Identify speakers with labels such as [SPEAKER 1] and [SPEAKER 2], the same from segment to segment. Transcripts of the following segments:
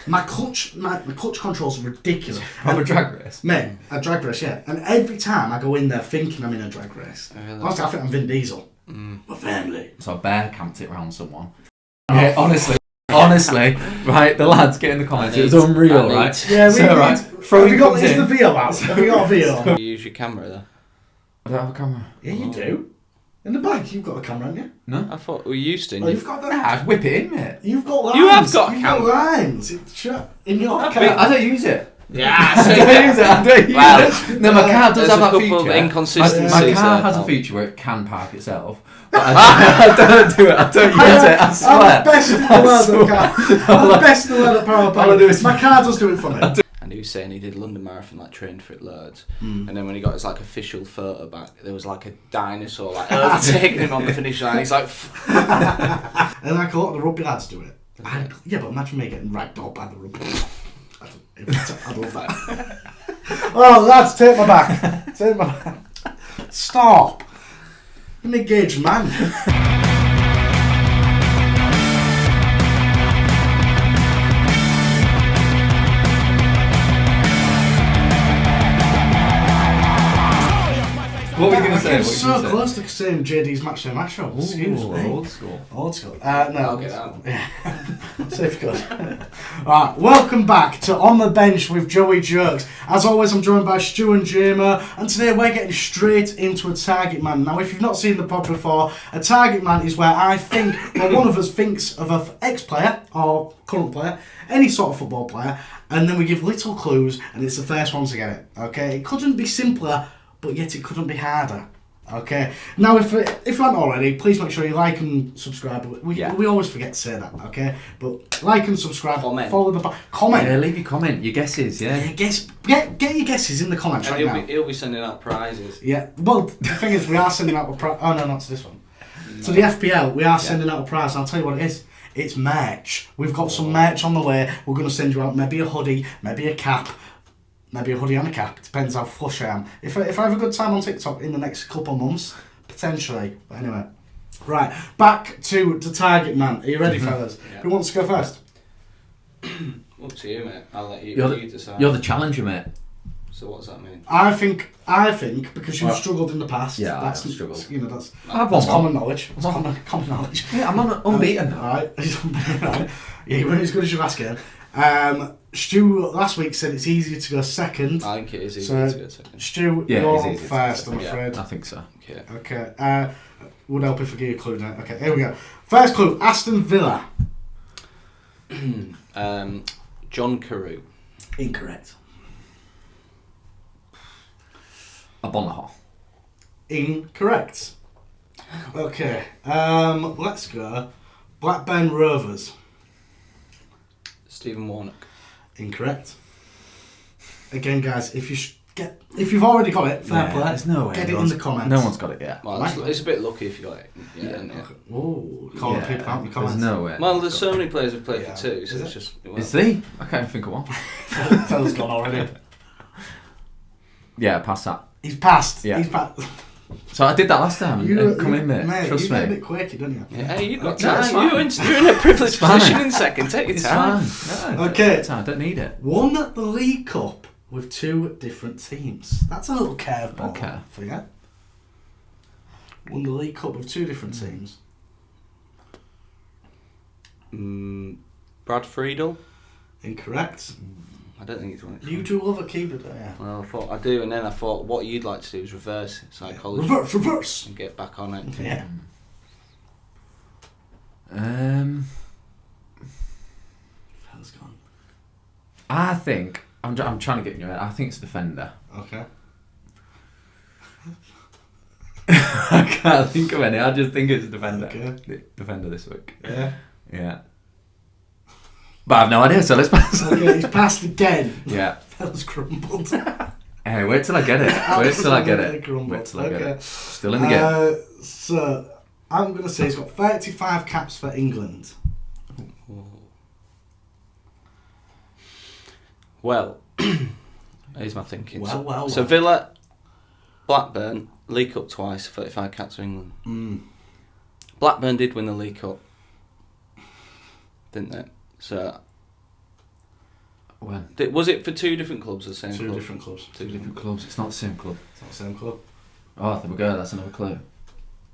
[SPEAKER 1] My clutch controls are ridiculous.
[SPEAKER 2] Proper drag race?
[SPEAKER 1] Mate, a drag race, yeah. And every time I go in there thinking I'm in a drag race.
[SPEAKER 3] Really?
[SPEAKER 1] Honestly, I think I'm Vin Diesel. My family.
[SPEAKER 2] So I bear camped it around someone. Yeah, honestly, right, the lads get in the comments, it was unreal, right?
[SPEAKER 1] Yeah,
[SPEAKER 2] so, right,
[SPEAKER 1] have you got the VO out? Have you got a VO?
[SPEAKER 3] You use your camera there?
[SPEAKER 2] I don't have a camera.
[SPEAKER 1] Yeah, you do. In the back, you've got a camera, haven't you?
[SPEAKER 2] No?
[SPEAKER 3] I thought we used to.
[SPEAKER 1] Oh, you've got that.
[SPEAKER 2] Nah, I'd whip it in, mate.
[SPEAKER 1] You've got lines.
[SPEAKER 3] You have got a camera.
[SPEAKER 1] You've got lines. It's in your car.
[SPEAKER 2] I don't use it.
[SPEAKER 3] Yeah,
[SPEAKER 2] I don't use it. No, my car does have that feature.
[SPEAKER 3] There's a couple of inconsistencies.
[SPEAKER 2] My car has a feature where it can park itself. But I don't do it. I don't use it. I swear.
[SPEAKER 1] I'm the best in the world at car. I'm the best in the world at power play. My car does do it for me.
[SPEAKER 3] And he was saying he did London Marathon, like trained for it loads. And then when he got his like official photo back, there was like a dinosaur like overtaking him on the finish line. He's like,
[SPEAKER 1] and like a lot of the rugby lads do it. Yeah, but imagine me getting ragdolled by the rugby. I'd love that. Oh, lads, take my back. Take my back. Stop. I'm an engaged man.
[SPEAKER 2] What were you going to say?
[SPEAKER 1] I'm so close to saying JD's match day match show. Excuse me.
[SPEAKER 2] Old school.
[SPEAKER 1] Old school. No.
[SPEAKER 3] I'll get out.
[SPEAKER 1] Yeah. See if you could. Alright, welcome back to On the Bench with Joey Jerks. As always, I'm joined by Stu and Jameo, and today we're getting straight into a target man. Now, if you've not seen the pod before, a target man is where I think, well, one of us thinks of an ex-player or current player, any sort of football player, and then we give little clues, and it's the first one to get it. Okay? It couldn't be simpler, but yet it couldn't be harder. Okay. Now, if you haven't already, please make sure you like and subscribe. We always forget to say that. Okay, but like and subscribe.
[SPEAKER 3] Comment.
[SPEAKER 1] Follow the comment.
[SPEAKER 2] Yeah, leave your comment, your guesses. Yeah.
[SPEAKER 1] Get your guesses in the comments
[SPEAKER 3] And
[SPEAKER 1] right now.
[SPEAKER 3] he'll be sending out prizes.
[SPEAKER 1] Yeah. Well, the thing is, we are sending out a prize. Oh no, not to this one. To the FPL, we are sending out a prize. And I'll tell you what it is. It's merch. We've got some merch on the way. We're going to send you out maybe a hoodie, maybe a cap. Maybe a hoodie and a cap. Depends how flush I am. If I have a good time on TikTok in the next couple of months, potentially. But anyway. Right. Back to the target man. Are you ready, fellas?
[SPEAKER 3] Yeah.
[SPEAKER 1] Who wants to go first?
[SPEAKER 3] Up to you, mate. I'll let you decide.
[SPEAKER 2] You're the challenger, mate.
[SPEAKER 3] So what does that mean?
[SPEAKER 1] I think because you've struggled in the past.
[SPEAKER 2] Yeah,
[SPEAKER 1] that's
[SPEAKER 2] I've struggled.
[SPEAKER 1] You know, that's
[SPEAKER 2] common
[SPEAKER 1] knowledge. That's common knowledge.
[SPEAKER 2] Yeah, I'm unbeaten.
[SPEAKER 1] Alright. Right. Yeah, you weren't as good as your last game. Stu last week said it's easier to go second.
[SPEAKER 3] I think it is easier to go second.
[SPEAKER 1] Stu, you're first, I'm afraid.
[SPEAKER 2] I think so.
[SPEAKER 1] Okay. Would help if I give you a clue now. Okay, here we go. First clue, Aston Villa.
[SPEAKER 3] John Carew.
[SPEAKER 1] Incorrect.
[SPEAKER 2] Abonaho.
[SPEAKER 1] Incorrect. Okay. Let's go. Blackburn Rovers.
[SPEAKER 3] Stephen Warnock.
[SPEAKER 1] Incorrect. Again, guys, if you've already got it, fair play.
[SPEAKER 2] There's no way.
[SPEAKER 1] Get it in the comments.
[SPEAKER 2] No one's got it yet.
[SPEAKER 3] Well, it's a bit lucky if you got it. Yeah.
[SPEAKER 1] Oh, calling people out in the comments.
[SPEAKER 2] There's no way.
[SPEAKER 3] Well, there's so many players who've played for two, so it's just. Well,
[SPEAKER 2] Is he? I can't even think of one.
[SPEAKER 1] Fella's gone already.
[SPEAKER 2] Yeah, pass that.
[SPEAKER 1] He's passed.
[SPEAKER 2] Yeah.
[SPEAKER 1] He's passed.
[SPEAKER 2] So I did that last time. Come in, mate. Trust
[SPEAKER 1] you
[SPEAKER 2] me.
[SPEAKER 1] get a bit quirky, don't you?
[SPEAKER 3] yeah, hey, you've got
[SPEAKER 2] No, it's
[SPEAKER 3] time.
[SPEAKER 2] fine.
[SPEAKER 3] You're in a privileged
[SPEAKER 2] fine.
[SPEAKER 3] position in second. Take your
[SPEAKER 2] It's
[SPEAKER 3] time.
[SPEAKER 2] fine. No,
[SPEAKER 1] Okay.
[SPEAKER 2] I don't need it.
[SPEAKER 1] Won the League Cup with two different teams. That's a little curveball
[SPEAKER 2] Okay.
[SPEAKER 1] for you. Won the League Cup with two different teams.
[SPEAKER 3] Brad Friedel.
[SPEAKER 1] Incorrect.
[SPEAKER 3] I don't think he's won it.
[SPEAKER 1] You do love a keeper, don't you?
[SPEAKER 3] Well, I thought I do, and then I thought what you'd like to do is reverse psychology
[SPEAKER 1] Reverse.
[SPEAKER 3] and get back on it.
[SPEAKER 1] Yeah. Fella's gone.
[SPEAKER 2] I think I'm trying to get in your head. I think it's defender.
[SPEAKER 1] Okay.
[SPEAKER 2] I can't think of any. I just think it's defender.
[SPEAKER 1] Okay.
[SPEAKER 2] Defender this week.
[SPEAKER 1] Yeah.
[SPEAKER 2] Yeah. But I have no idea, so let's pass.
[SPEAKER 1] Okay, he's passed again.
[SPEAKER 2] Yeah.
[SPEAKER 1] Fella's crumbled.
[SPEAKER 2] Hey, wait till I get it. Wait till I get it.
[SPEAKER 1] Crumbled.
[SPEAKER 2] Wait till I get
[SPEAKER 1] Okay.
[SPEAKER 2] it. Still in the game.
[SPEAKER 1] So, I'm going to say he's got 35 caps for England.
[SPEAKER 3] Well, here's my thinking.
[SPEAKER 1] Well.
[SPEAKER 3] So Villa, Blackburn, League Cup twice, 35 caps for England. Blackburn did win the League Cup, didn't they? So
[SPEAKER 2] When?
[SPEAKER 3] Was it for 2 different clubs or the same
[SPEAKER 1] Two
[SPEAKER 3] club?
[SPEAKER 1] different clubs.
[SPEAKER 2] Two different clubs. It's not the same club.
[SPEAKER 1] It's not the same club.
[SPEAKER 2] Oh, there we go. That's another clue.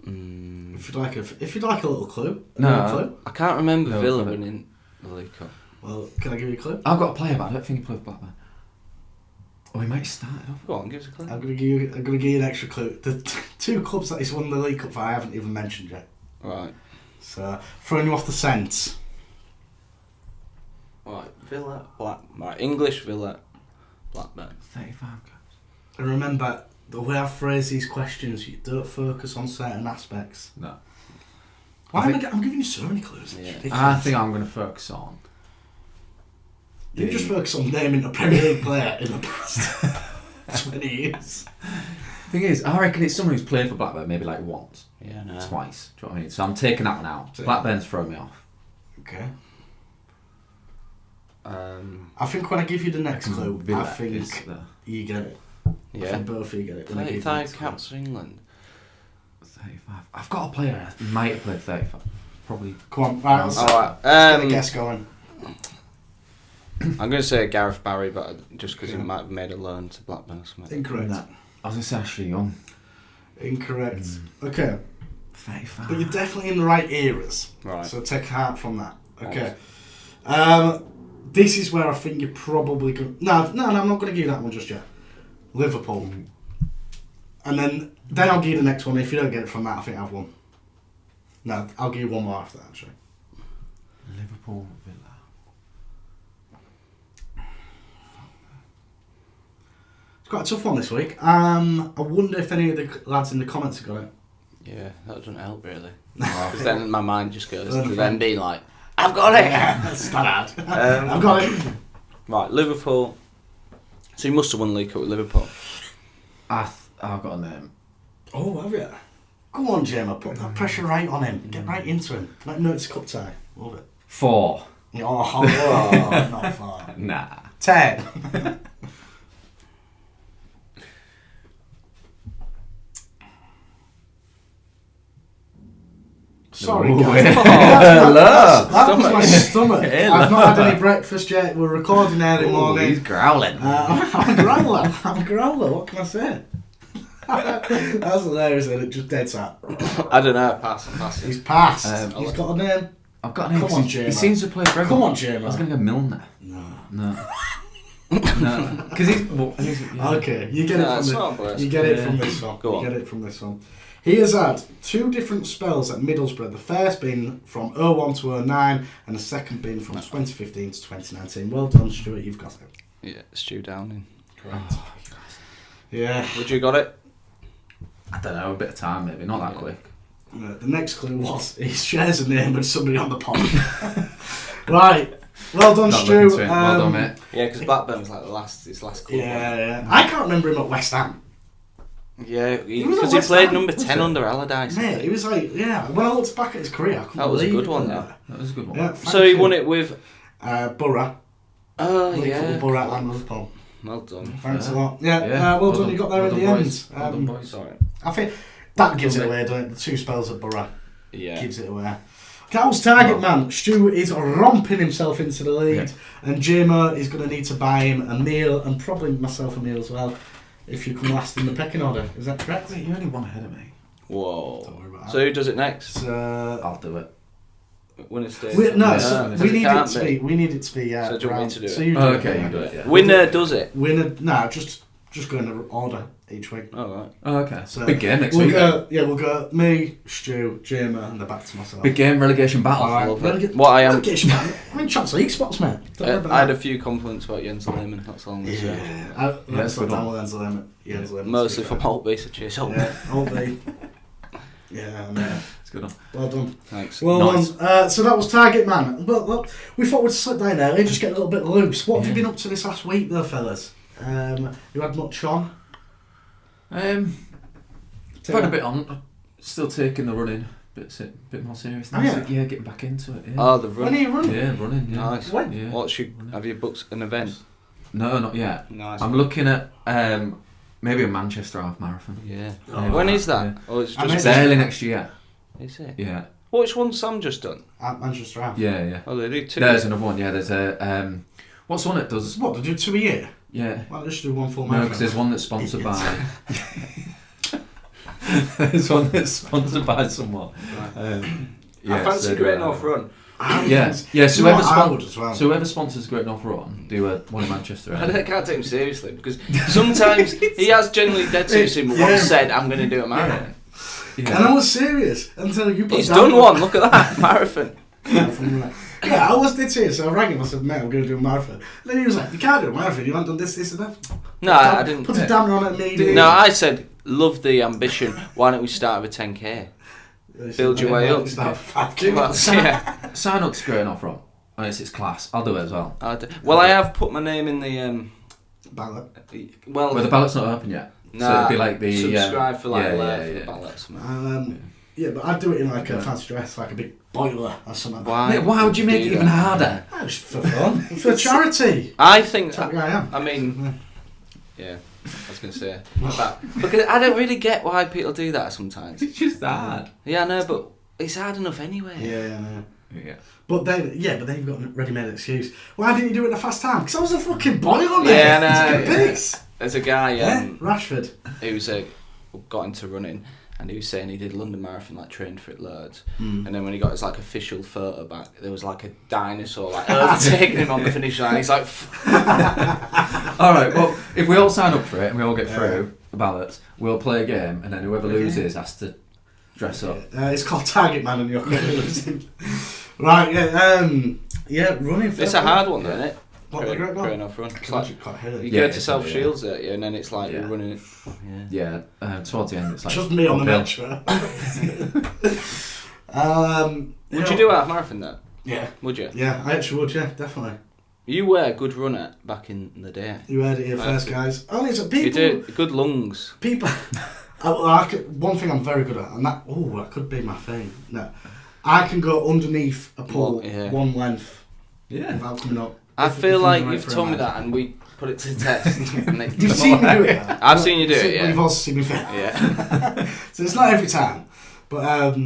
[SPEAKER 1] If you'd like a little clue.
[SPEAKER 2] No.
[SPEAKER 3] I can't remember
[SPEAKER 2] No,
[SPEAKER 3] Villa
[SPEAKER 2] got it.
[SPEAKER 3] winning the League Cup.
[SPEAKER 1] Well, can I give you a clue?
[SPEAKER 2] I've got a player, but I don't think he played Blackburn. Oh, he might have started off.
[SPEAKER 3] Go on, give us a clue.
[SPEAKER 1] I'm gonna give you an extra clue. The 2 clubs that he's won the League Cup for, I haven't even mentioned yet.
[SPEAKER 3] Right.
[SPEAKER 1] So throwing you off the scent.
[SPEAKER 3] Right, Villa, right, English Villa, Blackburn.
[SPEAKER 2] 35 caps.
[SPEAKER 1] And remember, the way I phrase these questions, you don't focus on certain aspects.
[SPEAKER 2] No.
[SPEAKER 1] I'm giving you so many clues.
[SPEAKER 3] Yeah.
[SPEAKER 2] I think I'm going to focus on.
[SPEAKER 1] You just focus on naming a Premier League player in the past 20 years.
[SPEAKER 2] Thing is, I reckon it's someone who's played for Blackburn maybe like once,
[SPEAKER 3] Yeah, no.
[SPEAKER 2] twice. Do you know what I mean? So I'm taking that one out. Blackburn's throwing me off.
[SPEAKER 1] Okay.
[SPEAKER 3] I
[SPEAKER 1] think when I give you the next clue,
[SPEAKER 2] Villa
[SPEAKER 1] I think
[SPEAKER 2] is the
[SPEAKER 1] you get it. I
[SPEAKER 3] Yeah.
[SPEAKER 1] think both of you get it. When I give you the
[SPEAKER 3] 35
[SPEAKER 1] next clue.
[SPEAKER 3] caps for England.
[SPEAKER 2] 35. I've got a player who might have played 35. Probably.
[SPEAKER 1] Come on, right, let's
[SPEAKER 3] Alright,
[SPEAKER 1] get a guess going.
[SPEAKER 3] I'm going to say Gareth Barry, but just because he might have made a loan to Blackburn or something.
[SPEAKER 1] Incorrect.
[SPEAKER 2] I was going to say Ashley Young.
[SPEAKER 1] Incorrect. Okay.
[SPEAKER 2] 35.
[SPEAKER 1] But you're definitely in the right eras.
[SPEAKER 3] Right.
[SPEAKER 1] So take heart from that. Okay. This is where I think you're probably going to... No, I'm not going to give you that one just yet. Liverpool. And then I'll give you the next one. If you don't get it from that, I think I've won. No, I'll give you one more after that, actually.
[SPEAKER 2] Liverpool, Villa.
[SPEAKER 1] It's quite a tough one this week. I wonder if any of the lads in the comments have got it.
[SPEAKER 3] Yeah, that doesn't help really. Because then my mind just goes to
[SPEAKER 1] Fair
[SPEAKER 3] them being like, I've got it!
[SPEAKER 1] That's that hard. I've got it.
[SPEAKER 3] Right, Liverpool. So you must have won the League Cup with Liverpool.
[SPEAKER 2] I've got a name.
[SPEAKER 1] Oh, have you? Go on, Jamie. Put that pressure right on him. Get right into him. Let him know it's a cup tie. Love it.
[SPEAKER 2] 4.
[SPEAKER 1] Oh, not far.
[SPEAKER 2] Nah.
[SPEAKER 1] 10. Sorry,
[SPEAKER 2] Ooh,
[SPEAKER 1] guys.
[SPEAKER 2] hello.
[SPEAKER 1] That was my stomach.
[SPEAKER 2] Hello.
[SPEAKER 1] I've not had any breakfast yet. We're recording early morning.
[SPEAKER 2] He's growling.
[SPEAKER 1] I'm a growler. I'm a growler. What can I say? That's hilarious, isn't it? Just dead sat.
[SPEAKER 3] I don't know, pass.
[SPEAKER 1] He's passed. He's got a name.
[SPEAKER 2] I've got a name.
[SPEAKER 1] Come on,
[SPEAKER 2] he
[SPEAKER 1] Jamie.
[SPEAKER 2] seems to play forever.
[SPEAKER 1] Come on, Jamie.
[SPEAKER 2] I was going to go Milner.
[SPEAKER 1] No.
[SPEAKER 2] No. No. Because yeah.
[SPEAKER 1] Okay, you get it from you get it from this one.
[SPEAKER 3] Go on.
[SPEAKER 1] You get it from this one. He has had 2 different spells at Middlesbrough. The first being from 01 to 09, and the second being from 2015 to 2019. Well done, Stuart. You've got it.
[SPEAKER 3] Yeah, Stu Downing.
[SPEAKER 1] Correct. Yeah.
[SPEAKER 3] Would you got it?
[SPEAKER 2] I don't know, a bit of time maybe, not that quick.
[SPEAKER 1] The next clue was he shares a name with somebody on the pod. Right. Well done,
[SPEAKER 2] Not
[SPEAKER 1] Stu.
[SPEAKER 2] looking to it. Well done, mate.
[SPEAKER 3] Yeah, because Blackburn was like his last club.
[SPEAKER 1] Yeah. I can't remember him at West Ham.
[SPEAKER 3] Yeah,
[SPEAKER 1] was
[SPEAKER 3] because
[SPEAKER 1] at
[SPEAKER 3] he
[SPEAKER 1] West
[SPEAKER 3] played
[SPEAKER 1] Ham,
[SPEAKER 3] number
[SPEAKER 1] was
[SPEAKER 3] 10
[SPEAKER 1] he?
[SPEAKER 3] under Allardyce.
[SPEAKER 1] Mate, he was like, yeah. When I looked back at his career, I couldn't
[SPEAKER 3] That was a
[SPEAKER 1] believe
[SPEAKER 3] good one,
[SPEAKER 1] it.
[SPEAKER 3] yeah.
[SPEAKER 2] That was a good one.
[SPEAKER 1] Yeah,
[SPEAKER 3] So he
[SPEAKER 1] thank
[SPEAKER 3] won
[SPEAKER 1] you.
[SPEAKER 3] it with...
[SPEAKER 1] Borough.
[SPEAKER 3] Oh,
[SPEAKER 1] League Cup
[SPEAKER 3] yeah.
[SPEAKER 1] with Borough and Liverpool.
[SPEAKER 3] Well done.
[SPEAKER 1] Thanks
[SPEAKER 2] Yeah.
[SPEAKER 1] a lot. Yeah, well done. You got there
[SPEAKER 2] well
[SPEAKER 1] in the
[SPEAKER 2] done,
[SPEAKER 1] end.
[SPEAKER 2] boys. Well done, boys.
[SPEAKER 3] Sorry.
[SPEAKER 1] I think that gives it away, doesn't it? The 2 spells at Borough
[SPEAKER 3] Yeah.
[SPEAKER 1] gives it away. That was target man. Stu is romping himself into the lead, and Jameo is going to need to buy him a meal, and probably myself a meal as well, if you come last in the pecking order. Is that correct?
[SPEAKER 2] Wait, you're only one ahead of me.
[SPEAKER 3] Whoa.
[SPEAKER 1] Don't worry about
[SPEAKER 3] So who does it next?
[SPEAKER 1] So,
[SPEAKER 2] I'll do it.
[SPEAKER 3] Winner stays.
[SPEAKER 1] we, no,
[SPEAKER 2] Yeah,
[SPEAKER 1] so
[SPEAKER 3] because
[SPEAKER 1] we
[SPEAKER 3] it
[SPEAKER 1] need it
[SPEAKER 3] can't
[SPEAKER 1] to be. We need it to be.
[SPEAKER 3] So do you want me
[SPEAKER 1] round.
[SPEAKER 3] to do it?
[SPEAKER 1] So you do
[SPEAKER 2] Oh,
[SPEAKER 1] it.
[SPEAKER 2] okay, you do it, yeah.
[SPEAKER 3] Winner does it.
[SPEAKER 1] Winner. No, just go in order each week.
[SPEAKER 3] Oh, right.
[SPEAKER 2] Oh, okay.
[SPEAKER 1] So
[SPEAKER 2] Big game next
[SPEAKER 1] we'll
[SPEAKER 2] week.
[SPEAKER 1] go. Yeah, we'll go. Me, Stu, Jamie, and then back to myself.
[SPEAKER 2] Big game, relegation battle.
[SPEAKER 1] Alright,
[SPEAKER 3] What I am-
[SPEAKER 1] relegation, man. I'm in Champions League spots, mate. Don't worry about
[SPEAKER 3] I had
[SPEAKER 1] that.
[SPEAKER 3] a few compliments about Jens Lehmann, that's all I'm going to say.
[SPEAKER 1] Yeah, let's
[SPEAKER 2] good
[SPEAKER 1] not down
[SPEAKER 2] one.
[SPEAKER 1] with Jens Lehmann.
[SPEAKER 3] Mostly from Holtby, so cheers, Holtby.
[SPEAKER 1] Yeah, Holtby. Yeah, man.
[SPEAKER 2] It's a good one.
[SPEAKER 1] Well done.
[SPEAKER 3] Thanks.
[SPEAKER 1] Well
[SPEAKER 2] Nice.
[SPEAKER 1] done. So that was Target Man. But look, we thought we'd slip down early, just get a little bit loose. What have you been up to this last week, though, fellas? You had much on?
[SPEAKER 2] I've had a bit on. Still taking the running. Bit more serious now.
[SPEAKER 1] Oh, yeah?
[SPEAKER 2] So, yeah, getting back into it. Yeah.
[SPEAKER 3] Oh, the
[SPEAKER 1] When
[SPEAKER 3] run.
[SPEAKER 1] are you running?
[SPEAKER 2] Yeah, running. Yeah.
[SPEAKER 3] Nice.
[SPEAKER 1] When?
[SPEAKER 2] Yeah.
[SPEAKER 3] What's your, have you booked an event?
[SPEAKER 2] No, not yet.
[SPEAKER 3] Nice.
[SPEAKER 2] I'm looking at maybe a Manchester half marathon.
[SPEAKER 3] Yeah.
[SPEAKER 1] Oh,
[SPEAKER 3] When
[SPEAKER 2] yeah.
[SPEAKER 3] is that? Or it's
[SPEAKER 1] I
[SPEAKER 3] just...
[SPEAKER 1] mean-
[SPEAKER 2] Early next year.
[SPEAKER 3] Is it?
[SPEAKER 2] Yeah.
[SPEAKER 3] Which one's Sam just done?
[SPEAKER 1] At Manchester Half.
[SPEAKER 2] Yeah.
[SPEAKER 3] Oh, they do 2.
[SPEAKER 2] There's another one. Yeah, there's a What's one that does?
[SPEAKER 1] What, they do 2 a year?
[SPEAKER 2] Yeah.
[SPEAKER 1] Well, they should do one full
[SPEAKER 2] No,
[SPEAKER 1] marathon.
[SPEAKER 2] because there's one that's sponsored by. There's one that's sponsored by someone.
[SPEAKER 3] I fancy Great North Run.
[SPEAKER 2] Yeah. So
[SPEAKER 1] well.
[SPEAKER 2] so whoever sponsors Great North Run, do one in Manchester.
[SPEAKER 3] I can't take him seriously because sometimes he has genuinely dead seriously once said, I'm going to do a marathon.
[SPEAKER 1] Yeah. And I was serious until you put
[SPEAKER 3] He's done one, look at that, marathon.
[SPEAKER 1] Yeah, I was dead serious. So I rang him, I said, mate, I'm going to do a marathon. And then he was like, you can't do a marathon, you haven't done this, and that.
[SPEAKER 3] No, I didn't.
[SPEAKER 1] Put a damper on it immediately.
[SPEAKER 3] No, I said, love the ambition, why don't we start with 10k? Build your way up.
[SPEAKER 1] Start with 5k.
[SPEAKER 3] Yeah.
[SPEAKER 2] Sign up to Great North Run. It's class. I'll do it as well.
[SPEAKER 3] Well, I have put my name in the
[SPEAKER 1] ballot.
[SPEAKER 3] Well,
[SPEAKER 2] the ballot's not open yet.
[SPEAKER 3] No,
[SPEAKER 2] so it'd be like the
[SPEAKER 3] subscribe for like
[SPEAKER 2] the
[SPEAKER 3] ballots.
[SPEAKER 1] Yeah, but I'd do it in like a fancy dress, like a big boiler or something.
[SPEAKER 2] Why would you make it even harder?
[SPEAKER 1] Just for fun. For charity.
[SPEAKER 3] I think.
[SPEAKER 1] That's what I am.
[SPEAKER 3] I mean, yeah. I was going to say because I don't really get why people do that sometimes.
[SPEAKER 2] It's just hard.
[SPEAKER 3] Yeah, I know, but it's hard enough anyway.
[SPEAKER 1] Yeah, I know.
[SPEAKER 2] Yeah.
[SPEAKER 1] But then you've got a ready-made excuse. Why didn't you do it in a fast time? Because I was a fucking boiler, mate.
[SPEAKER 3] Yeah, no.
[SPEAKER 1] It's a good piece.
[SPEAKER 3] There's a guy,
[SPEAKER 1] Rashford,
[SPEAKER 3] who's got into running, and he was saying he did London Marathon, like trained for it loads, and then when he got his like official photo back, there was like a dinosaur like overtaking him on the finish line. He's like,
[SPEAKER 2] all right, well, if we all sign up for it and we all get through the ballots, we'll play a game, and then whoever loses has to dress up.
[SPEAKER 1] It's called Target Man, and you're going to lose him. Right, running.
[SPEAKER 3] It's a hard one, isn't it?
[SPEAKER 1] What, the Great
[SPEAKER 3] North Run.
[SPEAKER 1] It's like, quite hairy.
[SPEAKER 3] You go to South Shields, and then it's like you're running it.
[SPEAKER 2] Yeah, towards the end it's like...
[SPEAKER 1] Just me on the metro.
[SPEAKER 3] Would you do a half marathon though?
[SPEAKER 1] Yeah.
[SPEAKER 3] Would you?
[SPEAKER 1] Yeah, I actually would, yeah, definitely.
[SPEAKER 3] You were a good runner back in the day.
[SPEAKER 1] You heard it here first, guys. Only it's people...
[SPEAKER 3] You did. Good lungs.
[SPEAKER 1] People... one thing I'm very good at, and that could be my thing. No. I can go underneath a pole one length without coming up.
[SPEAKER 3] I feel like you've told me that and we put it to the test.
[SPEAKER 1] You've seen me do it.
[SPEAKER 3] I've seen you do it, yeah.
[SPEAKER 1] You've also seen me fail.
[SPEAKER 3] Yeah.
[SPEAKER 1] So it's not every time. But,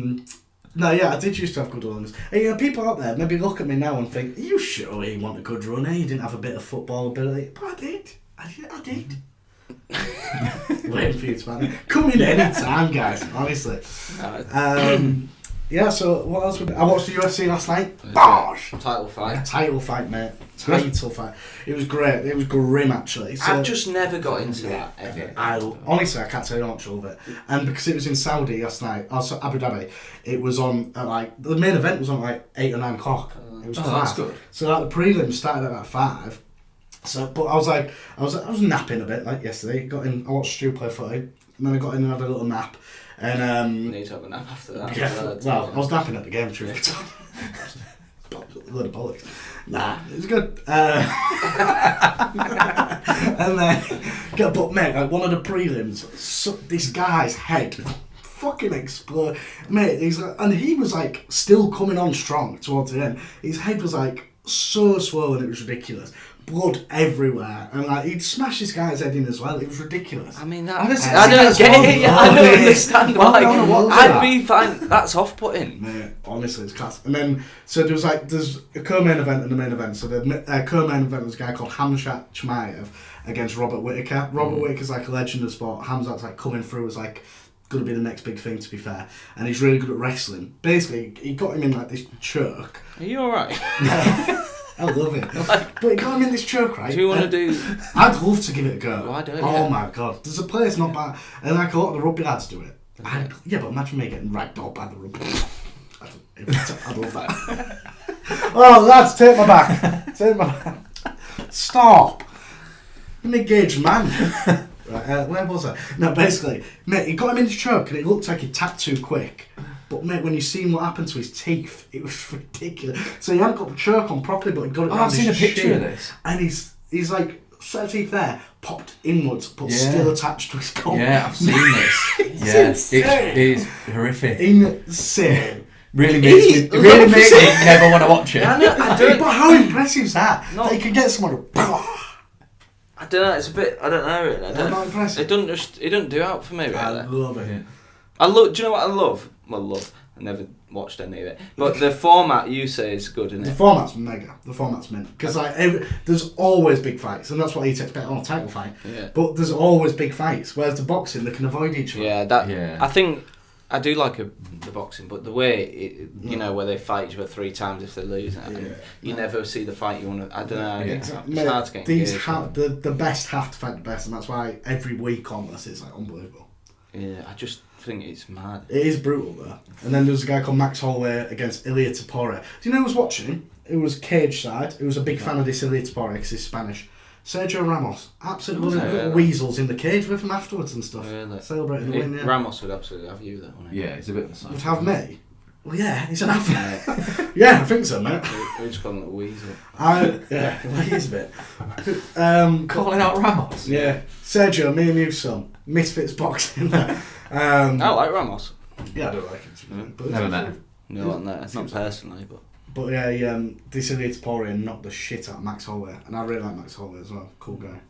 [SPEAKER 1] no, yeah, I did used to have good runners. And, people out there maybe look at me now and think, are you sure you want a good runner? You didn't have a bit of football ability. But I did. I did. Waiting for you to man. Come in any time, guys, honestly. Yeah, so what else I watched the UFC last night. Bosh!
[SPEAKER 3] Title fight.
[SPEAKER 1] Yeah, title fight, mate. Title fight. It was great. It was grim, actually. So,
[SPEAKER 3] I've just never got into that, ever.
[SPEAKER 1] Honestly, I can't tell you much of it. And because it was in Saudi last night, also Abu Dhabi, it was on at the main event was on 8 or 9 o'clock. It was
[SPEAKER 2] that's good.
[SPEAKER 1] So the prelims started at 5. So, but I was napping a bit like yesterday. I watched Stu play footy, and then I got in and had a little nap. And
[SPEAKER 3] you need to have a nap after that.
[SPEAKER 1] Yeah, I was napping at the game, truth. A load of bollocks. Nah, it was good. And then, but mate, one of the prelims, this guy's head fucking exploded. Mate, he was like still coming on strong towards the end. His head was like so swollen, it was ridiculous. Blood everywhere, and he'd smash this guy's head in as well. It was ridiculous.
[SPEAKER 3] I mean, I don't get it. I don't understand why. I'd be fine. That's off-putting.
[SPEAKER 1] Mate, honestly, it's class. And then, so there's a co-main event and a main event. So the co-main event was a guy called Hamzat Chimaev against Robert Whittaker. Robert Whittaker's like a legend of sport. Hamzat's like coming through as like going to be the next big thing, to be fair. And he's really good at wrestling. Basically, he got him in like this choke.
[SPEAKER 3] Are you alright?
[SPEAKER 1] I love it. But he got him in this choke, right?
[SPEAKER 3] Do you want to do...
[SPEAKER 1] I'd love to give it a go.
[SPEAKER 3] Why don't you?
[SPEAKER 1] Oh my god. There's a place not bad. And like a lot of the rugby lads do it. Yeah, but imagine me getting ragdolled by the rugby. I'd love that. Oh, lads, take my back. Take my back. Stop. I'm an engaged man. Right, where was I? No, basically, mate, he got him in his choke and it looked like he tapped too quick. But mate, when you seen what happened to his teeth, it was ridiculous. So he hadn't got the choke on properly, but he got it around his
[SPEAKER 2] I've seen a picture
[SPEAKER 1] shin,
[SPEAKER 2] of this.
[SPEAKER 1] and he's like set of teeth there, popped inwards, but still attached to his gum.
[SPEAKER 2] Yeah, I've seen this.
[SPEAKER 1] It's
[SPEAKER 2] it is horrific.
[SPEAKER 1] Insane.
[SPEAKER 2] Really makes me never want to watch it.
[SPEAKER 3] I don't.
[SPEAKER 1] But how impressive is that? That you can get someone to...
[SPEAKER 3] I don't know. It's a bit. I don't know. Really.
[SPEAKER 1] Not impressive.
[SPEAKER 3] It doesn't do out for me. Really.
[SPEAKER 1] I love it.
[SPEAKER 3] I love. Do you know what I love? Well, I never watched any of it. But the format you say is good, isn't
[SPEAKER 1] The
[SPEAKER 3] it?
[SPEAKER 1] format's mega. The format's mint. Because there's always big fights, and that's what you'd expect on a title fight.
[SPEAKER 3] Yeah.
[SPEAKER 1] But there's always big fights, whereas the boxing, they can avoid each other.
[SPEAKER 3] Yeah, I think I do like the boxing, but the way you know, where they fight each other 3 times if they lose, you never see the fight you want to. I don't know.
[SPEAKER 1] Exactly.
[SPEAKER 3] It's hard to get engaged.
[SPEAKER 1] The best have to fight the best, and that's why every week on this is like unbelievable.
[SPEAKER 3] Yeah, I just think it's mad.
[SPEAKER 1] It is brutal though. And then there was a guy called Max Holloway against Ilia Topuria. Do you know who was watching him? It was cage side. He was a big fan of this Ilia Topuria because he's Spanish. Sergio Ramos, absolutely got weasels in the cage with him afterwards and stuff.
[SPEAKER 3] Really?
[SPEAKER 1] Celebrating the win, yeah.
[SPEAKER 3] Ramos would absolutely have you, though, wouldn't he?
[SPEAKER 2] Yeah, he's a bit of a psycho.
[SPEAKER 1] Would have me? Well, yeah, he's an athlete. Yeah, I think so, mate.
[SPEAKER 3] We just call him a weasel.
[SPEAKER 1] Yeah, well, he is a bit.
[SPEAKER 2] Calling out Ramos?
[SPEAKER 1] Yeah. Sergio, me and you, son. Misfits boxing.
[SPEAKER 3] I like Ramos.
[SPEAKER 1] Yeah, I don't like him. But
[SPEAKER 2] Never met him.
[SPEAKER 3] No, not personally, but...
[SPEAKER 1] But yeah, this Ilia Topuria knocked the shit out of Max Holloway, and I really like Max Holloway as well. Cool guy.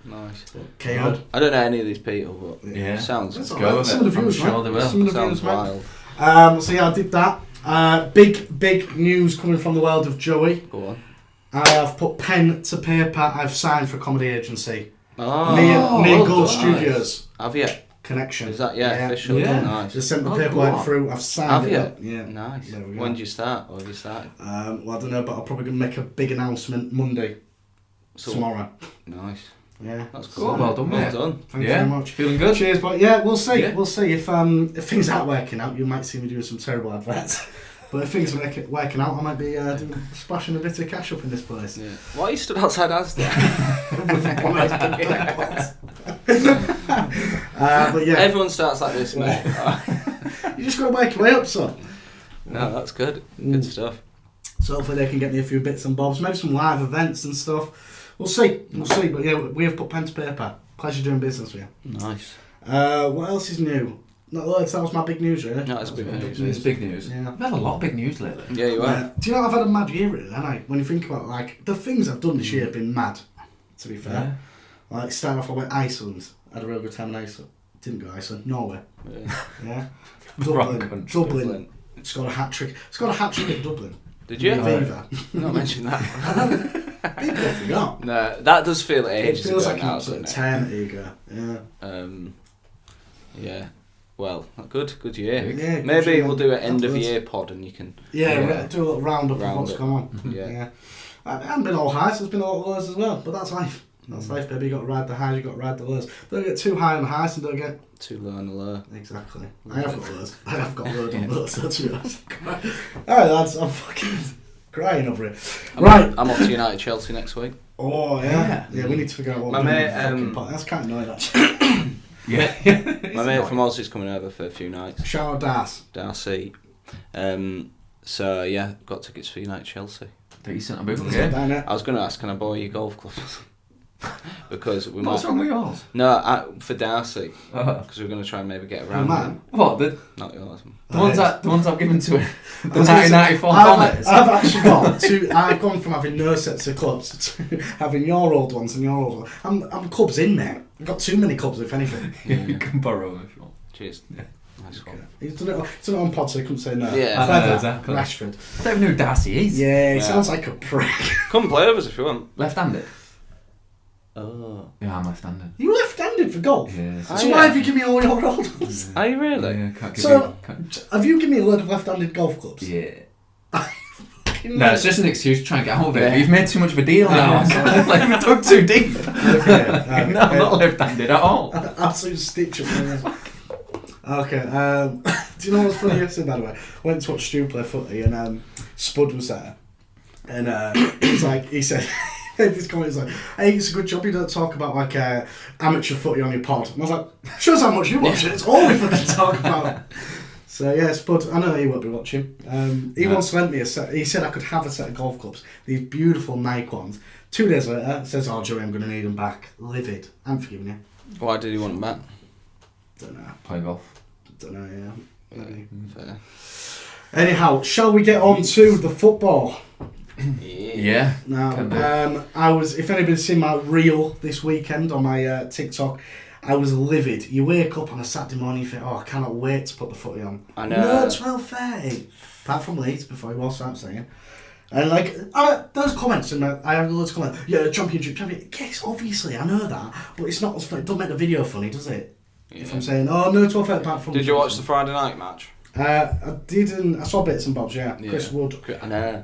[SPEAKER 3] Nice.
[SPEAKER 1] KO'd.
[SPEAKER 3] I don't know any of these people, but
[SPEAKER 2] Yeah.
[SPEAKER 3] sounds
[SPEAKER 2] Let's
[SPEAKER 1] That's
[SPEAKER 2] go
[SPEAKER 1] alright.
[SPEAKER 2] with
[SPEAKER 1] Some
[SPEAKER 2] it.
[SPEAKER 1] of the viewers,
[SPEAKER 2] I'm sure
[SPEAKER 1] mate.
[SPEAKER 2] they will.
[SPEAKER 1] Some of the
[SPEAKER 3] sounds
[SPEAKER 1] viewers, mate.
[SPEAKER 3] wild.
[SPEAKER 1] So yeah, I did that. Big news coming from the world of Joey.
[SPEAKER 3] Go on.
[SPEAKER 1] I have put pen to paper. I've signed for a comedy agency.
[SPEAKER 3] Oh,
[SPEAKER 1] Me and Gold
[SPEAKER 3] nice.
[SPEAKER 1] Studios
[SPEAKER 3] Have you?
[SPEAKER 1] connection.
[SPEAKER 3] Is that official?
[SPEAKER 2] Yeah.
[SPEAKER 3] Nice.
[SPEAKER 1] Just sent the
[SPEAKER 2] Oh,
[SPEAKER 1] paperwork
[SPEAKER 2] go on.
[SPEAKER 1] through. I've signed
[SPEAKER 3] Have
[SPEAKER 1] it
[SPEAKER 3] you?
[SPEAKER 1] up. Yeah.
[SPEAKER 3] Nice.
[SPEAKER 1] There we go.
[SPEAKER 3] When did you start? Or have you started?
[SPEAKER 1] Well, I don't know, but I'll probably gonna make a big announcement Monday. Tomorrow.
[SPEAKER 3] Nice.
[SPEAKER 1] Yeah.
[SPEAKER 3] That's
[SPEAKER 2] Cool,
[SPEAKER 3] cool.
[SPEAKER 2] well done,
[SPEAKER 3] Well
[SPEAKER 2] mate.
[SPEAKER 3] done.
[SPEAKER 1] Thank you
[SPEAKER 2] Yeah.
[SPEAKER 1] very much.
[SPEAKER 2] Feeling good?
[SPEAKER 1] Cheers, but yeah, we'll see.
[SPEAKER 2] Yeah.
[SPEAKER 1] We'll see if things aren't working out. You might see me doing some terrible adverts. But if things are working out, I might be splashing a bit of cash up in this place.
[SPEAKER 3] Yeah. Why are you stood outside Asda?
[SPEAKER 1] But yeah,
[SPEAKER 3] Everyone starts like this, mate.
[SPEAKER 1] you just got to work your way up, son.
[SPEAKER 3] No, that's good. Good stuff.
[SPEAKER 1] So hopefully they can get me a few bits and bobs, maybe some live events and stuff. We'll see. But yeah, we have put pen to paper. Pleasure doing business with you.
[SPEAKER 3] Nice.
[SPEAKER 1] What else is new? Not loads. That was my big news, really.
[SPEAKER 3] No, it's big news.
[SPEAKER 2] It's big news.
[SPEAKER 1] Yeah.
[SPEAKER 2] I've had a lot of big news lately.
[SPEAKER 3] Yeah, you are.
[SPEAKER 1] Do you know I've had a mad year, really, haven't I? When you think about like the things I've done this year have been mad. To be fair, like starting off, I went Iceland. Had a real good time in Iceland. Didn't go Iceland. Norway. Yeah.
[SPEAKER 2] Wrong
[SPEAKER 1] Dublin.
[SPEAKER 2] country.
[SPEAKER 1] Dublin. Scored a hat trick. Scored a hat trick at Dublin.
[SPEAKER 3] Did you?
[SPEAKER 1] Viva.
[SPEAKER 3] Not mention that.
[SPEAKER 1] People forgot.
[SPEAKER 3] No, that does feel
[SPEAKER 1] It
[SPEAKER 3] ages
[SPEAKER 1] feels
[SPEAKER 3] ago
[SPEAKER 1] like
[SPEAKER 3] now,
[SPEAKER 1] an
[SPEAKER 3] doesn't
[SPEAKER 1] absolute
[SPEAKER 3] it?
[SPEAKER 1] 10 ago. Yeah.
[SPEAKER 3] Yeah. Well, good year.
[SPEAKER 1] Yeah, good
[SPEAKER 3] Maybe
[SPEAKER 1] year.
[SPEAKER 3] we'll do an end of
[SPEAKER 1] Afterwards.
[SPEAKER 3] year pod and you can.
[SPEAKER 1] Yeah, do a little roundup of what's
[SPEAKER 3] Roundup.
[SPEAKER 1] going on. Yeah. I haven't been all highs, there's been a lot of lows as well, but that's life. That's life, baby. You got to ride the highs, you got to ride the lows. Don't get too high on the highs and don't get...
[SPEAKER 3] Too low on the low.
[SPEAKER 1] Exactly. I have got lows. I have got loads on lows, that's true. Alright lads, I'm fucking crying over it. Right.
[SPEAKER 3] I'm off to United Chelsea next week.
[SPEAKER 1] Oh yeah. Yeah, we need to figure out what
[SPEAKER 3] My
[SPEAKER 1] we're doing
[SPEAKER 3] mate,
[SPEAKER 1] with the fucking pot. That's kind of annoying actually.
[SPEAKER 2] Yeah.
[SPEAKER 3] My mate from Aussie's coming over for a few nights.
[SPEAKER 1] Shout out Das.
[SPEAKER 3] Darcy. So yeah, got tickets for United Chelsea.
[SPEAKER 2] Decent. I'm moving
[SPEAKER 1] Let's
[SPEAKER 2] again.
[SPEAKER 1] get down there.
[SPEAKER 3] I was going to ask, can I borrow your golf clubs? Because we
[SPEAKER 2] What's
[SPEAKER 3] might.
[SPEAKER 2] wrong with yours?
[SPEAKER 3] No, for Darcy.
[SPEAKER 2] Uh,
[SPEAKER 3] Because we're going to try and maybe get
[SPEAKER 1] Oh
[SPEAKER 3] around.
[SPEAKER 1] man.
[SPEAKER 2] what? The
[SPEAKER 3] Not yours.
[SPEAKER 2] ones I've given to him. The
[SPEAKER 1] I was gonna say,
[SPEAKER 2] 1994 Bombers.
[SPEAKER 1] I've actually got two. I've gone from having no sets of clubs to having your old ones and your old ones. I'm clubs in there. I've got too many clubs, if anything.
[SPEAKER 2] You can borrow them if you want.
[SPEAKER 3] Cheers.
[SPEAKER 2] Yeah.
[SPEAKER 3] Nice one.
[SPEAKER 1] He's done it on pod, so he couldn't say no.
[SPEAKER 3] Yeah.
[SPEAKER 1] I've
[SPEAKER 2] I
[SPEAKER 1] heard
[SPEAKER 2] know,
[SPEAKER 1] that.
[SPEAKER 2] exactly.
[SPEAKER 1] Rashford.
[SPEAKER 2] I don't even know who Darcy is.
[SPEAKER 1] Yeah, he
[SPEAKER 3] Yeah.
[SPEAKER 1] sounds like a prick.
[SPEAKER 3] Come play with us if you want.
[SPEAKER 2] Left-handed?
[SPEAKER 3] Oh.
[SPEAKER 2] Yeah, I'm left-handed.
[SPEAKER 1] You left-handed for golf.
[SPEAKER 2] Yeah.
[SPEAKER 3] Oh,
[SPEAKER 1] So
[SPEAKER 3] yeah.
[SPEAKER 1] why have you given me all your old ones?
[SPEAKER 3] Are you really?
[SPEAKER 2] Yeah, can't give
[SPEAKER 1] So-
[SPEAKER 2] you... Can't...
[SPEAKER 1] Have you given me a load of left-handed golf clubs?
[SPEAKER 2] Yeah. No, it's just an excuse to try and get out of it.
[SPEAKER 3] Yeah.
[SPEAKER 2] You've made too much of a deal now. Like, we dug too deep.
[SPEAKER 1] Okay,
[SPEAKER 2] No, I'm not left-handed at all.
[SPEAKER 1] Absolute stitch up there. Okay, do you know what's funny yesterday, by the way? Went to watch Stu play footy and Spud was there. And he said, this comment is like, hey, it's a good job you don't talk about like amateur footy on your pod. And I was like, shows how much you watch it, it's all we fucking talk about. So yeah, Spud, I know he won't be watching. He once lent me a set, he said I could have a set of golf clubs, these beautiful Nike ones. 2 days later, says, oh Joey, I'm going to need them back. Livid. I'm forgiving you.
[SPEAKER 3] Why did he want them back?
[SPEAKER 1] Don't know.
[SPEAKER 2] Play golf.
[SPEAKER 1] Don't know, yeah. Maybe.
[SPEAKER 3] Fair.
[SPEAKER 1] Anyhow, shall we get on to the football?
[SPEAKER 2] Yeah.
[SPEAKER 1] Now, I was, if anybody's seen my reel this weekend on my TikTok, I was livid. You wake up on a Saturday morning, you think, oh, I cannot wait to put the footy on.
[SPEAKER 3] I know.
[SPEAKER 1] No, 12:30. Apart from Leeds, before he was start saying. And like, those comments, and I have loads of comments. Yeah, championship. Yes, obviously, I know that, but it's not as funny. It doesn't make the video funny, does it?
[SPEAKER 3] Yeah.
[SPEAKER 1] If I'm saying, oh no, 12:30 apart from.
[SPEAKER 3] Did you watch the Friday night match?
[SPEAKER 1] I didn't. I saw bits and bobs. Yeah, Chris Wood.
[SPEAKER 3] I know.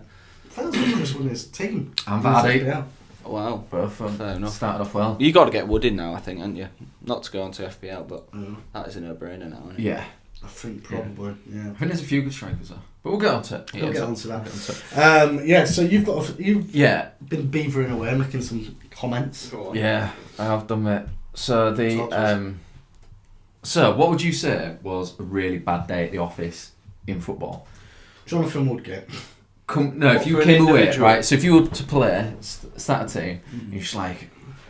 [SPEAKER 1] That's what Chris Wood is. Take him.
[SPEAKER 2] And Vardy.
[SPEAKER 1] Yeah.
[SPEAKER 3] Wow.
[SPEAKER 2] Both
[SPEAKER 3] Fair enough.
[SPEAKER 2] started off well.
[SPEAKER 3] You got to get Wood in now, I think, haven't you? Not to go on to FPL, but that is a no-brainer now, isn't it?
[SPEAKER 2] Yeah.
[SPEAKER 1] I think probably. Yeah.
[SPEAKER 2] I think there's a few good strikers there, but we'll get on to it.
[SPEAKER 1] We'll get on to that. Yeah. So you've been beavering away, making some comments.
[SPEAKER 3] Go on.
[SPEAKER 2] Yeah, I have done it. So so what would you say was a really bad day at the office in football?
[SPEAKER 1] Jonathan Woodgate.
[SPEAKER 2] If you came away, right, so if you were to play, start a team, you're just like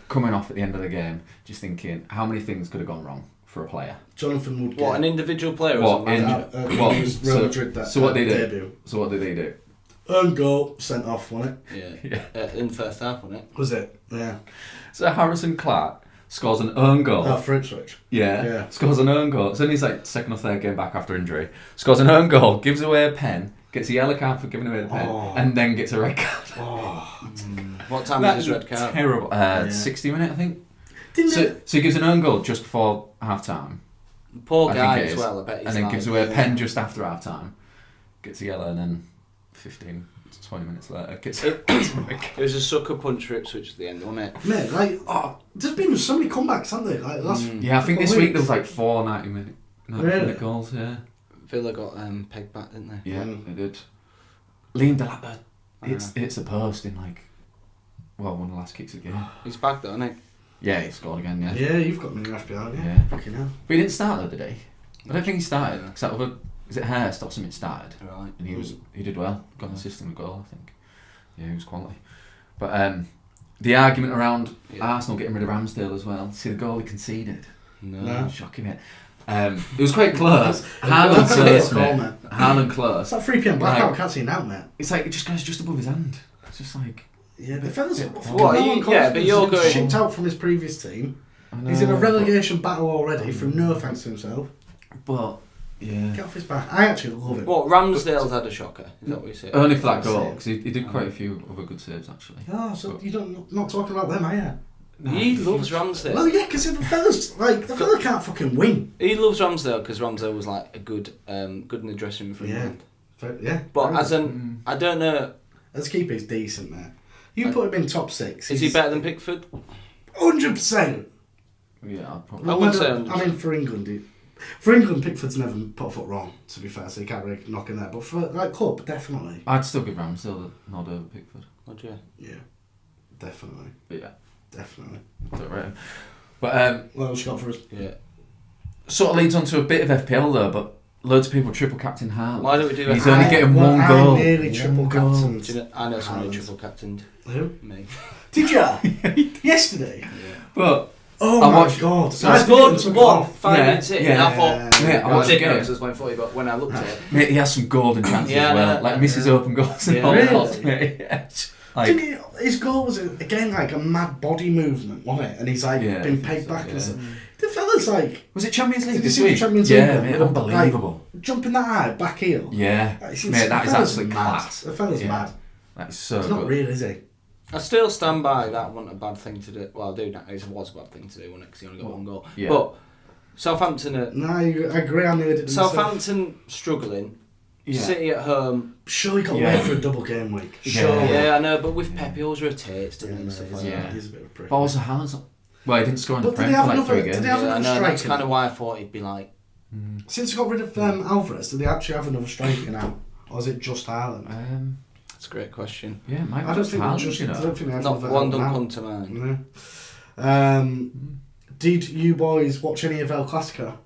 [SPEAKER 2] coming off at the end of the game, just thinking, how many things could have gone wrong for a player?
[SPEAKER 1] Jonathan Woodgate.
[SPEAKER 3] What, an individual player or something?
[SPEAKER 1] Real Madrid
[SPEAKER 2] so what did they
[SPEAKER 1] debut.
[SPEAKER 2] do? So what did they do?
[SPEAKER 1] Earned goal, sent off, wasn't it?
[SPEAKER 3] Yeah. In the first half, wasn't it?
[SPEAKER 1] Was it? Yeah.
[SPEAKER 2] So Harrison Clark scores an own goal.
[SPEAKER 1] For Ipswich.
[SPEAKER 2] Yeah. Scores an own goal. So then he's like second or third game back after injury. Scores an own goal, gives away a pen, gets a yellow card for giving away the pen, and then gets a red card.
[SPEAKER 3] What time is his red card?
[SPEAKER 2] Terrible. 60 minutes, I think. So he gives an own goal just before half time.
[SPEAKER 3] Poor guy as well, I bet he's
[SPEAKER 2] and then gives away a pen just after half time. Gets a yellow, and then 15 to 20 minutes later gets a
[SPEAKER 3] It was a sucker punch for Ipswich at the end, wasn't it?
[SPEAKER 1] Mate, like, there's been so many comebacks, haven't there? Like,
[SPEAKER 2] I think this week there was like 4 90-minute goals, yeah.
[SPEAKER 3] Villa got pegged back, didn't they?
[SPEAKER 2] Yeah, they did. Liam Delapper, it's a post in like, one of the last kicks of the game.
[SPEAKER 3] He's back though, isn't he?
[SPEAKER 2] Yeah, he scored again, yeah.
[SPEAKER 1] Yeah, you've got me in your FPL, haven't you?
[SPEAKER 2] Yeah.
[SPEAKER 1] Fucking hell.
[SPEAKER 2] But he didn't start the other day. I don't think he started, because that other, is it Hurst or something started?
[SPEAKER 3] Right.
[SPEAKER 2] And he did well, got an assist and a goal, I think. Yeah, he was quality. But the argument around Arsenal getting rid of Ramsdale as well, see the goal he conceded?
[SPEAKER 3] No.
[SPEAKER 2] Shocking it. It was quite close. Haaland close, mate. Haaland close.
[SPEAKER 1] It's like 3 PM blackout, I can't see it now, mate.
[SPEAKER 2] It's like, it just goes just above his hand. It's just like...
[SPEAKER 1] Yeah, the fella's
[SPEAKER 3] but you're going...
[SPEAKER 1] shipped out from his previous team. He's in a relegation battle already from no thanks to himself.
[SPEAKER 2] But, yeah.
[SPEAKER 1] Get off his back. I actually love him.
[SPEAKER 3] What, Ramsdale's had a shocker? Is that what you say?
[SPEAKER 2] Only for that goal, because he did quite a few other good saves, actually.
[SPEAKER 1] Oh, so you don't not talking about them, are you?
[SPEAKER 3] No, he loves Ramsdale.
[SPEAKER 1] Well, yeah, because the fella can't fucking win.
[SPEAKER 3] He loves Ramsdale because Ramsdale was like a good in the dressing room for England.
[SPEAKER 1] Yeah.
[SPEAKER 3] But as I don't know.
[SPEAKER 1] As keeper, he's decent, man. You put him in top 6.
[SPEAKER 3] Is he better than Pickford?
[SPEAKER 1] 100%.
[SPEAKER 2] Yeah, I'd probably.
[SPEAKER 3] I wouldn't say 100%.
[SPEAKER 1] I mean, for England, Pickford's never put a foot wrong, to be fair, so you can't really knock him there. But for club, definitely.
[SPEAKER 2] I'd still give Ramsdale the nod over Pickford.
[SPEAKER 3] Would you?
[SPEAKER 1] Yeah, definitely.
[SPEAKER 2] But yeah.
[SPEAKER 1] Definitely.
[SPEAKER 2] Don't rate him. But
[SPEAKER 1] what else you got for us?
[SPEAKER 3] Yeah.
[SPEAKER 2] Sort of leads on to a bit of FPL though, but loads of people triple captain Haaland.
[SPEAKER 3] Why don't we do it?
[SPEAKER 2] He's only getting one goal.
[SPEAKER 1] I nearly triple captained.
[SPEAKER 3] You know, I know someone who triple captained.
[SPEAKER 1] Who?
[SPEAKER 3] Me.
[SPEAKER 1] Did you? Yesterday?
[SPEAKER 3] Yeah.
[SPEAKER 2] But
[SPEAKER 1] oh my god!
[SPEAKER 3] So I scored 5 minutes in.
[SPEAKER 2] Yeah.
[SPEAKER 3] I thought,
[SPEAKER 2] mate, I watched
[SPEAKER 3] did
[SPEAKER 2] the game.
[SPEAKER 3] notice when funny, but when I looked at it,
[SPEAKER 2] Mate, he has some golden chances as well. Like misses open goals and all that. Mate. Yeah. Like,
[SPEAKER 1] his goal was again like a mad body movement, wasn't it? And he's like been pegged back.
[SPEAKER 2] Yeah.
[SPEAKER 1] And the fella's like,
[SPEAKER 2] was it Champions League
[SPEAKER 1] did you
[SPEAKER 2] this
[SPEAKER 1] see
[SPEAKER 2] week?
[SPEAKER 1] the Champions League?
[SPEAKER 2] Yeah, mate, unbelievable.
[SPEAKER 1] Like, jumping that high, back heel.
[SPEAKER 2] Yeah, mate, that is absolutely class.
[SPEAKER 1] The fella's mad.
[SPEAKER 2] That is so
[SPEAKER 1] He's
[SPEAKER 2] good.
[SPEAKER 1] not real, is he?
[SPEAKER 3] I still stand by that wasn't a bad thing to do. Well, I do now. It was a bad thing to do, wasn't it? Because he only got 1 goal.
[SPEAKER 2] Yeah.
[SPEAKER 3] But Southampton
[SPEAKER 1] No, I agree. I nearly did.
[SPEAKER 3] Southampton struggling.
[SPEAKER 2] Yeah.
[SPEAKER 3] City at home.
[SPEAKER 1] Sure, he got away for a double game week. Sure.
[SPEAKER 3] Yeah, I know, but with Pep, he always rotates, doesn't he? And stuff like that.
[SPEAKER 1] He's a bit of a prick.
[SPEAKER 2] But also Haaland's not... Well, he didn't score in the
[SPEAKER 1] But did
[SPEAKER 2] Prem
[SPEAKER 1] they
[SPEAKER 2] for
[SPEAKER 1] have
[SPEAKER 2] like 3
[SPEAKER 1] another-
[SPEAKER 2] games.
[SPEAKER 1] did they have
[SPEAKER 3] Yeah, I
[SPEAKER 1] another
[SPEAKER 3] know,
[SPEAKER 1] striker?
[SPEAKER 3] that's kind of why I thought he'd be like...
[SPEAKER 1] Since they got rid of Alvarez, did they actually have another striker now? Or is it just Haaland?
[SPEAKER 3] That's a great question.
[SPEAKER 2] Yeah, it might be
[SPEAKER 1] I don't
[SPEAKER 2] just
[SPEAKER 1] think
[SPEAKER 2] Haaland, you know.
[SPEAKER 1] I don't think they have
[SPEAKER 3] Not
[SPEAKER 1] another
[SPEAKER 3] one
[SPEAKER 1] Haaland
[SPEAKER 3] don't
[SPEAKER 1] now.
[SPEAKER 3] come to mind.
[SPEAKER 1] Did you boys watch any of El Clasico?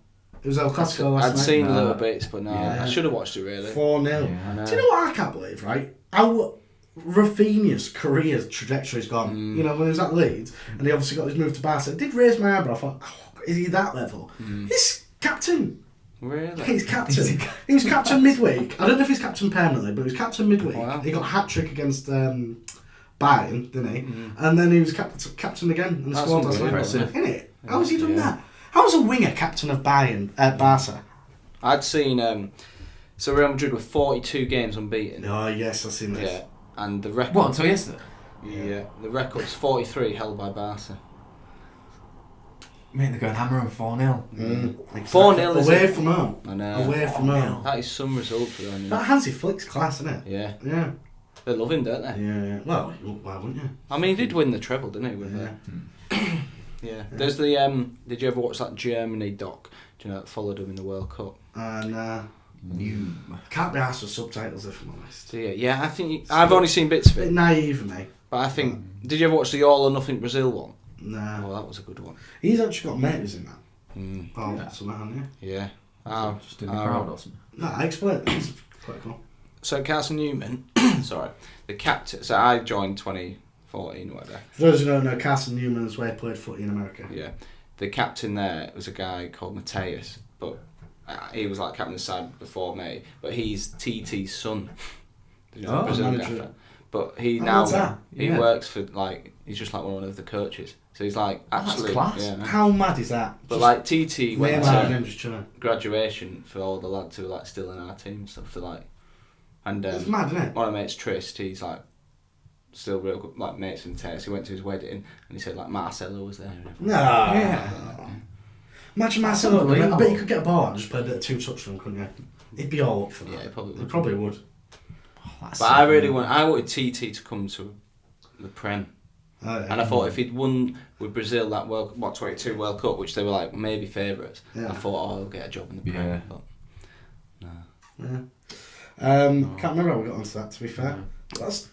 [SPEAKER 1] It was El Clasico last night.
[SPEAKER 3] I'd seen little bits, but no,
[SPEAKER 1] Yeah.
[SPEAKER 3] I should have watched it really.
[SPEAKER 1] 4-0.
[SPEAKER 2] Yeah.
[SPEAKER 3] I know.
[SPEAKER 1] Do you know what I can't believe, right? How Rafinha's career trajectory's gone. You know, when he was at Leeds, and he obviously got his move to Barca, it did raise my eyebrow. I thought, oh, is he that level? He's captain.
[SPEAKER 3] Really?
[SPEAKER 1] He's captain. He was captain midweek. I don't know if he's captain permanently, but he was captain midweek.
[SPEAKER 3] Wow.
[SPEAKER 1] He got a hat-trick against Bayern, didn't he? And then he was captain again and
[SPEAKER 3] That's
[SPEAKER 1] scored last night.
[SPEAKER 2] impressive.
[SPEAKER 1] Isn't it? How has he done that? How was a winger captain of Barca?
[SPEAKER 3] I'd seen. So Real Madrid were 42 games unbeaten.
[SPEAKER 1] Oh yes, I've seen this.
[SPEAKER 3] Yeah, and the record.
[SPEAKER 2] What, until yesterday?
[SPEAKER 3] Yeah, the record's 43 held by Barca.
[SPEAKER 2] Mate, they're going hammering 4-0.
[SPEAKER 1] Exactly.
[SPEAKER 3] 4-0 is
[SPEAKER 1] away
[SPEAKER 3] it?
[SPEAKER 1] from home.
[SPEAKER 3] I know.
[SPEAKER 1] Away from home.
[SPEAKER 3] That is some result for them.
[SPEAKER 1] That Hansi Flick's class, isn't it?
[SPEAKER 3] Yeah.
[SPEAKER 1] Yeah.
[SPEAKER 3] They love him, don't they?
[SPEAKER 1] Yeah. Well, why wouldn't you?
[SPEAKER 3] I mean, he did win the treble, didn't he? With yeah. There's the. Did you ever watch that Germany doc? Do you know that followed him in the World Cup?
[SPEAKER 1] Can't be asked for subtitles if I'm honest.
[SPEAKER 3] So, yeah. I think I've only seen bits of
[SPEAKER 1] A
[SPEAKER 3] it.
[SPEAKER 1] bit naive of me.
[SPEAKER 3] But I think. Did you ever watch the All or Nothing Brazil one?
[SPEAKER 1] Nah.
[SPEAKER 3] Oh, that was a good one.
[SPEAKER 1] He's actually got mates in that.
[SPEAKER 3] Mm.
[SPEAKER 1] Yeah. Something, haven't you?
[SPEAKER 3] Yeah.
[SPEAKER 2] Just in the crowd or something.
[SPEAKER 1] No, I explained. It's quite cool.
[SPEAKER 3] So Carson Newman, sorry, the captain. So I joined 2014 or whatever.
[SPEAKER 1] For those who don't know, Carson Newman is where he played footy in America.
[SPEAKER 3] Yeah, the captain there was a guy called Mateus, but he was like captain of the side before me. But he's TT's son. You know, Brazil
[SPEAKER 1] manager.
[SPEAKER 3] gaffer. But he he works for he's just like one of the coaches. So he's like actually
[SPEAKER 2] class.
[SPEAKER 3] Yeah.
[SPEAKER 1] How mad is that?
[SPEAKER 3] But like TT went
[SPEAKER 1] to
[SPEAKER 3] graduation for all the lads who are like still in our team and stuff. So like, and
[SPEAKER 1] it's mad, isn't it?
[SPEAKER 3] one of my mates, Trist, he's like still real good, like mates with Tess. He went to his wedding and he said like Marcelo was there. And everything.
[SPEAKER 1] No.
[SPEAKER 2] Yeah.
[SPEAKER 1] Imagine Marcelo. I bet you could get a ball and just play a bit of two-touch for him, couldn't you? He'd be all up for that.
[SPEAKER 3] Yeah,
[SPEAKER 1] he probably would.
[SPEAKER 3] But I wanted TT to come to the Prem.
[SPEAKER 1] Oh, yeah.
[SPEAKER 3] And I thought if he'd won with Brazil that 22 World Cup, which they were like maybe favourites, I thought, he'll get a job in the Prem.
[SPEAKER 2] Yeah.
[SPEAKER 3] But no.
[SPEAKER 1] Yeah. Can't remember how we got onto that, to be fair. That's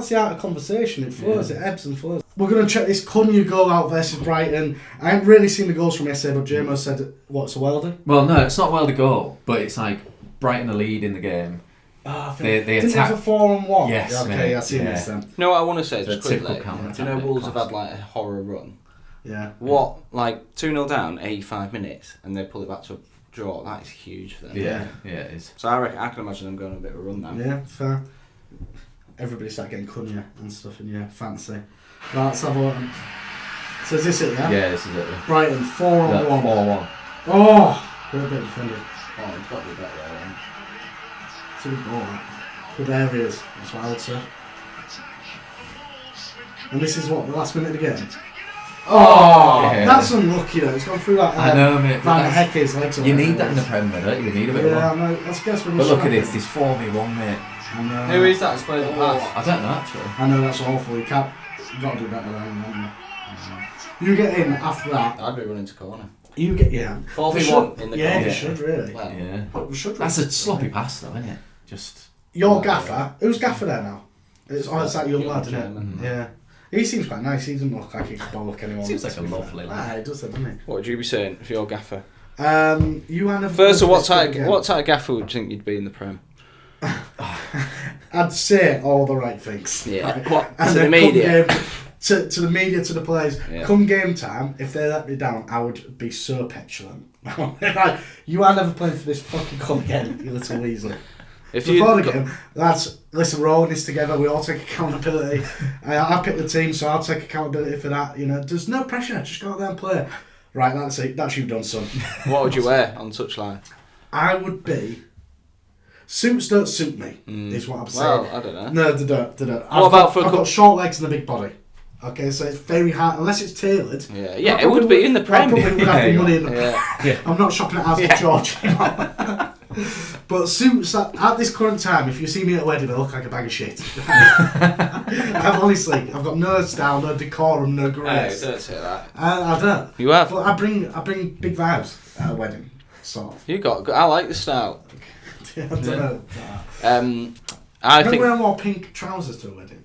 [SPEAKER 1] the art of conversation. It flows, it ebbs and flows. We're going to check this Cunha goal out versus Brighton. I haven't really seen the goals from SA, but Jameo said, what's a welder?
[SPEAKER 2] Well, no, it's not well to goal, but it's like Brighton are lead in the game.
[SPEAKER 1] They
[SPEAKER 2] They
[SPEAKER 1] didn't
[SPEAKER 2] attack.
[SPEAKER 1] have a 4-on-1.
[SPEAKER 2] Yes,
[SPEAKER 1] yeah, okay,
[SPEAKER 2] mate,
[SPEAKER 1] I've seen
[SPEAKER 2] yeah.
[SPEAKER 1] this then.
[SPEAKER 3] You know what I want to say,
[SPEAKER 2] The
[SPEAKER 3] just quickly?
[SPEAKER 2] typical counter-attack
[SPEAKER 3] Do you know
[SPEAKER 2] bit,
[SPEAKER 3] Wolves have
[SPEAKER 2] class.
[SPEAKER 3] had like a horror run?
[SPEAKER 1] Yeah.
[SPEAKER 3] What, like 2-0 down, 85 minutes, and they pull it back to a draw? That is huge for them.
[SPEAKER 2] Yeah, it is.
[SPEAKER 3] So I can imagine them going on a bit of a run now.
[SPEAKER 1] Yeah, fair. Everybody started getting Cunha and stuff in your fancy. Right, let's have a look. So is this it, yeah?
[SPEAKER 2] Yeah, this is it.
[SPEAKER 1] Brighton, 4-on-1.
[SPEAKER 2] 4-1.
[SPEAKER 1] Oh! Great bit defended.
[SPEAKER 3] Oh, it's got to be better there,
[SPEAKER 1] It's a good ball, right? Good areas, that's what I would say. And this is what, the last minute of the game? Oh!
[SPEAKER 2] Yeah.
[SPEAKER 1] That's unlucky though, it's gone through that.
[SPEAKER 2] I know, mate.
[SPEAKER 1] Van Hecke's legs.
[SPEAKER 2] You need that in the Prem, though, don't you? You need a bit of
[SPEAKER 1] Yeah, I
[SPEAKER 2] one.
[SPEAKER 1] know. Let's guess when
[SPEAKER 2] But look at this 4v1, mate.
[SPEAKER 1] I know.
[SPEAKER 3] Who is that? Plays the pass.
[SPEAKER 2] I don't know, actually.
[SPEAKER 1] I know that's awful. You can't. You got to do better than that. You get in after that.
[SPEAKER 3] I'd be running to corner.
[SPEAKER 1] You get
[SPEAKER 3] 4v1 in the
[SPEAKER 1] yeah,
[SPEAKER 3] corner.
[SPEAKER 1] you should really.
[SPEAKER 3] Well,
[SPEAKER 2] Yeah.
[SPEAKER 1] We should.
[SPEAKER 2] That's a
[SPEAKER 1] really.
[SPEAKER 2] sloppy pass, though, isn't it? Just.
[SPEAKER 1] Your gaffer. Who's gaffer there now? It's that young lad, isn't
[SPEAKER 3] German.
[SPEAKER 1] it? Yeah. He seems quite nice. He doesn't look like he could bollock anyone.
[SPEAKER 2] Seems like a lovely lad.
[SPEAKER 1] Nah, he does, doesn't he?
[SPEAKER 3] What would you be saying if you're gaffer?
[SPEAKER 1] You had
[SPEAKER 3] First of all, what type of gaffer would you think you'd be in the Prem?
[SPEAKER 1] I'd say all the right things.
[SPEAKER 3] Yeah.
[SPEAKER 1] Right?
[SPEAKER 3] What?
[SPEAKER 1] And
[SPEAKER 3] To the
[SPEAKER 1] then
[SPEAKER 3] media?
[SPEAKER 1] to the media, to the players.
[SPEAKER 3] Yeah.
[SPEAKER 1] Come game time, if they let me down, I would be so petulant. Like, you are never playing for this fucking club again, you little weasel. Before the game, lads, listen, we're all in this together. We all take accountability. I picked the team, so I'll take accountability for that. You know, there's no pressure. Just go out there and play. Right, that's it. That's you done, son.
[SPEAKER 3] What would you wear on touchline?
[SPEAKER 1] I would be. Suits don't suit me. Is what I'm saying.
[SPEAKER 3] Well, I don't know.
[SPEAKER 1] No, they don't.
[SPEAKER 3] What about for a
[SPEAKER 1] I've got short legs and a big body. Okay, so it's very hard unless it's tailored.
[SPEAKER 3] Yeah, it would be in the Prem.
[SPEAKER 1] I probably would have the money in the
[SPEAKER 3] Yeah.
[SPEAKER 1] I'm not shopping at House of George anymore. But suits at this current time, if you see me at a wedding, I look like a bag of shit. Honestly, I've got no style, no decorum, no
[SPEAKER 3] Hey,
[SPEAKER 1] grace.
[SPEAKER 3] don't say that.
[SPEAKER 1] I don't.
[SPEAKER 3] You have.
[SPEAKER 1] But I bring big vibes at a wedding, sort of.
[SPEAKER 3] You got. I like the style.
[SPEAKER 1] I don't know.
[SPEAKER 3] I
[SPEAKER 1] Remember
[SPEAKER 3] think.
[SPEAKER 1] when I wore pink trousers to a wedding?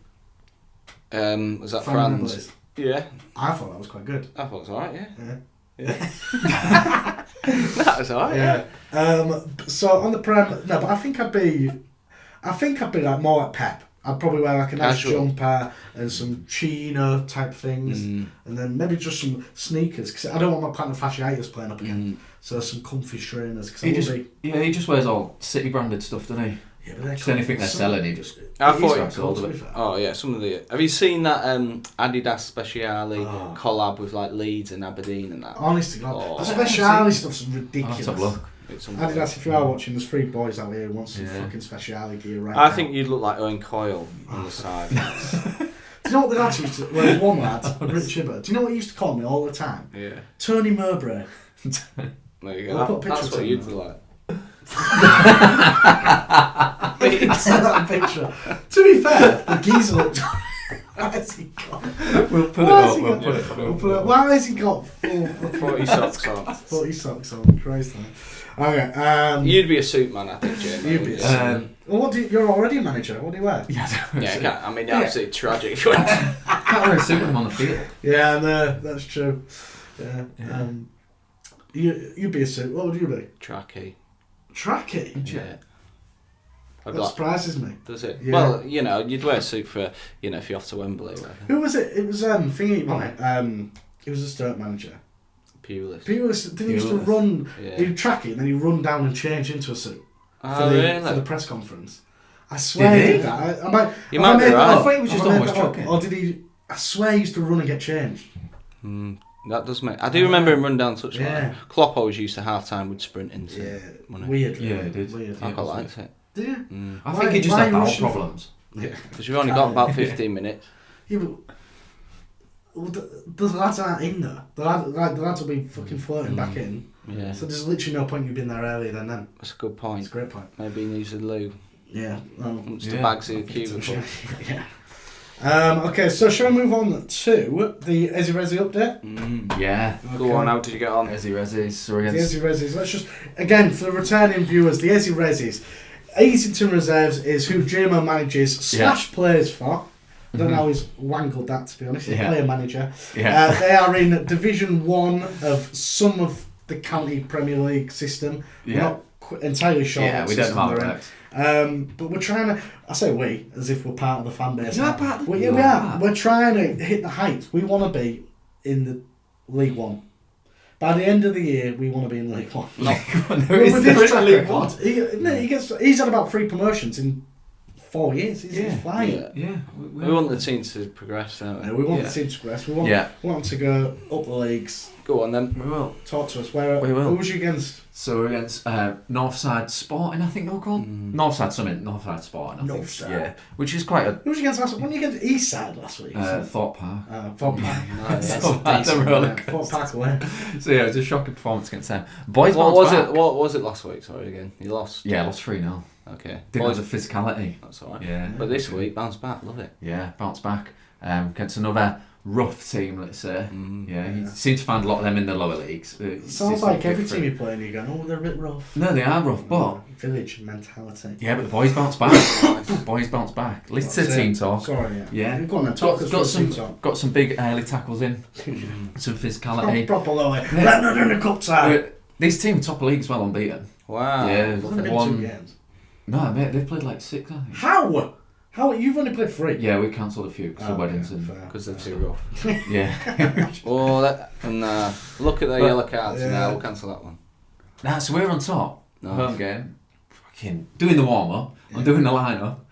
[SPEAKER 3] Was that
[SPEAKER 1] Fran
[SPEAKER 3] Franz?
[SPEAKER 1] Members.
[SPEAKER 3] Yeah.
[SPEAKER 1] I thought that was quite good.
[SPEAKER 3] I thought it was alright. Yeah.
[SPEAKER 1] Yeah.
[SPEAKER 3] That was alright. Yeah.
[SPEAKER 1] So on the Prem, no, but I think I'd be like more like Pep. I'd probably wear like a nice
[SPEAKER 3] Casual.
[SPEAKER 1] jumper and some chino type things, and then maybe just some sneakers because I don't want my platinum fasciitis playing up again. So some comfy trainers. Cause
[SPEAKER 2] He just wears all City branded stuff, doesn't he?
[SPEAKER 1] Yeah, but
[SPEAKER 2] Just anything they're selling, he just...
[SPEAKER 3] I thought
[SPEAKER 2] grabs hold of it.
[SPEAKER 3] Oh yeah, some of the. Have you seen that Adidas Speciale collab with like Leeds and Aberdeen and that?
[SPEAKER 1] Honest to God, the Speciale stuff's ridiculous.
[SPEAKER 2] I'll have a look.
[SPEAKER 1] Adidas, if you are watching, there's 3 boys out here who want some fucking Speciale gear right
[SPEAKER 3] I
[SPEAKER 1] now.
[SPEAKER 3] think you'd look like Owen Coyle on the side.
[SPEAKER 1] Do you know what the lads used to... Well, there's one lad, Rich Chibber. Do you know what he used to call me all the time?
[SPEAKER 3] Yeah.
[SPEAKER 1] Tony Mowbray.
[SPEAKER 3] There you
[SPEAKER 1] I'll
[SPEAKER 3] go.
[SPEAKER 1] put a picture
[SPEAKER 3] That's
[SPEAKER 1] of
[SPEAKER 3] what
[SPEAKER 1] him
[SPEAKER 3] you'd
[SPEAKER 1] there.
[SPEAKER 3] look like.
[SPEAKER 1] That picture. To be fair, the geezer looked... Why has he got...
[SPEAKER 2] We'll put it up. We'll put it up.
[SPEAKER 1] Why has he got full...
[SPEAKER 3] 40 socks on.
[SPEAKER 1] 40 socks on, Christ. Okay,
[SPEAKER 3] You'd be a suit man, I think, Jamie.
[SPEAKER 1] You'd be a suit. Well, what do you're already a manager. What do you wear?
[SPEAKER 3] Yeah, I mean, absolutely tragic if you went.
[SPEAKER 2] I can't wear a suit when I'm on the field.
[SPEAKER 1] Yeah, no, that's true. Yeah. You'd be a suit. What would you be?
[SPEAKER 3] Trackie.
[SPEAKER 1] Trackie?
[SPEAKER 3] Yeah.
[SPEAKER 1] That surprises me.
[SPEAKER 3] Does it?
[SPEAKER 1] Yeah.
[SPEAKER 3] Well, you'd wear a suit for, if you're off to Wembley or whatever.
[SPEAKER 1] Who was it? It was Thingy, wasn't it? He was a Stoke manager.
[SPEAKER 3] Pulis.
[SPEAKER 1] Didn't he used to run? He'd track it and then he'd run down and change into a suit for the press conference. I swear he did that.
[SPEAKER 3] You might be right.
[SPEAKER 2] I thought he was just always joking.
[SPEAKER 1] Or did he? I swear he used to run and get changed.
[SPEAKER 3] That does make. I do remember him run down touchline.
[SPEAKER 1] Yeah.
[SPEAKER 3] Klopp always used to half time would sprint into.
[SPEAKER 1] Yeah.
[SPEAKER 3] Money.
[SPEAKER 1] Weird.
[SPEAKER 2] Yeah, he did.
[SPEAKER 1] Weird.
[SPEAKER 3] I quite liked it.
[SPEAKER 1] Did you?
[SPEAKER 2] I think he just had bowel problems.
[SPEAKER 1] Yeah.
[SPEAKER 3] Because you've only got about 15 minutes.
[SPEAKER 1] Yeah, but the lads aren't in there. The lads will be fucking floating back in.
[SPEAKER 3] Yeah.
[SPEAKER 1] So there's literally no point you being there earlier than them.
[SPEAKER 3] That's a good point.
[SPEAKER 1] It's a great point.
[SPEAKER 3] Maybe he needs a loo.
[SPEAKER 1] Yeah.
[SPEAKER 3] Just the bags in the cubicle.
[SPEAKER 1] Yeah. Okay, so shall we move on to the Ezzie Rezzies update?
[SPEAKER 2] Yeah.
[SPEAKER 3] Go on, how did you get on?
[SPEAKER 2] Ezzie Rezzies.
[SPEAKER 1] The Ezzie Rezzies. Let's just, again, for the returning viewers, the Ezzie Rezzies. Easington Reserves is who Jameo manages / plays for. I don't know how he's wangled that, to be honest. He's a player manager.
[SPEAKER 2] Yeah.
[SPEAKER 1] They are in Division 1 of some of the county Premier League system. We're not entirely sure what
[SPEAKER 2] we don't know how it
[SPEAKER 1] system they're in. But we're trying to... I say we, as if we're part of the fan base.
[SPEAKER 2] You're part of the...
[SPEAKER 1] we are. We're trying to hit the heights. We want to be in the League 1. By the end of the year, we want to be in League 1. With his track record, he's had about 3 promotions in 4 years. He's flying.
[SPEAKER 3] Yeah. We want the team to progress, don't we?
[SPEAKER 1] We want the team to progress. We want them to go up the leagues.
[SPEAKER 3] Go on then.
[SPEAKER 2] We will.
[SPEAKER 1] Talk to us.
[SPEAKER 2] We will.
[SPEAKER 1] Who was you against?
[SPEAKER 2] So we're against Northside Sporting, I think they were called. Northside something. Northside Sporting, I think.
[SPEAKER 1] Northside.
[SPEAKER 2] Yeah. Which is quite a...
[SPEAKER 1] Who was you against last week? When were you against Eastside last week?
[SPEAKER 2] Thorpe Park.
[SPEAKER 1] Thorpe Park. Thorpe Park away.
[SPEAKER 2] So yeah, it was a shocking performance against them. Boys
[SPEAKER 3] what was it last week? Sorry again. You lost?
[SPEAKER 2] Yeah, lost 3-0.
[SPEAKER 3] Okay.
[SPEAKER 2] Didn't have the physicality.
[SPEAKER 3] That's alright.
[SPEAKER 2] Yeah.
[SPEAKER 3] But this week, bounce back. Love it.
[SPEAKER 2] Yeah, bounce back. Against another rough team, let's say. You seem to find a lot of them in the lower leagues.
[SPEAKER 1] Sounds like every team you play and you're going, oh, they're a bit rough.
[SPEAKER 2] No, they are rough, but...
[SPEAKER 1] Village mentality.
[SPEAKER 2] Yeah, but the boys bounce back. Boys bounce back. Listen to the team talk.
[SPEAKER 1] Sorry,
[SPEAKER 2] yeah.
[SPEAKER 1] Go on then, talk us through team talk.
[SPEAKER 2] Got some big early tackles in. Some physicality.
[SPEAKER 1] Proper low. Let not in the cup side.
[SPEAKER 2] This team, top of league as well, unbeaten.
[SPEAKER 3] Wow.
[SPEAKER 2] Yeah,
[SPEAKER 1] They've only been 2 games.
[SPEAKER 2] No, mate, they've played like 6, I think.
[SPEAKER 1] How? You've only played 3?
[SPEAKER 2] Yeah, we cancelled a few because of weddings and...
[SPEAKER 3] Because they're too rough.
[SPEAKER 2] Yeah.
[SPEAKER 3] Well, look at the yellow cards now. We'll cancel that one.
[SPEAKER 2] Nah, so we're on top. Home game. Fucking doing the warm-up. I'm doing the line-up.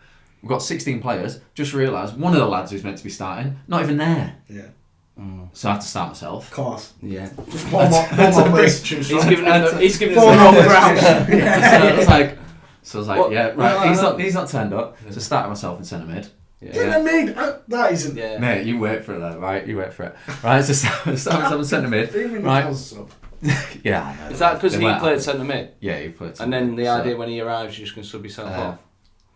[SPEAKER 2] We've got 16 players. Just realised one of the lads who's meant to be starting, not even there.
[SPEAKER 1] Yeah.
[SPEAKER 2] So I have to start myself.
[SPEAKER 1] Of course.
[SPEAKER 3] Yeah.
[SPEAKER 1] Just one more place to choose from.
[SPEAKER 3] He's giving
[SPEAKER 1] us 4 more
[SPEAKER 3] ground.
[SPEAKER 2] So I was like, yeah, right. He's not turned up. So I started myself in centre mid.
[SPEAKER 1] Centre mid? That isn't.
[SPEAKER 3] Yeah.
[SPEAKER 2] Mate, you wait for it though, right? You wait for it. Right, so start myself in centre mid. Right. Yeah, I know.
[SPEAKER 3] Is that because he played centre mid?
[SPEAKER 2] Yeah, he played centre
[SPEAKER 3] mid. And then the idea
[SPEAKER 2] so,
[SPEAKER 3] when he arrives, you're just going to sub yourself off?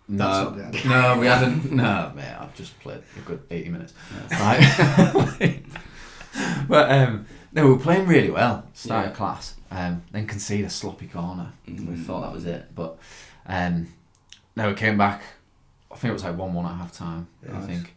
[SPEAKER 2] No, we hadn't. No, mate, I've just played a good 80 minutes. Right. But no, we were playing really well. Started class. Then concede a sloppy corner. We thought that was it. But no, we came back. I think it was like 1-1 at half time. I think.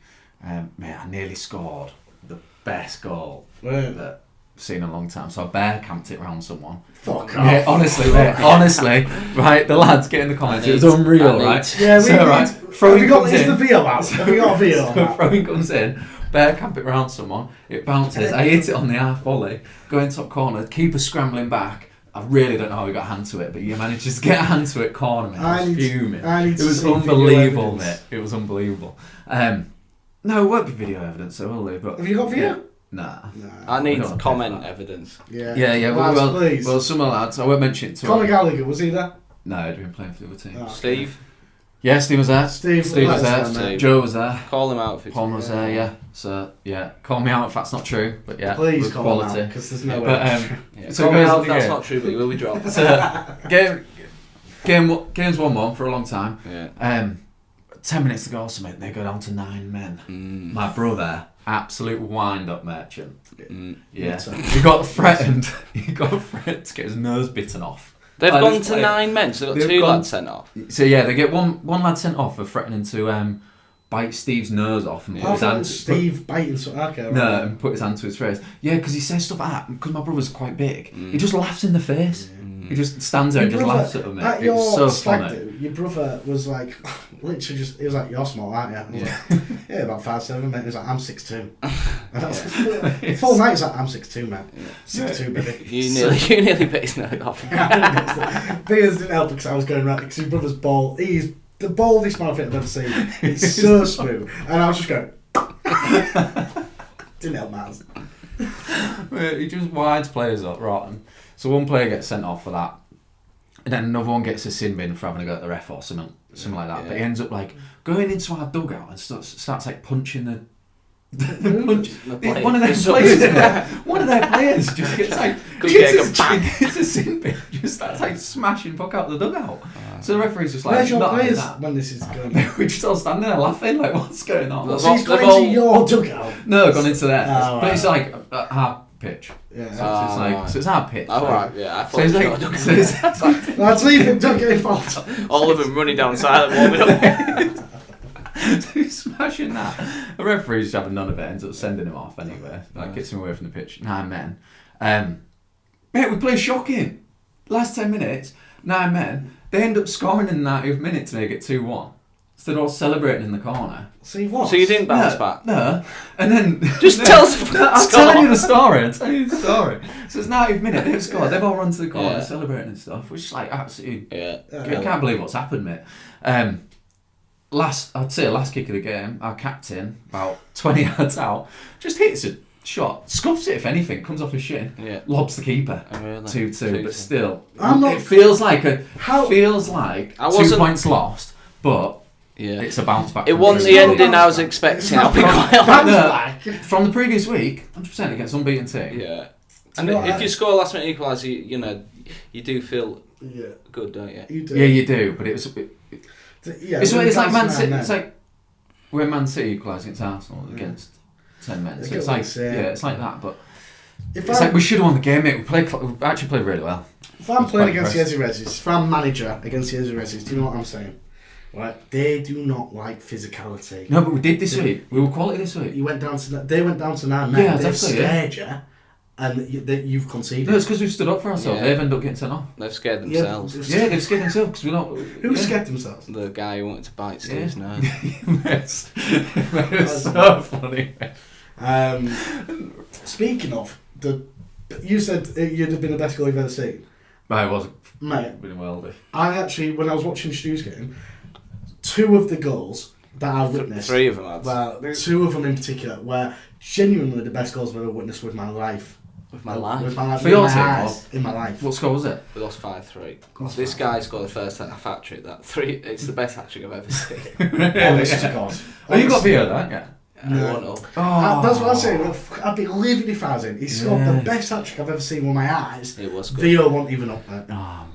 [SPEAKER 2] Mate, I nearly scored the best goal that I've seen in a long time. So I bear camped it around someone.
[SPEAKER 1] Fuck
[SPEAKER 2] off.
[SPEAKER 1] Honestly,
[SPEAKER 2] mate, honestly, right, the lads get in the comments. It was unreal, right?
[SPEAKER 1] Yeah,
[SPEAKER 2] so, right,
[SPEAKER 1] throwing comes in. Is the VO out? Have we got a VO on that?
[SPEAKER 2] Throwing comes in, bear camp it around someone, it bounces, I hit it on the half volley, go in top corner, keeper scrambling back, I really don't know how he got a hand to it, but he managed to get a hand to it corner, mate. I was fuming.
[SPEAKER 1] It
[SPEAKER 2] was unbelievable, mate. It was unbelievable. No, it won't be video evidence, so will it? But
[SPEAKER 1] have you got video?
[SPEAKER 2] Yeah. Nah.
[SPEAKER 3] I need comment evidence.
[SPEAKER 2] Yeah.
[SPEAKER 1] Lads,
[SPEAKER 2] well, some lads. I won't mention it to
[SPEAKER 1] Conor Gallagher, was he there?
[SPEAKER 2] No, he'd been playing for the other team.
[SPEAKER 1] Oh, okay.
[SPEAKER 3] Steve?
[SPEAKER 2] Yeah, Steve was there.
[SPEAKER 1] Steve
[SPEAKER 2] was there.
[SPEAKER 3] Steve.
[SPEAKER 2] Joe was there.
[SPEAKER 3] Call him out if it's
[SPEAKER 2] Paul was there, yeah. So, yeah. Call me out if that's not true, but yeah.
[SPEAKER 1] Please call
[SPEAKER 2] quality.
[SPEAKER 1] him out, because there's no way.
[SPEAKER 3] Yeah.
[SPEAKER 2] So
[SPEAKER 3] Call me
[SPEAKER 2] goes
[SPEAKER 3] out
[SPEAKER 2] on
[SPEAKER 3] if
[SPEAKER 2] the
[SPEAKER 3] that's
[SPEAKER 2] game.
[SPEAKER 3] not true, but he will be dropped.
[SPEAKER 2] So, game's 1-1 for a long time.
[SPEAKER 3] Yeah.
[SPEAKER 2] 10 minutes to go, so mate, they go down to 9 men. My brother, absolute wind-up merchant. Yeah. He got threatened. He got threatened to get his nose bitten off.
[SPEAKER 3] They've gone to 9 men, so they've got 2 lads sent off.
[SPEAKER 2] So yeah, they get one lad sent off for threatening to bite Steve's nose off and put his hand.
[SPEAKER 1] Steve biting something. Okay, right.
[SPEAKER 2] No, and put his hand to his face. Yeah, because he says stuff like that. Because my brother's quite big, he just laughs in the face. He just stands there and just laughs at them.
[SPEAKER 1] At
[SPEAKER 2] It was so
[SPEAKER 1] stag
[SPEAKER 2] funny.
[SPEAKER 1] do, your brother was like, literally just, he was like, you're small, aren't you? I was like, yeah, about 5'7", mate. He was like, I'm 6'2". And I was like, full night, he's like, I'm 6'2", man. 6'2", baby.
[SPEAKER 3] You nearly bit his nose off.
[SPEAKER 1] Fingers didn't help because I was going right, because your brother's bald. He's the baldest man I've ever seen. It's so smooth. And I was just going, didn't help Miles.
[SPEAKER 2] He just winds players up, rotten. So one player gets sent off for that, and then another one gets a sin bin for having a go at the ref or something like that. Yeah. But he ends up like going into our dugout and starts like punching the one of their players just gets like gets a sin bin, just starts like smashing puck out the dugout. So the referee's just like,
[SPEAKER 1] where's your players when this is going on?
[SPEAKER 2] We're just all standing there laughing like, what's going on?
[SPEAKER 1] So he's gone into your dugout?
[SPEAKER 2] No, gone into theirs.
[SPEAKER 1] Oh,
[SPEAKER 2] but it's like our pitch.
[SPEAKER 1] Yeah.
[SPEAKER 2] So it's our pitch.
[SPEAKER 3] Oh, right, yeah. I thought
[SPEAKER 2] so it's like
[SPEAKER 1] lads, leave him, don't get involved.
[SPEAKER 3] all of them running down silent, warming up.
[SPEAKER 2] So he's smashing that. The referee's having none of it, ends up sending him off anyway. Like, gets him away from the pitch. 9 men. Mate, we play shocking. Last 10 minutes, 9 men. They end up scoring in the 90th minute to make it 2-1. So they're all celebrating in the corner.
[SPEAKER 1] So you what?
[SPEAKER 3] So you didn't bounce back?
[SPEAKER 2] No. And then...
[SPEAKER 3] Just tell us the
[SPEAKER 2] I'm telling you the story. So it's 90th minute, they've scored. They've all run to the corner celebrating and stuff, which is like absolutely...
[SPEAKER 3] Yeah.
[SPEAKER 2] I can't believe what's happened, mate. Last kick of the game, our captain, about 20 yards out, just hits a shot, scuffs it if anything, comes off his shin, lobs the keeper, 2-2. But still, it feels like 2 points lost, but it's a bounce back.
[SPEAKER 3] It wasn't the ending I was expecting. I'll be quite honest.
[SPEAKER 2] From the previous week, 100% against unbeaten team.
[SPEAKER 3] Yeah, and if you score a last minute equaliser, you do feel good, don't you?
[SPEAKER 1] You do.
[SPEAKER 2] Yeah, you do. But it was. It's like Man City. It's like when Man City equalised against Arsenal against 10 men. So it's like it's like that. But it's like we should have won the game, mate. We actually played really well.
[SPEAKER 1] If I'm playing against the Ezzie Rezzies, if I'm manager against the Ezzie Rezzies, do you know what I'm saying? Right, they do not like physicality.
[SPEAKER 2] No, but we did this week. We were quality this week.
[SPEAKER 1] They went down to 9 men.
[SPEAKER 2] Yeah,
[SPEAKER 1] they've scared you, and you've conceded.
[SPEAKER 2] No, it's because we've stood up for ourselves. They've ended up getting sent off.
[SPEAKER 3] They've scared themselves.
[SPEAKER 2] Yeah, they've scared themselves because we're not.
[SPEAKER 1] Who scared themselves?
[SPEAKER 3] The guy who wanted to bite Steve's nose.
[SPEAKER 2] It's so funny.
[SPEAKER 1] Speaking of you said you'd have been the best goal you've ever seen.
[SPEAKER 2] I wasn't.
[SPEAKER 1] Mate,
[SPEAKER 2] been well.
[SPEAKER 1] I actually, when I was watching Stu's game, 2 of the goals that I witnessed,
[SPEAKER 3] 3 of them, lads.
[SPEAKER 1] Well, 2 of them in particular were genuinely the best goals I've ever witnessed with my life.
[SPEAKER 3] With my life?
[SPEAKER 1] With my life.
[SPEAKER 2] For your team,
[SPEAKER 1] eyes, in my life.
[SPEAKER 2] What score was it?
[SPEAKER 3] We lost 5-3. This guy scored the first half hat-trick. It's the best hat-trick I've ever seen.
[SPEAKER 1] Honest to God.
[SPEAKER 2] Oh, you got Vio, haven't you?
[SPEAKER 3] No.
[SPEAKER 1] That's what I'm saying. I'd be livid if I was in. He scored the best hat-trick I've ever seen with my eyes.
[SPEAKER 3] It was good.
[SPEAKER 1] Vio wasn't even up there.
[SPEAKER 2] Oh,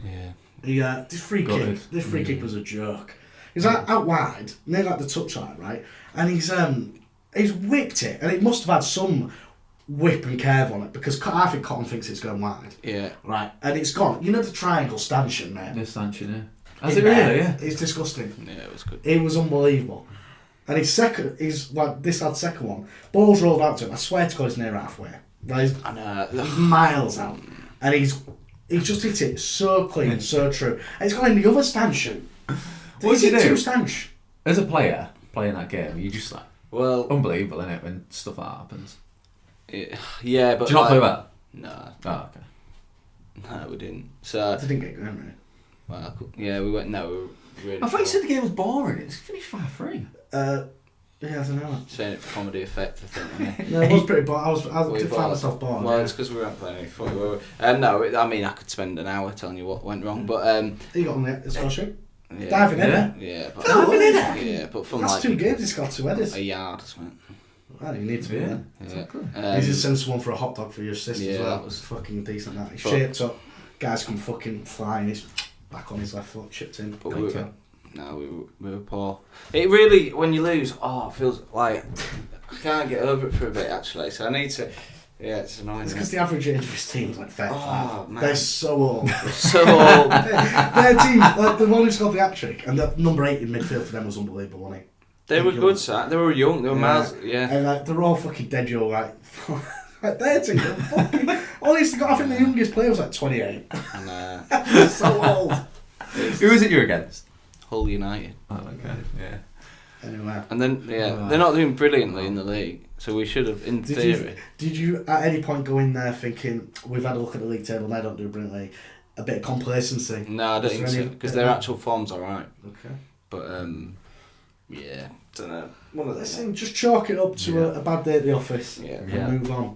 [SPEAKER 2] yeah.
[SPEAKER 1] This free kick was a joke. He's out wide, near like the touchline, right? And he's whipped it, and it must have had some whip and curve on it because I think Cotton thinks it's going wide.
[SPEAKER 3] Yeah.
[SPEAKER 1] Right, and it's gone. You know the triangle stanchion, mate?
[SPEAKER 2] The stanchion, yeah. Has it really? Yeah.
[SPEAKER 1] It's disgusting.
[SPEAKER 3] Yeah, it was good.
[SPEAKER 1] It was unbelievable. And his lad's second one, ball's rolled out to him. I swear to God, he's near halfway. He's miles out, and he's just hit it so clean, so true. And it's gone in the other stanchion.
[SPEAKER 2] What did you do?
[SPEAKER 1] 2 stanch.
[SPEAKER 2] As a player playing that game, you just like unbelievable, isn't it, when stuff like that happens?
[SPEAKER 3] Yeah, but
[SPEAKER 2] do you not play well?
[SPEAKER 3] No.
[SPEAKER 2] Oh, okay.
[SPEAKER 3] No, we didn't. So
[SPEAKER 1] I didn't get going, right?
[SPEAKER 3] well, yeah, we went. No, we were really.
[SPEAKER 2] I thought you said the game was boring. It's finished 5-3.
[SPEAKER 1] Yeah, I don't know.
[SPEAKER 3] Saying it for comedy effect, I think. Wasn't
[SPEAKER 1] No, it was pretty boring. I
[SPEAKER 3] We
[SPEAKER 1] did
[SPEAKER 3] bought
[SPEAKER 1] find myself bored.
[SPEAKER 3] Well,
[SPEAKER 1] yeah.
[SPEAKER 3] it's because we weren't playing any footy. No, I mean, I could spend an hour telling you what went wrong, but
[SPEAKER 1] He got on the score sheet.
[SPEAKER 3] yeah,
[SPEAKER 1] Diving in it.
[SPEAKER 3] yeah, but
[SPEAKER 1] Diving in it.
[SPEAKER 3] yeah, but from
[SPEAKER 1] Last
[SPEAKER 3] like
[SPEAKER 1] 2 games, he's got 2 headers.
[SPEAKER 3] a yard or something.
[SPEAKER 1] Well, you need to be
[SPEAKER 2] Yeah.
[SPEAKER 1] there.
[SPEAKER 3] Yeah.
[SPEAKER 1] He just sent someone for a hot dog for your assist as
[SPEAKER 3] yeah,
[SPEAKER 1] well.
[SPEAKER 3] that
[SPEAKER 1] That was
[SPEAKER 3] was-
[SPEAKER 1] fucking decent. That he
[SPEAKER 3] But-
[SPEAKER 1] shaped up. Guys come fucking flying. He's back on his left foot, chipped in.
[SPEAKER 3] But
[SPEAKER 1] Great goal.
[SPEAKER 3] we were poor. It really, when you lose, it feels like I can't get over it for a bit actually. So I need to. Yeah, it's annoying.
[SPEAKER 1] It's because the average age of his team is like 35.
[SPEAKER 3] Oh, man.
[SPEAKER 1] They're so old.
[SPEAKER 3] So old.
[SPEAKER 1] Their team, like the one who scored the hat-trick, and the number 8 in midfield for them was unbelievable, wasn't he?
[SPEAKER 3] They were good, sir. They were young. They were miles. Yeah.
[SPEAKER 1] And like, they're all fucking dead, you're like, like their team, they're fucking... Honestly, I think the youngest player was like 28.
[SPEAKER 3] And
[SPEAKER 1] So old.
[SPEAKER 2] Who was it you were against?
[SPEAKER 3] Hull United.
[SPEAKER 2] Oh, okay. Yeah.
[SPEAKER 1] Anyway.
[SPEAKER 3] And then they're not doing brilliantly in the league, so we should have, in theory.
[SPEAKER 1] Did you at any point go in there thinking, we've had a look at the league table and they don't do brilliantly, a bit of complacency?
[SPEAKER 3] No, I don't think so, because their actual form's alright.
[SPEAKER 1] Okay.
[SPEAKER 3] But yeah, don't know. One of
[SPEAKER 1] Listen, just chalk it up to a bad day at the office and
[SPEAKER 2] Yeah.
[SPEAKER 1] move on.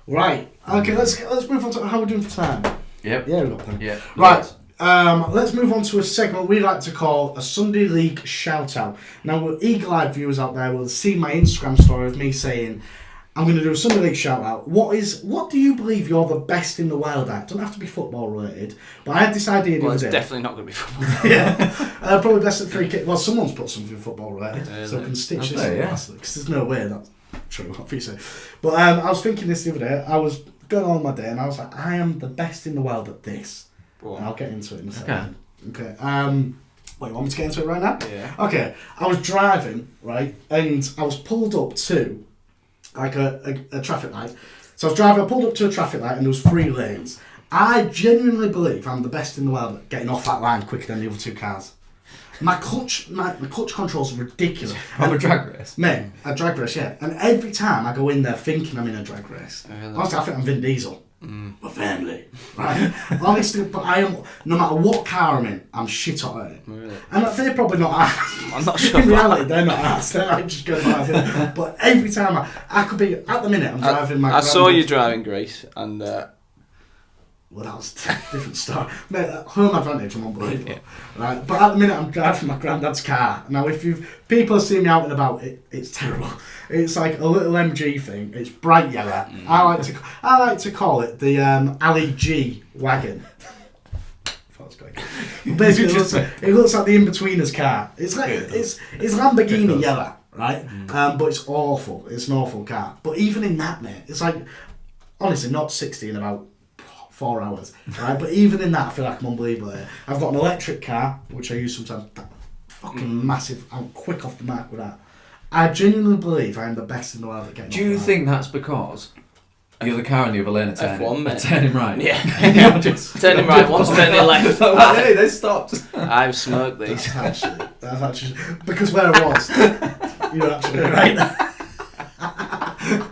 [SPEAKER 1] Right. Okay, let's move on to how we're doing for time.
[SPEAKER 2] Yep.
[SPEAKER 1] Yeah, we've got time.
[SPEAKER 2] Yeah.
[SPEAKER 1] Right. Let's move on to a segment we like to call a Sunday League Shoutout. Now, eagle-eyed viewers out there will see my Instagram story of me saying, I'm going to do a Sunday League Shoutout. What do you believe you're the best in the world at? It doesn't have to be football related, but I had this idea the
[SPEAKER 3] Well,
[SPEAKER 1] other
[SPEAKER 3] it's
[SPEAKER 1] day.
[SPEAKER 3] definitely not going to be football.
[SPEAKER 1] Yeah. Probably best at free kick. Well, someone's put something football related, so I can stitch this
[SPEAKER 2] Okay,
[SPEAKER 1] in
[SPEAKER 2] yeah.
[SPEAKER 1] nicely, because there's no way that's true, obviously. But I was thinking this the other day. I was going on my day and I was like, I am the best in the world at this.
[SPEAKER 3] Go on.
[SPEAKER 1] And I'll get into it in a second. Okay. Wait, you want me to get into it right now?
[SPEAKER 3] Yeah.
[SPEAKER 1] Okay. I was driving, right, and I was pulled up to like a traffic light. So I pulled up to a traffic light and there was 3 lanes. I genuinely believe I'm the best in the world at getting off that line quicker than the other 2 cars. My clutch controls are ridiculous.
[SPEAKER 2] From a drag race?
[SPEAKER 1] Mate, a drag race, yeah. And every time I go in there thinking I'm in a drag race,
[SPEAKER 3] Really?
[SPEAKER 1] honestly, I think I'm Vin Diesel. My family, right? Honestly, but I am, no matter what car I'm in, I'm shit at it.
[SPEAKER 3] Really?
[SPEAKER 1] And they're probably not ass.
[SPEAKER 3] I'm not sure.
[SPEAKER 1] In reality, they're not ass. They're like just going like But every time I could be, at the minute, I'm driving my
[SPEAKER 3] I saw you
[SPEAKER 1] granddad's-
[SPEAKER 3] driving Greece, and
[SPEAKER 1] Well, that was a different story. Mate, home advantage, I'm unbelievable.
[SPEAKER 3] Yeah.
[SPEAKER 1] Right? But at the minute, I'm driving my granddad's car. Now, if people see me out and about, it's terrible. It's like a little MG thing. It's bright yellow. I like to call it the Ali G wagon. That's great. Basically, it looks like the in-betweener's car. It's like it's Lamborghini yellow, right? But it's awful. It's an awful car. But even in that, mate, it's like honestly not 60 in about 4 hours, right? But even in that, I feel like I'm unbelievable. I've got an electric car, which I use sometimes. Fucking massive. I'm quick off the mark with that. I genuinely believe I'm the best in the world at getting.
[SPEAKER 2] Do you think that's because you're the car in the other lane
[SPEAKER 3] F1,
[SPEAKER 2] turning right?
[SPEAKER 3] Yeah.
[SPEAKER 2] You're just
[SPEAKER 3] turning right, one's turning left.
[SPEAKER 2] Hey, they stopped.
[SPEAKER 3] I've smoked these.
[SPEAKER 1] That's actually because where I was, you're actually right.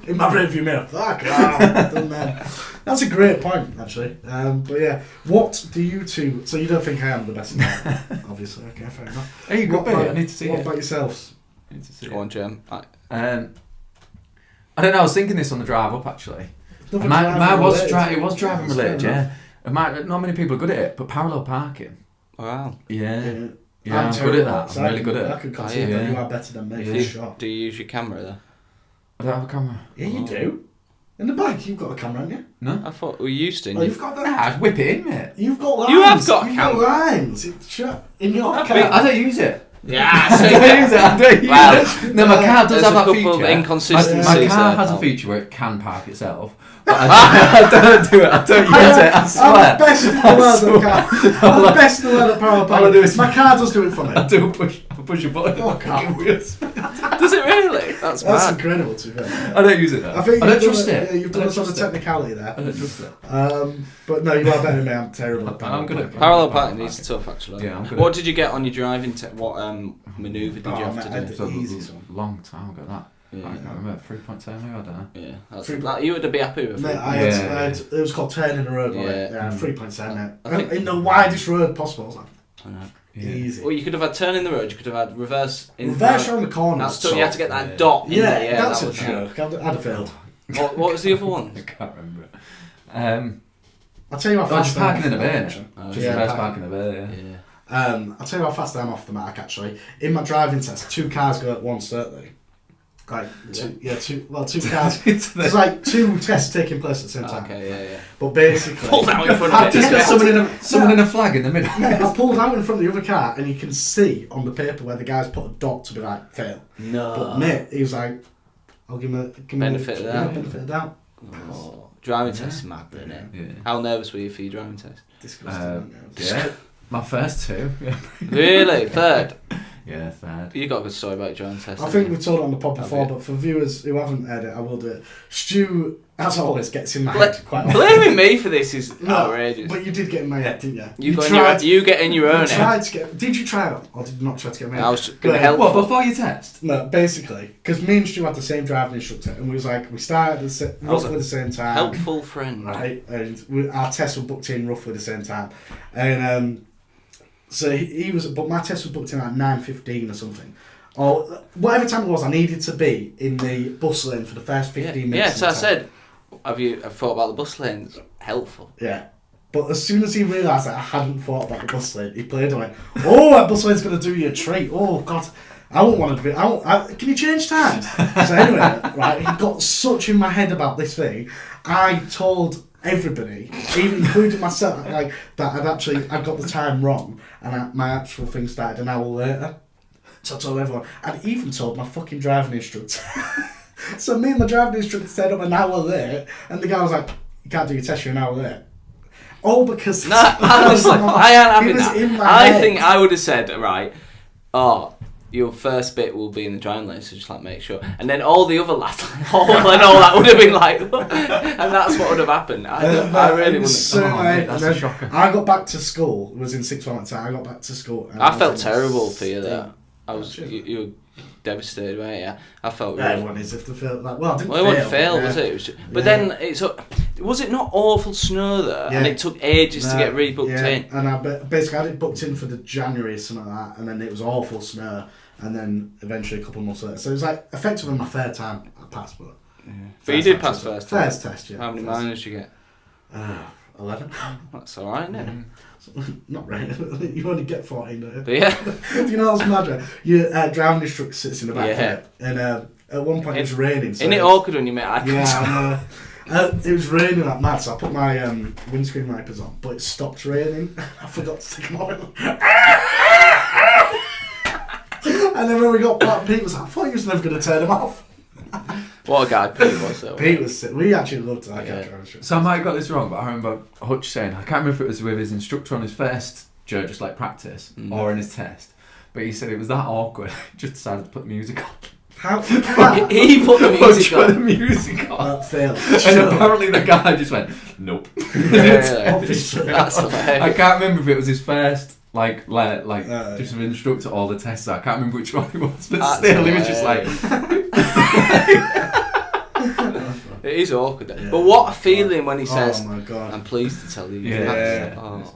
[SPEAKER 1] In my rearview mirror, fuck, done that. That's a great point, actually. But yeah, what do you two? So you don't think I am the best in the world? Obviously, okay, fair enough.
[SPEAKER 2] Hey, you got me. I need to see
[SPEAKER 1] What
[SPEAKER 2] it.
[SPEAKER 1] about yourselves?
[SPEAKER 2] I need to see
[SPEAKER 3] Go on, Jem.
[SPEAKER 2] I don't know. I was thinking this on the drive up actually.
[SPEAKER 1] Nothing
[SPEAKER 2] Mine
[SPEAKER 1] driving
[SPEAKER 2] was
[SPEAKER 1] related.
[SPEAKER 2] it was driving
[SPEAKER 1] That's fair
[SPEAKER 2] related,
[SPEAKER 1] enough.
[SPEAKER 2] yeah. Not many people are good at it, but parallel parking.
[SPEAKER 3] Wow.
[SPEAKER 2] Yeah,
[SPEAKER 1] Yeah.
[SPEAKER 2] I'm good
[SPEAKER 1] terrible
[SPEAKER 2] at that.
[SPEAKER 1] so
[SPEAKER 2] I'm really good at
[SPEAKER 1] I
[SPEAKER 2] it.
[SPEAKER 1] can consider that
[SPEAKER 2] yeah.
[SPEAKER 1] you are better than me,
[SPEAKER 2] Yeah.
[SPEAKER 1] for sure.
[SPEAKER 3] Do you use your camera there?
[SPEAKER 2] I don't have a camera.
[SPEAKER 1] Yeah, you do. In the back, you've got a camera, haven't you?
[SPEAKER 2] No.
[SPEAKER 3] I thought we used to.
[SPEAKER 1] Oh, you've got that.
[SPEAKER 2] Nah, I'd whip it in, mate.
[SPEAKER 1] You've got lines.
[SPEAKER 3] You have got a
[SPEAKER 1] You've
[SPEAKER 3] camera.
[SPEAKER 1] got lines. It's in your car.
[SPEAKER 2] I don't use it.
[SPEAKER 3] Yeah,
[SPEAKER 2] I don't use it. I don't use
[SPEAKER 3] Well,
[SPEAKER 2] it. No, my car does
[SPEAKER 3] there's
[SPEAKER 2] have
[SPEAKER 3] a
[SPEAKER 2] that
[SPEAKER 3] couple
[SPEAKER 2] feature.
[SPEAKER 3] of inconsistencies
[SPEAKER 2] My car
[SPEAKER 3] there,
[SPEAKER 2] has a
[SPEAKER 3] pal.
[SPEAKER 2] feature where it can park itself. But I don't do it. I don't use it. I swear.
[SPEAKER 1] I'm the best in the world at car. I'm the best in the world at power
[SPEAKER 2] All I do is-
[SPEAKER 1] My car does do it for me.
[SPEAKER 2] I do push a button.
[SPEAKER 1] Oh, God.
[SPEAKER 3] Does it really? That's
[SPEAKER 1] That's
[SPEAKER 3] mad.
[SPEAKER 1] incredible, to be fair.
[SPEAKER 2] I don't use it though.
[SPEAKER 1] I think
[SPEAKER 2] I don't
[SPEAKER 1] you've done
[SPEAKER 2] trust it.
[SPEAKER 1] You've done
[SPEAKER 2] I
[SPEAKER 1] a
[SPEAKER 2] don't
[SPEAKER 1] sort of
[SPEAKER 2] trust it.
[SPEAKER 1] technicality
[SPEAKER 2] I
[SPEAKER 1] there.
[SPEAKER 2] don't trust it.
[SPEAKER 1] But no, you are better than me. I'm terrible at
[SPEAKER 2] I'm good at
[SPEAKER 3] Parallel parking is tough, actually.
[SPEAKER 2] Yeah, I'm good
[SPEAKER 3] What
[SPEAKER 2] at
[SPEAKER 3] did you get on your driving? What manoeuvre did you
[SPEAKER 1] Oh,
[SPEAKER 3] have
[SPEAKER 1] mate,
[SPEAKER 3] to
[SPEAKER 1] I
[SPEAKER 3] do?
[SPEAKER 1] did-
[SPEAKER 2] So
[SPEAKER 1] Easy one.
[SPEAKER 2] long time ago that.
[SPEAKER 3] Yeah.
[SPEAKER 2] I can't remember, 3.2 maybe, I don't know.
[SPEAKER 3] Yeah, you would be happy with
[SPEAKER 1] Mate,
[SPEAKER 3] it.
[SPEAKER 1] it was called turning the road,
[SPEAKER 3] Yeah.
[SPEAKER 1] 3.7,
[SPEAKER 3] I think-
[SPEAKER 1] in the widest road possible. I was like,
[SPEAKER 3] I know.
[SPEAKER 1] easy.
[SPEAKER 3] Well, you could have had turn in the road, you could have had reverse in
[SPEAKER 1] Reverse around the corner.
[SPEAKER 3] That's tough, you had to get that dot in
[SPEAKER 1] Yeah,
[SPEAKER 3] there.
[SPEAKER 1] that's
[SPEAKER 3] that
[SPEAKER 1] a
[SPEAKER 3] was
[SPEAKER 1] joke. I'd have failed.
[SPEAKER 3] What was the other one?
[SPEAKER 2] I can't remember.
[SPEAKER 1] I'll tell you how fast
[SPEAKER 2] just parking in a bay,
[SPEAKER 1] actually.
[SPEAKER 2] Just reverse parking in a bay,
[SPEAKER 3] Yeah.
[SPEAKER 1] I'll tell you how fast I'm off the mark actually. In my driving test, 2 cars go at once, don't they? Like, two cars. There's like 2 tests taking place at the same time.
[SPEAKER 3] Okay, yeah.
[SPEAKER 1] But basically...
[SPEAKER 3] Pulled out in front of
[SPEAKER 2] I've
[SPEAKER 3] it.
[SPEAKER 2] just got someone in a flag in the middle.
[SPEAKER 1] Mate, I pulled out in front of the other car and you can see on the paper where the guys put a dot to be like, fail.
[SPEAKER 3] No.
[SPEAKER 1] But mate, he was like, I'll give him a...
[SPEAKER 3] Benefit of the doubt.
[SPEAKER 1] Benefit of the doubt.
[SPEAKER 3] Oh, driving test is mad, isn't it?
[SPEAKER 2] Yeah.
[SPEAKER 3] How nervous were you for your driving test?
[SPEAKER 1] Disgusting.
[SPEAKER 2] Yeah, my first 2. Yeah.
[SPEAKER 3] Really? Third?
[SPEAKER 2] Yeah, third.
[SPEAKER 3] You got a good story about your driving test.
[SPEAKER 1] I think we've told it on the pod before, but for viewers who haven't heard it, I will do it. Stu, as always, gets in my head quite often.
[SPEAKER 3] Blaming me for this is outrageous.
[SPEAKER 1] But you did get in my head, didn't you?
[SPEAKER 3] You get in your own head.
[SPEAKER 1] Did you try it? Or did you not try to get in my head?
[SPEAKER 3] I was going to help.
[SPEAKER 2] What, before your test?
[SPEAKER 1] No, basically. Because me and Stu had the same driving instructor, and we started roughly the same time.
[SPEAKER 3] Helpful friend.
[SPEAKER 1] Right, and our tests were booked in roughly the same time. And so he was, but my test was booked in at 9:15 or something. Or whatever time it was, I needed to be in the bus lane for the first 15 minutes.
[SPEAKER 3] Yeah, so I said, have you thought about the bus lanes? Helpful.
[SPEAKER 1] Yeah. But as soon as he realised that I hadn't thought about the bus lane, he played and went, oh, that bus lane's going to do you a treat. Oh, God. I won't want to be... can you change times? So anyway, right, he got such in my head about this thing. I told everybody, even including myself, like that I got the time wrong, and my actual thing started an hour later. So I told everyone. I'd even told my fucking driving instructor. So me and my driving instructor stayed up an hour late, and the guy was like, "You can't do your test, you're an hour late." All because
[SPEAKER 3] honestly, I ain't having that.
[SPEAKER 1] In my
[SPEAKER 3] I
[SPEAKER 1] head.
[SPEAKER 3] think I would have said, right, your first bit will be in the driving lane, so just like make sure. And then all the other lads, and all that would have been like, and that's what would have happened. I really wouldn't.
[SPEAKER 1] So
[SPEAKER 2] that's a shocker.
[SPEAKER 1] I got back to school. It was in 6th form at the time. I got back to school. And
[SPEAKER 3] I felt terrible for you there. I was,
[SPEAKER 1] Yeah,
[SPEAKER 3] you were devastated, weren't you? I felt
[SPEAKER 1] yeah,
[SPEAKER 3] really.
[SPEAKER 1] everyone is if they feel like. Well, I didn't
[SPEAKER 3] Well, it
[SPEAKER 1] fail.
[SPEAKER 3] wouldn't fail,
[SPEAKER 1] yeah.
[SPEAKER 3] was it? It was just, but then was it not awful snow there?
[SPEAKER 1] Yeah.
[SPEAKER 3] And it took ages to get rebooked in.
[SPEAKER 1] And I basically had it booked in for the January or something like that, and then it was awful snow, and then eventually a couple of months later. So it was like effectively my third time I passed, but.
[SPEAKER 3] Yeah. But you did pass first.
[SPEAKER 1] First test, yeah.
[SPEAKER 3] How many minors did you get?
[SPEAKER 1] 11.
[SPEAKER 3] That's alright, isn't it?
[SPEAKER 1] Not really. You only get 14, don't you?
[SPEAKER 3] But yeah.
[SPEAKER 1] Do you know what's mad? Right? Your driving instructor sits in the back
[SPEAKER 3] Yeah.
[SPEAKER 1] and at one point it was raining. So
[SPEAKER 3] Isn't it awkward when you make eye contact?
[SPEAKER 1] Yeah, I know. It was raining like mad, so I put my windscreen wipers on, but it stopped raining. I forgot to stick them on. And then when we got back, Pete was like, I thought you was never going to turn them off.
[SPEAKER 3] What a guy Pete was, though.
[SPEAKER 1] Pete was sick. We actually loved that guy.
[SPEAKER 2] So I might have got this wrong, but I remember Hutch saying, I can't remember if it was with his instructor on his first Joe, just like practice, or in his test, but he said it was that awkward, he just decided to put music on.
[SPEAKER 1] How?
[SPEAKER 3] He put the music
[SPEAKER 2] Put the
[SPEAKER 3] on.
[SPEAKER 2] music on.
[SPEAKER 1] That failed.
[SPEAKER 2] And apparently the guy just went, nope.
[SPEAKER 3] Yeah.
[SPEAKER 1] Obviously.
[SPEAKER 3] That's hilarious.
[SPEAKER 2] I can't remember if it was his first, just an instructor all the tests. I can't remember which one it was, but
[SPEAKER 3] That's
[SPEAKER 2] still, he was just like...
[SPEAKER 3] It is awkward. Yeah. But what a feeling when he says,
[SPEAKER 1] oh my God.
[SPEAKER 3] I'm pleased to tell you.
[SPEAKER 2] Yeah.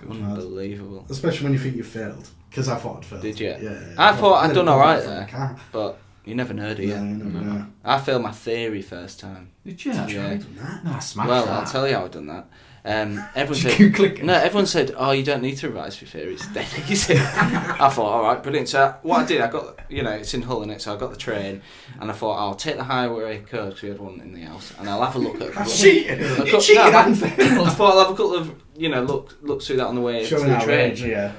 [SPEAKER 3] Unbelievable.
[SPEAKER 1] Especially when you think you failed. Because I thought I'd failed.
[SPEAKER 3] Did you?
[SPEAKER 1] Yeah.
[SPEAKER 3] I thought I'd done alright
[SPEAKER 1] I
[SPEAKER 3] there.
[SPEAKER 1] can't.
[SPEAKER 3] But you never know, do you?
[SPEAKER 1] Yeah, you never know.
[SPEAKER 3] I failed my theory first time.
[SPEAKER 2] Did you?
[SPEAKER 3] Yeah.
[SPEAKER 2] No, I smashed
[SPEAKER 3] Well,
[SPEAKER 2] that.
[SPEAKER 3] I'll tell you how I've done that. Everyone
[SPEAKER 2] You
[SPEAKER 3] said,
[SPEAKER 2] keep clicking.
[SPEAKER 3] no, everyone said, oh, you don't need to revise for theory, it's dead easy. I thought, alright, brilliant. So what I did, I got, it's in Hull, innit, so I got the train, and I thought, I'll take the highway code, because we had one in the house, and I'll have a look at...
[SPEAKER 2] Cheated! You cheated and failed!
[SPEAKER 3] I thought I'll have a couple of, look through that on the way
[SPEAKER 1] Showing
[SPEAKER 3] to the
[SPEAKER 1] our
[SPEAKER 3] train.
[SPEAKER 1] age, yeah.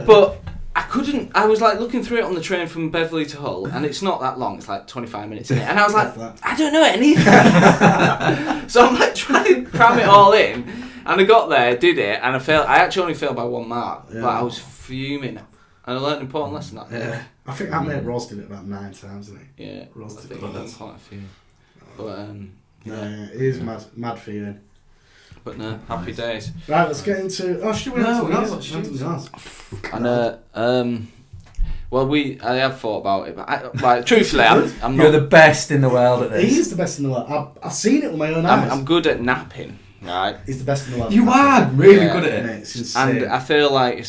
[SPEAKER 3] But I couldn't, I was like looking through it on the train from Beverley to Hull, and it's not that long, it's like 25 minutes in it, and I was like, I don't know anything. So I'm like trying to cram it all in, and I got there, did it, and I failed. I actually only failed by 1 mark, but I was fuming, and I learned an important lesson that day.
[SPEAKER 1] Yeah. I think our mate Ross did it about 9 times, didn't he?
[SPEAKER 3] Yeah,
[SPEAKER 1] Ross
[SPEAKER 3] I
[SPEAKER 1] did
[SPEAKER 3] think
[SPEAKER 1] it.
[SPEAKER 3] I've done quite a few. But
[SPEAKER 1] Yeah, it is mad feeling.
[SPEAKER 3] But no, happy days.
[SPEAKER 1] Right, let's get into... Oh, should we
[SPEAKER 2] No,
[SPEAKER 1] have
[SPEAKER 2] we
[SPEAKER 1] to
[SPEAKER 2] haven't.
[SPEAKER 1] yours?
[SPEAKER 3] And Well, I have thought about it, but truthfully, I'm not.
[SPEAKER 2] You're the best in the world at this.
[SPEAKER 1] He is the best in the world. I've seen it with my own eyes.
[SPEAKER 3] I'm good at napping, right?
[SPEAKER 1] He's the best in the world.
[SPEAKER 2] You are really
[SPEAKER 3] Yeah.
[SPEAKER 2] good at it.
[SPEAKER 1] Mate, it's insane.
[SPEAKER 3] And I feel like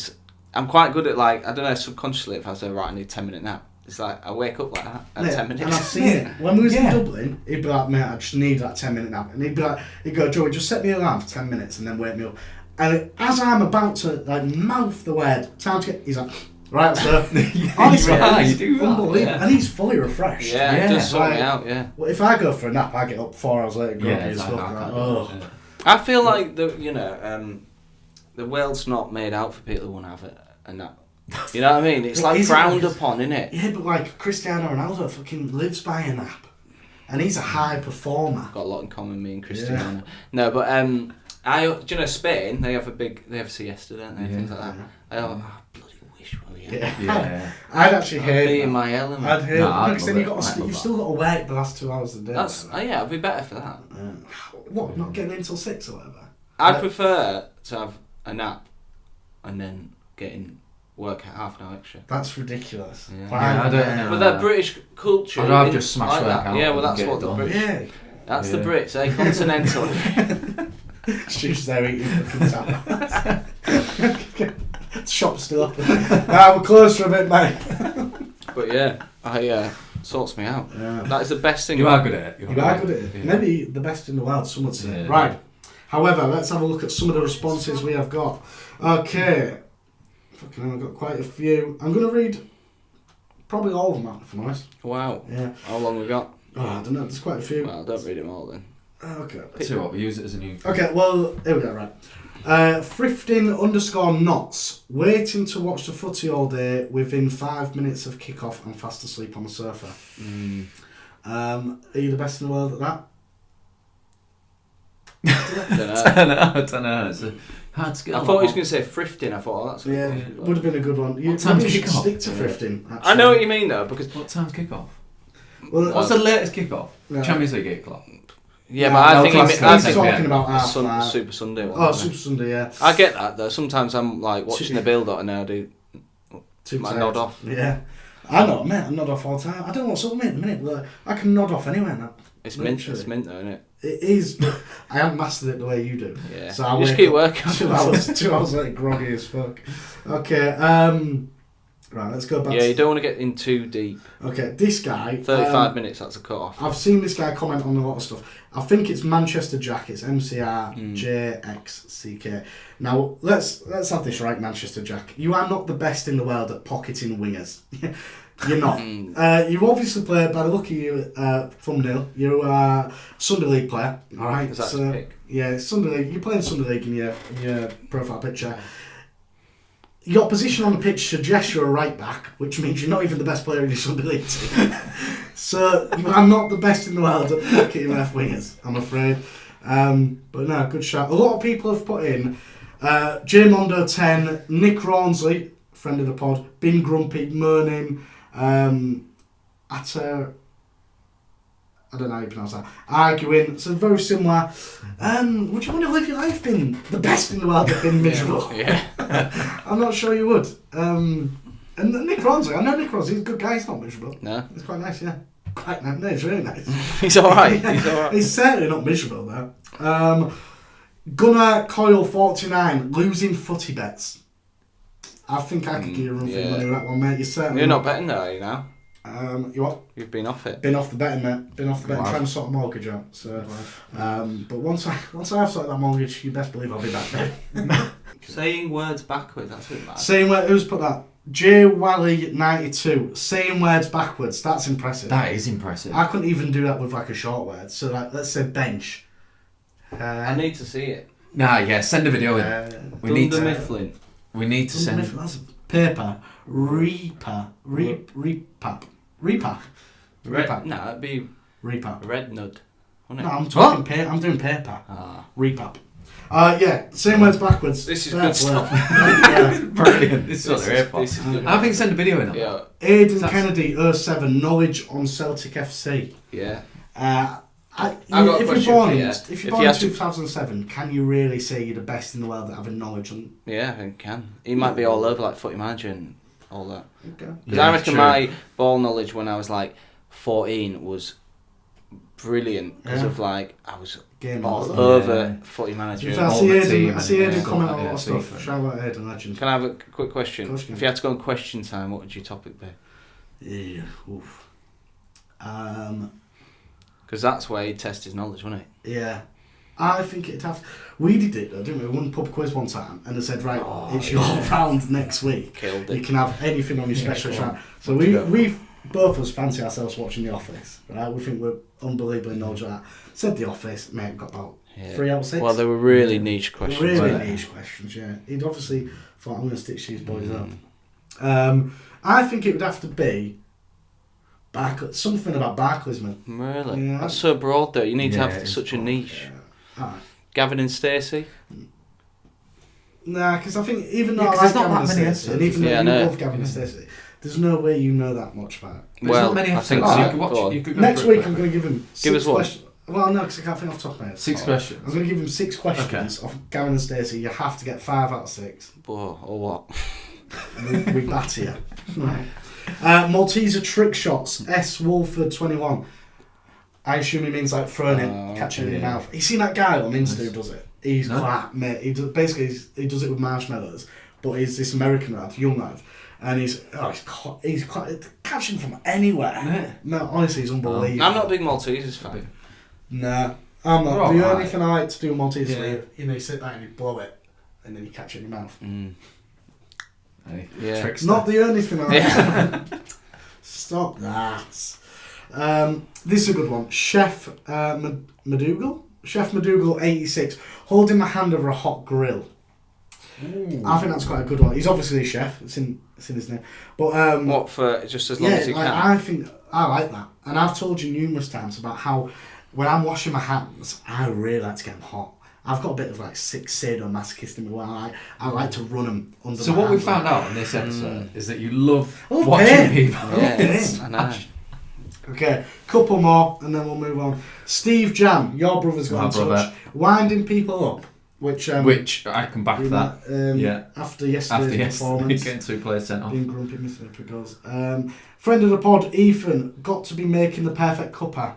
[SPEAKER 3] I'm quite good at, like, I don't know, subconsciously, if I say, right, I need a 10-minute nap, it's like I wake up like that at 10 minutes.
[SPEAKER 1] And I've seen it. When we was in Dublin, he'd be like, mate, I just need that 10-minute nap. And he'd go, Joey, just set me an alarm for 10 minutes and then wake me up. And as I'm about to like mouth the word, time to get, he's like, right, sir. Honestly,
[SPEAKER 2] you do that,
[SPEAKER 1] unbelievable.
[SPEAKER 2] yeah.
[SPEAKER 1] And he's fully refreshed.
[SPEAKER 3] Yeah, it does sort me out, yeah.
[SPEAKER 1] Well, if I go for a nap, I get up 4 hours later, groggy as
[SPEAKER 2] it's
[SPEAKER 1] fuck.
[SPEAKER 2] like, I
[SPEAKER 1] Like,
[SPEAKER 2] can't
[SPEAKER 1] oh.
[SPEAKER 2] do it.
[SPEAKER 3] I feel like, the world's not made out for people who want to have a nap. You know what I mean? It's
[SPEAKER 1] Well,
[SPEAKER 3] like
[SPEAKER 1] is it?
[SPEAKER 3] frowned upon, isn't it?
[SPEAKER 1] Yeah, but like Cristiano Ronaldo fucking lives by a nap. And he's a high performer.
[SPEAKER 3] Got a lot in common, me and Cristiano. Yeah. No, but do you know Spain? They have a siesta, don't they? Things like that. I bloody wish we had.
[SPEAKER 2] Yeah.
[SPEAKER 1] I'd actually hate
[SPEAKER 3] be
[SPEAKER 1] that.
[SPEAKER 3] in my element.
[SPEAKER 1] I'd hate
[SPEAKER 2] No,
[SPEAKER 1] because then you've still got to work the last 2 hours of the day.
[SPEAKER 3] I'd be better for that.
[SPEAKER 1] What? Not getting in till 6 or whatever.
[SPEAKER 3] I prefer to have a nap and then work at half an hour extra.
[SPEAKER 1] That's ridiculous.
[SPEAKER 3] Yeah.
[SPEAKER 2] Yeah, I don't know.
[SPEAKER 3] But that British culture.
[SPEAKER 2] I'd rather just smash
[SPEAKER 3] like
[SPEAKER 2] work
[SPEAKER 3] that.
[SPEAKER 2] out
[SPEAKER 3] Yeah, well,
[SPEAKER 2] and
[SPEAKER 3] that's
[SPEAKER 2] get
[SPEAKER 3] what
[SPEAKER 2] it
[SPEAKER 3] the
[SPEAKER 2] done.
[SPEAKER 3] British.
[SPEAKER 1] Yeah.
[SPEAKER 3] That's the Brits, eh? Continental.
[SPEAKER 1] Stu's there eating fucking tap. Shop's still open. We're closed for a bit, mate.
[SPEAKER 3] But yeah, sorts me out.
[SPEAKER 1] Yeah.
[SPEAKER 3] That is the best thing.
[SPEAKER 2] You are good at it.
[SPEAKER 1] You are good at it.
[SPEAKER 2] Yeah.
[SPEAKER 1] Maybe the best in the world, some would say.
[SPEAKER 2] Yeah.
[SPEAKER 1] Right. However, let's have a look at some of the responses we have got. Okay. Fucking hell, I've got quite a few. I'm going to read probably all of them out, if I'm honest.
[SPEAKER 3] Wow.
[SPEAKER 1] Yeah.
[SPEAKER 3] How long we got?
[SPEAKER 1] Oh, I don't know. There's quite a few.
[SPEAKER 3] Well, don't read them all then.
[SPEAKER 1] Okay.
[SPEAKER 2] So what? We use it as a new.
[SPEAKER 1] Okay, well, here we go, right. Thrifting_knots. Waiting to watch the footy all day within 5 minutes of kick-off and fast asleep on the sofa. Are you the best in the world at that?
[SPEAKER 2] I don't know. It's a hard skill.
[SPEAKER 3] I thought he was going to say thrifting. I thought, that's
[SPEAKER 1] Yeah,
[SPEAKER 3] good.
[SPEAKER 1] would have been a good one. You
[SPEAKER 2] What time
[SPEAKER 1] maybe
[SPEAKER 2] to
[SPEAKER 1] should
[SPEAKER 2] kick off?
[SPEAKER 1] stick to thrifting, actually.
[SPEAKER 3] I know what you mean though, because
[SPEAKER 2] What time's kick off?
[SPEAKER 1] Well,
[SPEAKER 2] What's the latest kick off?
[SPEAKER 1] Yeah.
[SPEAKER 2] Champions League 8 o'clock.
[SPEAKER 3] yeah, but I think
[SPEAKER 1] he's
[SPEAKER 3] I think
[SPEAKER 1] talking about half
[SPEAKER 3] Super Sunday one.
[SPEAKER 1] Oh,
[SPEAKER 3] isn't
[SPEAKER 1] Super Sunday, yeah.
[SPEAKER 3] it? I get that though. Sometimes I'm like watching the build up and I do.
[SPEAKER 1] Too
[SPEAKER 3] Might
[SPEAKER 1] tired.
[SPEAKER 3] nod off.
[SPEAKER 1] Yeah. I nod, mate. I nod off all the time. I don't know what's up with me at the minute, but I can nod off anywhere now.
[SPEAKER 3] It's mint.
[SPEAKER 1] Literally.
[SPEAKER 3] It's mint though, isn't it?
[SPEAKER 1] It is, but I haven't mastered it the way you do.
[SPEAKER 3] Yeah.
[SPEAKER 1] So I
[SPEAKER 3] You just
[SPEAKER 1] wake
[SPEAKER 3] keep
[SPEAKER 1] up
[SPEAKER 3] working.
[SPEAKER 1] 2 hours later, groggy as fuck. Okay, right, let's go back.
[SPEAKER 3] Yeah, you don't want to get in too deep.
[SPEAKER 1] Okay, this guy.
[SPEAKER 3] 35 minutes. That's a cut off.
[SPEAKER 1] I've seen this guy comment on a lot of stuff. I think it's Manchester Jack. It's MCRJXCK. Now let's have this right, Manchester Jack. You are not the best in the world at pocketing wingers. You're not. You obviously play, by the look of your thumbnail, you're a Sunday League player. All right.
[SPEAKER 3] Is that to pick?
[SPEAKER 1] Yeah, Sunday League. You're playing Sunday League in your profile picture. Your position on the pitch suggests you're a right back, which means you're not even the best player in your Sunday League team. So you are not the best in the world at pocketing left wingers, I'm afraid. But no, good shout. A lot of people have put in JMondo10, Nick Rawnsley, friend of the pod, Bin Grumpy, moaning, I don't know how you pronounce that. Arguing, so very similar. Would you want to live your life being the best in the world at being miserable?
[SPEAKER 3] Yeah.
[SPEAKER 1] I'm not sure you would. And Nick Rawnsley, I know Nick Rawnsley, he's a good guy, he's not miserable.
[SPEAKER 3] No.
[SPEAKER 1] He's quite nice, yeah. Quite nice, no, he's really nice.
[SPEAKER 3] He's alright. He's alright.
[SPEAKER 1] He's certainly not miserable though. Gunnar Coyle 49, losing footy bets. I think I could give you a run for your money with that one, mate. You're certainly
[SPEAKER 3] You're not betting though, are you now?
[SPEAKER 1] You what?
[SPEAKER 3] You've been off it.
[SPEAKER 1] Been off the betting, mate. Been off the betting,
[SPEAKER 2] Wow.
[SPEAKER 1] trying to sort a mortgage out. So, but once I have sorted that mortgage, you best believe I'll be back there.
[SPEAKER 3] Saying words backwards, that's a bit bad.
[SPEAKER 1] Saying word, who's put that? J Wally 92. Saying words backwards. That's impressive.
[SPEAKER 2] That is impressive.
[SPEAKER 1] I couldn't even do that with like a short word. So like, let's say bench.
[SPEAKER 3] I need to see it.
[SPEAKER 2] Nah, yeah, send a video in. We need
[SPEAKER 3] Dunder
[SPEAKER 2] to.
[SPEAKER 3] Mifflin.
[SPEAKER 2] We need to send.
[SPEAKER 1] That's paper. Reaper. Repap.
[SPEAKER 3] No, it'd be
[SPEAKER 1] Repap.
[SPEAKER 3] red nud.
[SPEAKER 1] No, I'm talking paper. I'm doing paper. Repap. Yeah, same words backwards.
[SPEAKER 3] This is
[SPEAKER 1] Fair
[SPEAKER 3] good
[SPEAKER 1] play.
[SPEAKER 3] stuff.
[SPEAKER 1] Yeah.
[SPEAKER 2] Brilliant. This is what they're here for.
[SPEAKER 3] This is good.
[SPEAKER 2] I think send a video in. On
[SPEAKER 3] Yeah.
[SPEAKER 1] Aidan
[SPEAKER 2] That's-
[SPEAKER 1] Kennedy 07, knowledge on Celtic FC.
[SPEAKER 3] Yeah.
[SPEAKER 1] If
[SPEAKER 3] got a
[SPEAKER 1] you're
[SPEAKER 3] question
[SPEAKER 1] born
[SPEAKER 3] for
[SPEAKER 1] in,
[SPEAKER 3] you.
[SPEAKER 1] if
[SPEAKER 3] If
[SPEAKER 1] you're
[SPEAKER 3] you
[SPEAKER 1] born in
[SPEAKER 3] had to-
[SPEAKER 1] 2007, can you really say you're the best in the world at having knowledge on?
[SPEAKER 3] Yeah, I think can. He might be all over like Footy Manager and all that.
[SPEAKER 1] Okay.
[SPEAKER 3] Because I reckon my ball knowledge when I was like 14 was brilliant because of like I was all over footy manager.
[SPEAKER 1] I see Aidan comment on a lot of stuff. Shout out Aidan, legend.
[SPEAKER 3] Can I have a quick question? If you had to go on question time, what would your topic be?
[SPEAKER 1] Yeah. Oof.
[SPEAKER 3] Because that's where he'd test his knowledge, wouldn't it?
[SPEAKER 1] Yeah. I think it'd have to... We did it though, didn't we? We won pub quiz one time and they said, right, it's your round next week.
[SPEAKER 3] Killed it.
[SPEAKER 1] You can have anything on your special round. So we both of us fancy ourselves watching The Office, right? We think we're unbelievably knowledgeable at that. Said The Office, mate, got about 3 out of 6.
[SPEAKER 3] Well, they were really niche questions.
[SPEAKER 1] Really niche questions, yeah. He'd obviously thought, I'm going to stitch these boys up. I think it would have to be something about Barclays, man.
[SPEAKER 3] Really?
[SPEAKER 1] Yeah.
[SPEAKER 3] That's so broad though. You need to have such a niche.
[SPEAKER 1] Yeah.
[SPEAKER 3] Gavin and Stacey?
[SPEAKER 1] Nah, because I think even though I like Gavin and Stacey, and even though you love Gavin and Stacey, there's no way you know that much about it.
[SPEAKER 2] Well, I think so. You could go
[SPEAKER 1] next week I'm going to give him 6
[SPEAKER 3] what?
[SPEAKER 1] questions. Well, no, because I can't think off the top of my head.
[SPEAKER 2] 6 questions.
[SPEAKER 1] I'm going to give him 6 questions of Gavin and Stacey. You have to get 5 out of 6.
[SPEAKER 3] Whoa, or what?
[SPEAKER 1] We batter you. Right. Malteser trick shots. S. Wolford 21. I assume he means like throwing it, catching it in the mouth. You seen that guy on Insta who does it? He's crap, mate. He does it with marshmallows, but he's this American lad, young lad, and he's catching from anywhere. No, honestly, he's unbelievable.
[SPEAKER 3] I'm not a big Maltesers fan.
[SPEAKER 1] Nah, I'm not. The only thing I like to do with Maltesers, you sit back and you blow it, and then you catch it in your mouth.
[SPEAKER 2] Trickster.
[SPEAKER 1] Not the only thing I like. Stop that. This is a good one. Chef Madougal? Chef Madougal 86, holding the hand over a hot grill. Ooh. I think that's quite a good one. He's obviously a chef. It's in his name. But
[SPEAKER 3] what for? Just as long as he can.
[SPEAKER 1] I think I like that, and I've told you numerous times about how when I'm washing my hands, I really like to get them hot. I've got a bit of like sadomasochist in me where I like to run them under.
[SPEAKER 2] So
[SPEAKER 1] my
[SPEAKER 2] what we
[SPEAKER 1] hands,
[SPEAKER 2] found out in this episode is that you love watching people.
[SPEAKER 3] Yes, I know.
[SPEAKER 1] Okay, couple more and then we'll move on. Steve Jam, your brother's got in touch, winding people up, which
[SPEAKER 2] I can back that.
[SPEAKER 1] After yesterday's performance,
[SPEAKER 2] getting 2 players sent off.
[SPEAKER 1] Being grumpy, Mr. Pickles. Friend of the pod, Ethan, got to be making the perfect cuppa.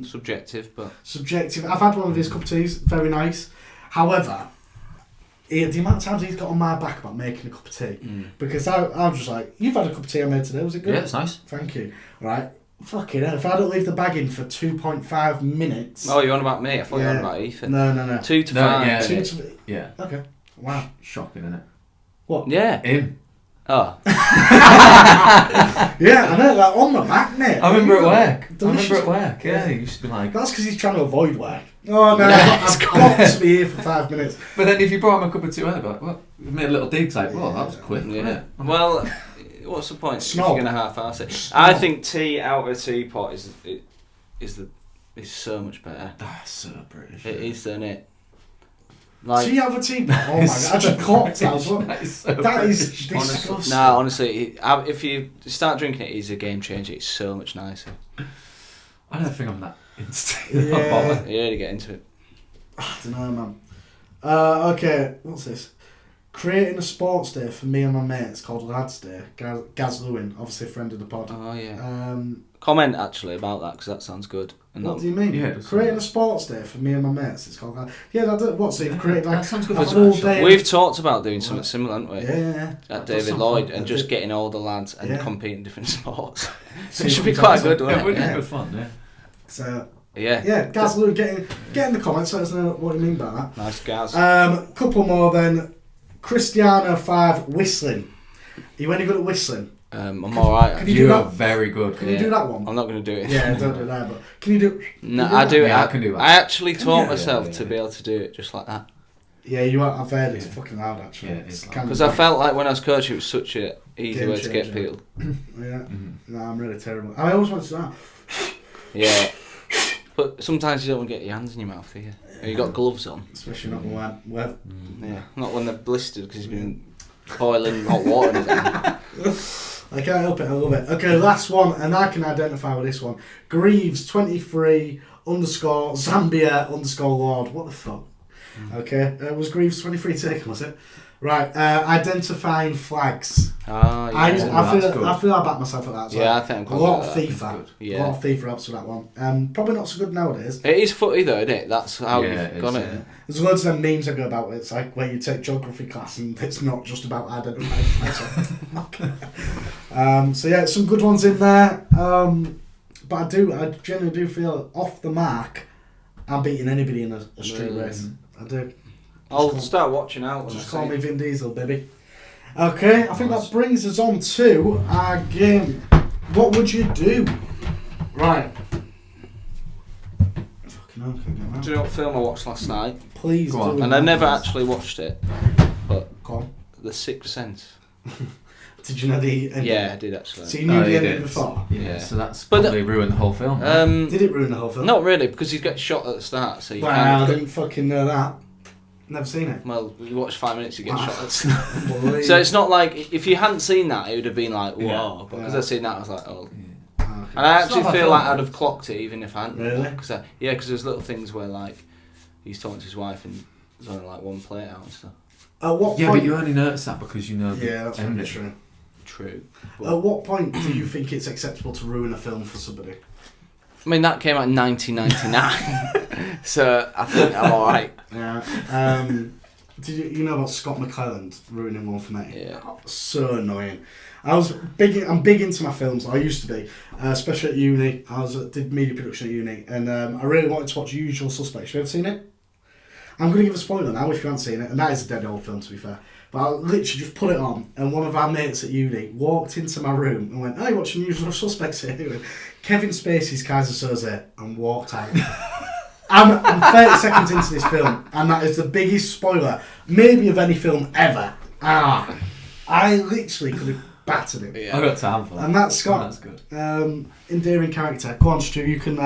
[SPEAKER 3] Subjective, but
[SPEAKER 1] subjective. I've had one of his cup of teas, very nice. However, the amount of times he's got on my back about making a cup of tea, because I'm just like, you've had a cup of tea I made today, was it good?
[SPEAKER 2] Yeah, it's nice.
[SPEAKER 1] Thank you. Right, fucking hell, if I don't leave the bag in for 2.5 minutes...
[SPEAKER 3] Oh, you're on about me? I thought you were on about Ethan.
[SPEAKER 1] No.
[SPEAKER 3] 2 to 5.
[SPEAKER 2] Yeah.
[SPEAKER 1] Okay, wow.
[SPEAKER 2] Shocking, isn't it?
[SPEAKER 1] What?
[SPEAKER 3] Yeah.
[SPEAKER 2] Him.
[SPEAKER 3] Oh.
[SPEAKER 1] Yeah, I know, like on my back, mate.
[SPEAKER 2] I remember at work.
[SPEAKER 1] Delicious.
[SPEAKER 2] Yeah, he used to be like...
[SPEAKER 1] That's because he's trying to avoid work. Oh no, I've got to be here for 5 minutes.
[SPEAKER 2] But then if you brought him a cup of tea, I'd be like, well, we made a little dig, like, well, that was quick, wasn't it?
[SPEAKER 3] Well, what's the point if you're going to half-arse it?
[SPEAKER 1] Snob.
[SPEAKER 3] I think tea out of a teapot is so much better.
[SPEAKER 2] That's so British.
[SPEAKER 3] It is, isn't it? Like,
[SPEAKER 1] tea out of a teapot? Oh my god, I just clocked that. That is disgusting.
[SPEAKER 3] Nah, honestly, if you start drinking it, it's a game changer. It's so much nicer.
[SPEAKER 2] I don't think I'm that instant.
[SPEAKER 1] Yeah.
[SPEAKER 3] You really get into it.
[SPEAKER 1] I don't know, man. Okay, what's this? Creating a sports day for me and my mates called Lads Day. Gaz Lewin, obviously a friend of the pod.
[SPEAKER 3] Oh, yeah. Comment, actually, about that, because that sounds good.
[SPEAKER 1] What do you mean?
[SPEAKER 2] Yeah,
[SPEAKER 1] creating a sports day for me and my mates. It's called... Yeah, so you've created like
[SPEAKER 2] sounds good
[SPEAKER 1] a full day.
[SPEAKER 3] We've talked about doing something similar, haven't we?
[SPEAKER 1] Yeah.
[SPEAKER 3] At David Lloyd, and just getting all the lads and competing in different sports. It should be quite good, wouldn't it?
[SPEAKER 2] It would be good fun, yeah.
[SPEAKER 1] So...
[SPEAKER 3] Yeah.
[SPEAKER 1] Gaz Lewin, get in the comments, let us know what you mean by that.
[SPEAKER 3] Nice, Gaz.
[SPEAKER 1] Couple more then. Cristiano 5, whistling. Are you any good at whistling?
[SPEAKER 3] I'm alright.
[SPEAKER 1] Can you do that?
[SPEAKER 2] Very good.
[SPEAKER 1] Can you do that one?
[SPEAKER 3] I'm not going to do it.
[SPEAKER 1] Yeah, don't do that, but can you do...
[SPEAKER 3] No, I do it.
[SPEAKER 2] Yeah, I can do that.
[SPEAKER 3] I actually taught myself to be able to do it just like that.
[SPEAKER 1] Yeah, you are. I've heard it's fucking loud, actually.
[SPEAKER 2] Yeah, it's
[SPEAKER 3] because I felt like when I was coaching, it was such an easy way to get people.
[SPEAKER 1] Yeah. No, I'm really terrible. I always want to do that.
[SPEAKER 3] Yeah. But sometimes you don't want to get your hands in your mouth, do you? Yeah. You got gloves on.
[SPEAKER 1] Especially not when
[SPEAKER 3] Yeah, not when they're blistered because you've been boiling hot water in them.
[SPEAKER 1] I can't help it, I love it. Okay, last one, and I can identify with this one. Greaves 23 _ Zambia _ Lord. What the fuck? Okay, was Greaves 23 taken, was it? Right, identifying flags.
[SPEAKER 3] Ah, yeah.
[SPEAKER 1] I feel I back myself at that. So
[SPEAKER 3] Yeah, I think I'm
[SPEAKER 1] a lot of
[SPEAKER 3] confident
[SPEAKER 1] FIFA.
[SPEAKER 3] Yeah.
[SPEAKER 1] A lot of FIFA helps with that one. Probably not so good nowadays.
[SPEAKER 3] It is footy though, isn't it? That's how you've got it.
[SPEAKER 1] Yeah. There's loads of them memes that go about it. It's like where you take geography class and it's not just about identifying flags. So yeah, some good ones in there. But I generally do feel off the mark, I'm beating anybody in a street race. I do.
[SPEAKER 3] I'll start watching out.
[SPEAKER 1] Just call me Vin Diesel, baby. Okay, I think that brings us on to our game. What would you do? Right. Fucking hell, can't get that.
[SPEAKER 3] Do you know what film I watched last night?
[SPEAKER 1] Please
[SPEAKER 2] Go on.
[SPEAKER 1] do.
[SPEAKER 3] And I never actually watched it, but
[SPEAKER 1] Go on.
[SPEAKER 3] The Sixth Sense.
[SPEAKER 1] Did you know the ending?
[SPEAKER 3] Yeah, I did actually.
[SPEAKER 1] So you knew the ending before?
[SPEAKER 2] Yeah, so that's
[SPEAKER 3] But
[SPEAKER 2] probably ruined the whole film.
[SPEAKER 1] Did it ruin the whole film?
[SPEAKER 3] Not really, because he gets shot at the start, so you
[SPEAKER 1] Well,
[SPEAKER 3] kind
[SPEAKER 1] I
[SPEAKER 3] of...
[SPEAKER 1] didn't fucking know that. Never seen it.
[SPEAKER 3] Well, you watch 5 minutes, you get shot at the start.
[SPEAKER 1] Boy.
[SPEAKER 3] So it's not like, if you hadn't seen that, it would have been like, whoa.
[SPEAKER 2] Yeah.
[SPEAKER 3] But because I've seen that, I was like, oh.
[SPEAKER 1] Okay.
[SPEAKER 3] And I actually
[SPEAKER 2] It's not
[SPEAKER 3] feel
[SPEAKER 2] that
[SPEAKER 3] like
[SPEAKER 2] film.
[SPEAKER 3] I'd have clocked it even if I hadn't.
[SPEAKER 1] Really?
[SPEAKER 3] Because there's little things where like he's talking to his wife and there's only like one plate out and stuff.
[SPEAKER 1] At what
[SPEAKER 2] Yeah,
[SPEAKER 1] point?
[SPEAKER 2] but you only notice that because you know the
[SPEAKER 1] Yeah, that's probably
[SPEAKER 2] ending.
[SPEAKER 1] true.
[SPEAKER 3] True.
[SPEAKER 1] At what point do you think it's acceptable to ruin a film for somebody?
[SPEAKER 3] I mean, that came out in 1999, so I think I'm alright.
[SPEAKER 1] Yeah. Did you know about Scott McClelland ruining one for me?
[SPEAKER 3] Yeah.
[SPEAKER 1] So annoying. I'm big into my films. I used to be, especially at uni. Did media production at uni, and I really wanted to watch Usual Suspects. Have you ever seen it? I'm going to give a spoiler now if you haven't seen it, and that is a dead old film to be fair. But I literally just put it on, and one of our mates at uni walked into my room and went, "Oh, you're watching Usual Suspects here?" He went, Kevin Spacey's Kaiser Soze, and walked out. I'm 30 seconds into this film, and that is the biggest spoiler, maybe of any film ever. I literally could have battered him.
[SPEAKER 3] Yeah.
[SPEAKER 2] I've got time for that.
[SPEAKER 1] And that's Scott.
[SPEAKER 2] That's good.
[SPEAKER 1] Endearing character. Go on, Stu, you can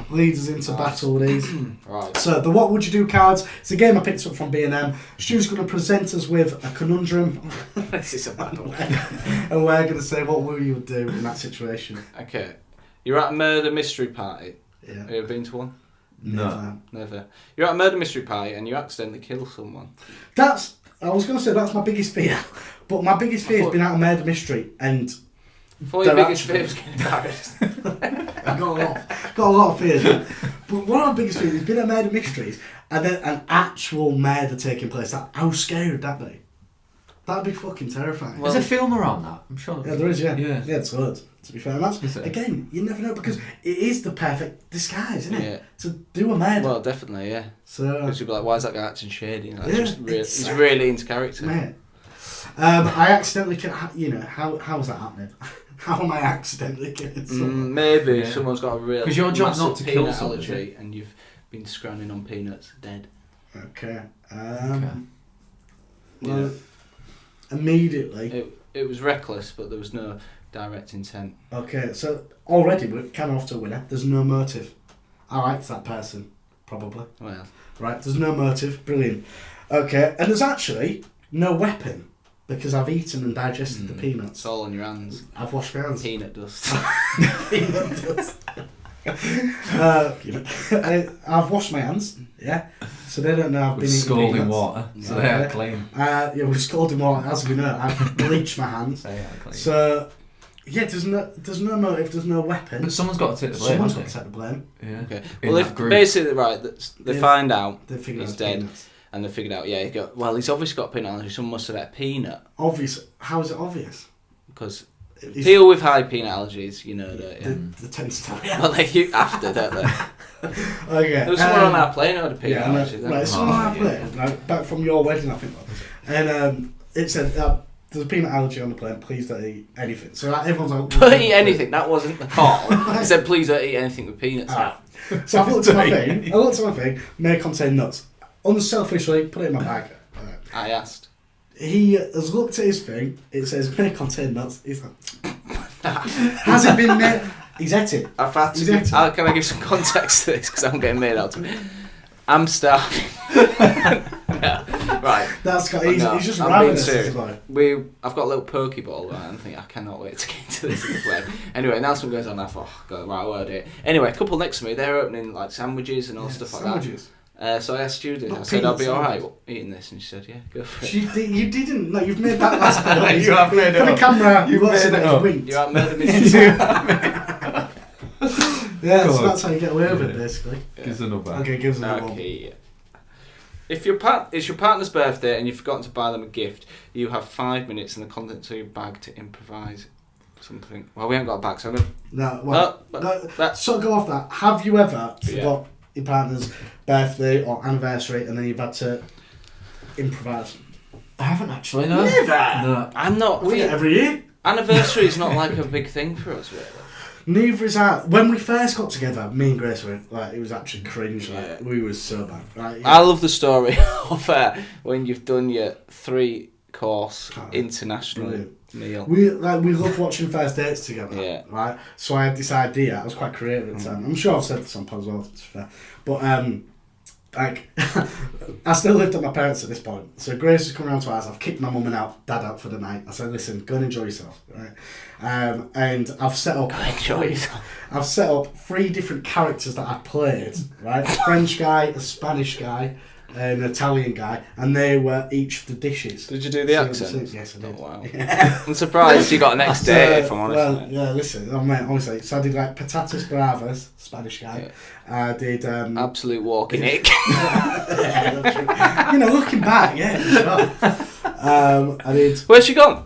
[SPEAKER 1] lead us into battle with these.
[SPEAKER 3] Right.
[SPEAKER 1] So, the What Would You Do cards, it's a game I picked up from B&M. Stu's going to present us with a conundrum.
[SPEAKER 3] This is a bad one.
[SPEAKER 1] And we're going to say what will you do in that situation.
[SPEAKER 3] Okay. You're at a murder mystery party.
[SPEAKER 1] Yeah.
[SPEAKER 3] Have you ever been to one?
[SPEAKER 2] No.
[SPEAKER 3] Never. You're at a murder mystery party and you accidentally kill someone.
[SPEAKER 1] I was going to say that's my biggest fear. But my biggest fear has been out of murder mystery and...
[SPEAKER 3] I thought your biggest fear was getting embarrassed.
[SPEAKER 1] I've got a lot of fears. But one of my biggest fears has been a murder mysteries and then an actual murder taking place. How scary would that be? That'd be fucking terrifying.
[SPEAKER 2] There's a film around that, I'm sure.
[SPEAKER 1] Yeah, there is, yeah.
[SPEAKER 2] Yeah.
[SPEAKER 1] Yeah, it's good, to be fair. And that's, again, you never know because it is the perfect disguise, isn't it?
[SPEAKER 3] Yeah.
[SPEAKER 1] To do a murder.
[SPEAKER 3] Well, definitely, yeah.
[SPEAKER 1] So,
[SPEAKER 3] Because you'd be like, why is that guy acting shady? Like,
[SPEAKER 1] Yeah,
[SPEAKER 3] he's really into character.
[SPEAKER 1] mate. I accidentally how's that happening? How am I accidentally killing someone?
[SPEAKER 3] Maybe
[SPEAKER 2] Yeah.
[SPEAKER 3] someone's got a real
[SPEAKER 2] 'Cause your job's
[SPEAKER 3] massive
[SPEAKER 2] not to kill
[SPEAKER 3] peanut
[SPEAKER 2] someone,
[SPEAKER 3] allergy and you've been scrounging on peanuts, dead.
[SPEAKER 1] Okay.
[SPEAKER 2] Okay.
[SPEAKER 1] Well, immediately.
[SPEAKER 3] It was reckless, but there was no direct intent.
[SPEAKER 1] Okay, so already we're kind of off to a winner. There's no motive. I liked that person, probably.
[SPEAKER 3] Well,
[SPEAKER 1] Right, there's no motive. Brilliant. Okay, and there's actually no weapon because I've eaten and digested the peanuts.
[SPEAKER 3] it's all on your hands.
[SPEAKER 1] I've washed my hands.
[SPEAKER 3] Peanut dust.
[SPEAKER 1] Peanut dust. I've washed my hands, yeah. So they don't know I've been
[SPEAKER 2] With
[SPEAKER 1] eating
[SPEAKER 2] scalding
[SPEAKER 1] peanuts.
[SPEAKER 2] water, so
[SPEAKER 1] Yeah.
[SPEAKER 2] they are clean.
[SPEAKER 1] Yeah, with scalding water, as we know. I've bleached my hands.
[SPEAKER 2] They are clean.
[SPEAKER 1] So, yeah, there's no motive, there's no weapon.
[SPEAKER 2] But someone's got to take the blame.
[SPEAKER 1] Someone's got to
[SPEAKER 2] hasn't
[SPEAKER 1] take the blame.
[SPEAKER 2] they? Yeah.
[SPEAKER 3] Okay.
[SPEAKER 2] In
[SPEAKER 3] Well,
[SPEAKER 2] that
[SPEAKER 3] if
[SPEAKER 2] group.
[SPEAKER 3] basically they find out
[SPEAKER 1] They figured
[SPEAKER 3] he's
[SPEAKER 1] out
[SPEAKER 3] dead,
[SPEAKER 1] peanuts.
[SPEAKER 3] and they figured out, yeah, he's obviously got a peanut allergy. Someone must have had a peanut
[SPEAKER 1] Obvious. How is it obvious?
[SPEAKER 3] because
[SPEAKER 1] It's-
[SPEAKER 3] people with high peanut allergies, you know that. Yeah.
[SPEAKER 1] The tends to tell you.
[SPEAKER 3] Well, they after, don't they?
[SPEAKER 1] Okay.
[SPEAKER 3] There was someone on our plane who had a peanut
[SPEAKER 1] Yeah,
[SPEAKER 3] allergy.
[SPEAKER 1] right, someone on our plane, right, back from your wedding, I think. And it said, there's a peanut allergy on the plane, please don't eat anything. So like, everyone's like...
[SPEAKER 3] Don't eat anything, that wasn't the call. It said, please don't eat anything with peanuts.
[SPEAKER 1] So I've looked at my thing, may contain nuts. Unselfishly, put it in my bag.
[SPEAKER 3] I asked.
[SPEAKER 1] He has looked at his thing, it says may contain nuts. He's like, has it been made? He's ate it.
[SPEAKER 3] I've had
[SPEAKER 1] He's
[SPEAKER 3] to
[SPEAKER 1] ate it.
[SPEAKER 3] can I give some context to this because I'm getting made out of it. I'm starving. No, right.
[SPEAKER 1] That's got,
[SPEAKER 3] I'm
[SPEAKER 1] he's
[SPEAKER 3] not.
[SPEAKER 1] just
[SPEAKER 3] I'm
[SPEAKER 1] ravenous.
[SPEAKER 3] being
[SPEAKER 1] As
[SPEAKER 3] serious.
[SPEAKER 1] well.
[SPEAKER 3] I've got a little pokeball right, and I think I cannot wait to get into this in the plane. Anyway, announcement goes on. I thought, oh, God, right, I won't do it. Anyway, a couple next to me, they're opening like sandwiches and all stuff like
[SPEAKER 1] Sandwiches.
[SPEAKER 3] So I asked Judith,
[SPEAKER 1] Not
[SPEAKER 3] I said, I'll be
[SPEAKER 1] peanuts,
[SPEAKER 3] alright eating this, and she said, yeah, go for it.
[SPEAKER 1] You didn't. No, you've made that last bit up.
[SPEAKER 2] You have made it
[SPEAKER 1] For the
[SPEAKER 2] up.
[SPEAKER 1] camera,
[SPEAKER 2] You've made it up.
[SPEAKER 1] winked.
[SPEAKER 3] You haven't made a mistake.
[SPEAKER 1] Yeah,
[SPEAKER 2] Go
[SPEAKER 1] so
[SPEAKER 2] on.
[SPEAKER 1] that's how you get away with it, basically.
[SPEAKER 2] Give us another.
[SPEAKER 1] Okay, give us another one.
[SPEAKER 3] Okay. If it's your partner's birthday and you've forgotten to buy them a gift, you have 5 minutes in the contents of your bag to improvise something. Well, we haven't got a bag, so I'm going to...
[SPEAKER 1] No, well,
[SPEAKER 3] that-
[SPEAKER 1] so go off that. Have you ever
[SPEAKER 3] Yeah.
[SPEAKER 1] forgot your partner's birthday or anniversary and then you've had to improvise?
[SPEAKER 2] I haven't actually, no.
[SPEAKER 1] Never?
[SPEAKER 2] No.
[SPEAKER 3] I'm not...
[SPEAKER 1] We get every year.
[SPEAKER 3] Anniversary is not like a big thing for us, really.
[SPEAKER 1] Neither is that. When we first got together, me and Grace were like, it was actually cringe. Like,
[SPEAKER 3] Yeah.
[SPEAKER 1] we were so bad. Right?
[SPEAKER 3] I love the story of when you've done your 3-course international
[SPEAKER 1] Brilliant.
[SPEAKER 3] meal.
[SPEAKER 1] We love watching first dates together.
[SPEAKER 3] Yeah.
[SPEAKER 1] Right. So I had this idea. I was quite creative at the time. I'm sure I've said this on pod as well. To be fair, but like, I still lived at my parents at this point. So Grace has come round to ours. I've kicked my mum and dad out for the night. I said, listen, go and enjoy yourself, right? And I've set up. I've set up 3 different characters that I played, right? A French guy, a Spanish guy, an Italian guy, and they were each of the dishes.
[SPEAKER 3] Did you do the
[SPEAKER 1] So-
[SPEAKER 3] accent?
[SPEAKER 1] Yes, I did.
[SPEAKER 3] Oh, wow. I'm surprised you got an next date, if I'm honest.
[SPEAKER 1] Well, yeah, listen, oh, mate, honestly. So I did like patatas bravas, Spanish guy.
[SPEAKER 3] Yeah.
[SPEAKER 1] I did.
[SPEAKER 3] Absolute walking ick.
[SPEAKER 1] You know, looking back, yeah, for sure. I did.
[SPEAKER 3] Where's she gone?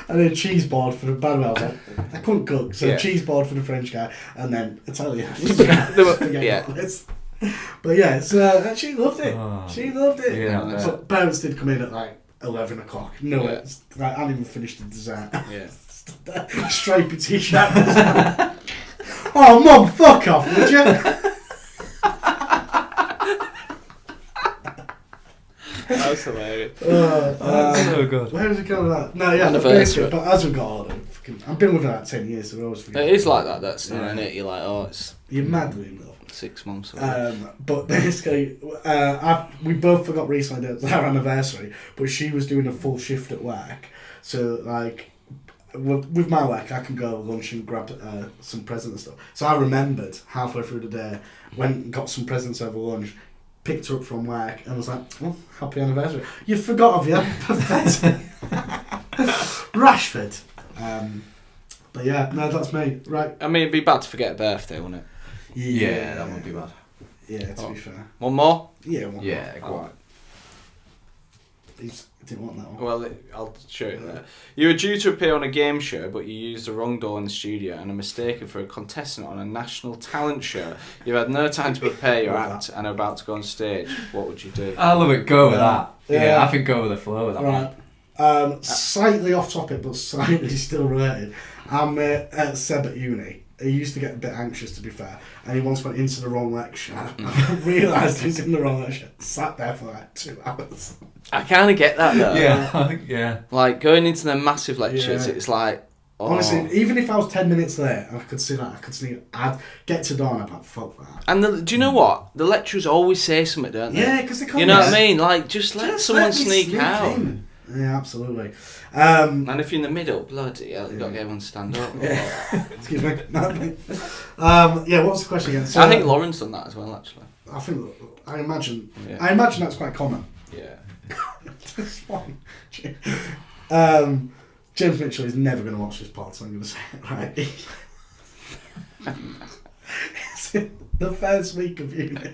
[SPEAKER 1] I did cheese board for the bad I was like, I couldn't cook, so
[SPEAKER 3] Yeah.
[SPEAKER 1] cheese board for the French guy, and then Italian.
[SPEAKER 3] Yeah.
[SPEAKER 1] But yeah, so she loved it.
[SPEAKER 2] Oh.
[SPEAKER 1] She loved it.
[SPEAKER 2] Yeah, I
[SPEAKER 1] So parents did come in at like 11 o'clock. No,
[SPEAKER 3] Yeah.
[SPEAKER 1] it's like, I hadn't even finished the dessert.
[SPEAKER 3] Yeah.
[SPEAKER 1] Stripey t-shirt. Oh, Mum, fuck off, would you?
[SPEAKER 3] That's hilarious.
[SPEAKER 2] That's so good.
[SPEAKER 1] Where was it going with that? No, yeah,
[SPEAKER 3] Anniversary.
[SPEAKER 1] but as we got older, I've been with her like 10 years, so we always forget.
[SPEAKER 3] It is like that, that's not, isn't it? You're like, oh, it's
[SPEAKER 1] You're madly in love.
[SPEAKER 3] 6 months away.
[SPEAKER 1] But basically, we both forgot recently that it was our anniversary, but she was doing a full shift at work. So, like, with my work, I can go lunch and grab some presents and stuff. So I remembered halfway through the day, went and got some presents over lunch, picked her up from work, and was like, oh, happy anniversary. You forgot of you. Pathetic. Rashford. But yeah, no, that's me. Right.
[SPEAKER 3] I mean, it'd be bad to forget a birthday, wouldn't it?
[SPEAKER 2] Yeah, that would be bad.
[SPEAKER 1] Yeah, to be fair.
[SPEAKER 3] One more?
[SPEAKER 1] Yeah, one.
[SPEAKER 2] Yeah, go on.
[SPEAKER 3] Alright.
[SPEAKER 1] He didn't want that one.
[SPEAKER 3] Well, I'll show you that. You were due to appear on a game show, but you used the wrong door in the studio and are mistaken for a contestant on a national talent show. You've had no time to prepare your act and are about to go on stage. What would you do?
[SPEAKER 2] I love it. Go with that.
[SPEAKER 1] Yeah.
[SPEAKER 2] Yeah, I think go with the flow with that one.
[SPEAKER 1] Right. Slightly off topic, but slightly still related. I'm at Seb at uni. He used to get a bit anxious, to be fair, and he once went into the wrong lecture. I realised he was in the wrong lecture. Sat there for like 2 hours.
[SPEAKER 3] I kind of get that though.
[SPEAKER 2] Yeah, I think, yeah.
[SPEAKER 3] Like going into the massive lectures,
[SPEAKER 1] Yeah.
[SPEAKER 3] it's like, oh.
[SPEAKER 1] Honestly, even if I was 10 minutes late, I could see that. I could sneak. I'd get to dawn about fuck that.
[SPEAKER 3] And do you know what? The lecturers always say something, don't they?
[SPEAKER 1] Yeah, because they can't.
[SPEAKER 3] You know what I mean? Like, just let someone
[SPEAKER 1] let me
[SPEAKER 3] sneak out.
[SPEAKER 1] in. Yeah, absolutely.
[SPEAKER 3] And if you're in the middle, bloody hell, you've got to get everyone to stand up.
[SPEAKER 1] Excuse me. Yeah, what's the question again? So,
[SPEAKER 3] I think Lauren's done that as well, actually.
[SPEAKER 1] I imagine.
[SPEAKER 3] Yeah.
[SPEAKER 1] I imagine that's quite common.
[SPEAKER 3] Yeah.
[SPEAKER 1] This one. James Mitchell is never going to watch this part, so I'm going to say it right. It's in the first week of uni.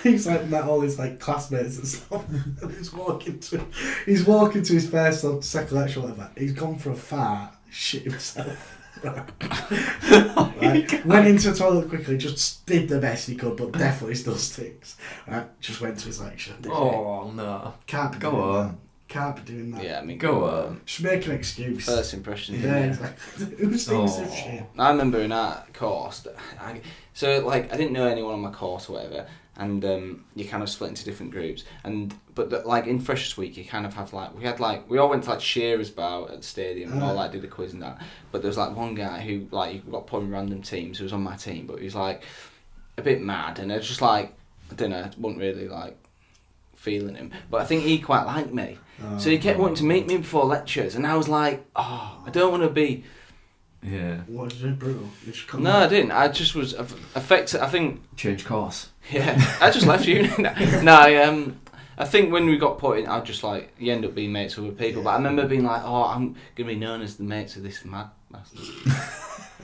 [SPEAKER 1] He's like met all his like classmates and stuff, and he's walking to his first or second lecture or whatever. He's gone for a fart, shit himself. Right. Went into the toilet quickly, just did the best he could, but definitely still stinks. Right, just went to his lecture.
[SPEAKER 2] Oh, no.
[SPEAKER 1] Can't be
[SPEAKER 2] Go
[SPEAKER 1] doing
[SPEAKER 2] on.
[SPEAKER 1] that. Can't be doing that.
[SPEAKER 3] Yeah, I mean,
[SPEAKER 2] Go on.
[SPEAKER 1] Just make an excuse.
[SPEAKER 3] First impression.
[SPEAKER 1] Yeah,
[SPEAKER 3] Yeah.
[SPEAKER 1] exactly. Who stinks of
[SPEAKER 2] Oh.
[SPEAKER 1] shit?
[SPEAKER 3] I remember in that course, I didn't know anyone on my course or whatever, and you kind of split into different groups. But like in Freshers Week, you kind of have we all went to like Shearer's Bow at the stadium and all like did the quiz and that. But there was like one guy who like you got put in random teams who was on my team, but he was like a bit mad, and I was just like, I don't know, wasn't really like feeling him. But I think he quite liked me. So he kept wanting to meet me before lectures, and I was like, oh, I don't want to be
[SPEAKER 2] Yeah.
[SPEAKER 1] What did you do? Brutal. You just come
[SPEAKER 3] No, I didn't. I just was affected. I think.
[SPEAKER 2] Change course.
[SPEAKER 3] Yeah, I just left uni. No, I think when we got put in, I just like you end up being mates with people. But I remember being like, oh, I'm gonna be known as the mates of this mad bastard.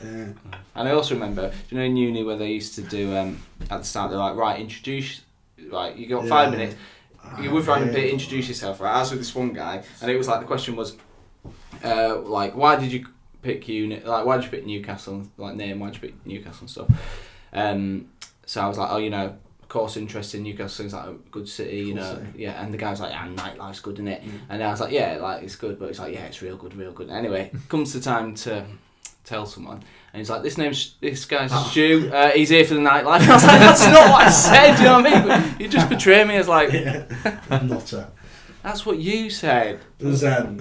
[SPEAKER 1] Yeah.
[SPEAKER 3] And I also remember, do you know, in uni where they used to do at the start, they're like, right, introduce, right, you got 5 minutes. You with random bit, introduce yourself, right? I was with this one guy, and it was like the question was, like, why did you pick uni? Like, why did you pick Newcastle? Like, name, why did you pick Newcastle and stuff? So I was like, oh, you know, of course, interest in Newcastle is like a good city, you know. Yeah, and the guy was like, yeah, nightlife's good, isn't it? And I was like, yeah, like it's good, but it's like, yeah, it's real good, real good. Anyway, comes the time to tell someone, and he's like, this guy's Stu, he's here for the nightlife. And I was like, that's not what I said, you know what I mean? But you just portray me as like,
[SPEAKER 1] Nutter.
[SPEAKER 3] That's what you said.
[SPEAKER 1] There was a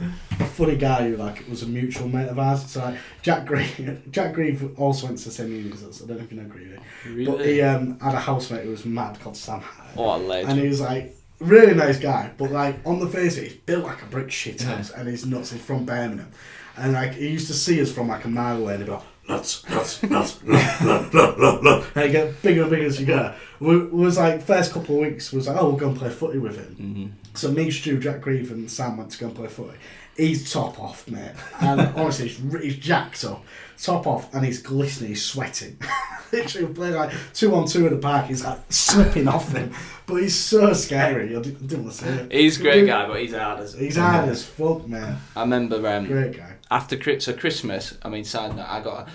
[SPEAKER 1] funny guy who like was a mutual mate of ours. So like Jack Grieve also went to the same uni as us. I don't know if you know Grieve.
[SPEAKER 3] Really?
[SPEAKER 1] But he had a housemate who was mad called Sam.
[SPEAKER 3] What a legend.
[SPEAKER 1] And he was like really nice guy, but like on the face of it, he's built like a brick shit house, and he's nuts. He's from Birmingham, and like he used to see us from like a mile away, and he'd be like, nuts, and he get bigger and bigger as you go. We was like first couple of weeks was like, oh, we'll go and play footy with him.
[SPEAKER 3] Mm-hmm.
[SPEAKER 1] So me, Stu, Jack Grieve and Sam went to go and play footy. He's top off, mate, and honestly he's jacked up, top off, and he's glistening, he's sweating. Literally playing like 2-on-2 in the park, he's like slipping off him, but he's so scary. I didn't want to say it.
[SPEAKER 3] He's a great guy, but he's hard as
[SPEAKER 1] fuck, man.
[SPEAKER 3] I remember
[SPEAKER 1] great guy.
[SPEAKER 3] After Christmas, I mean, side note, I got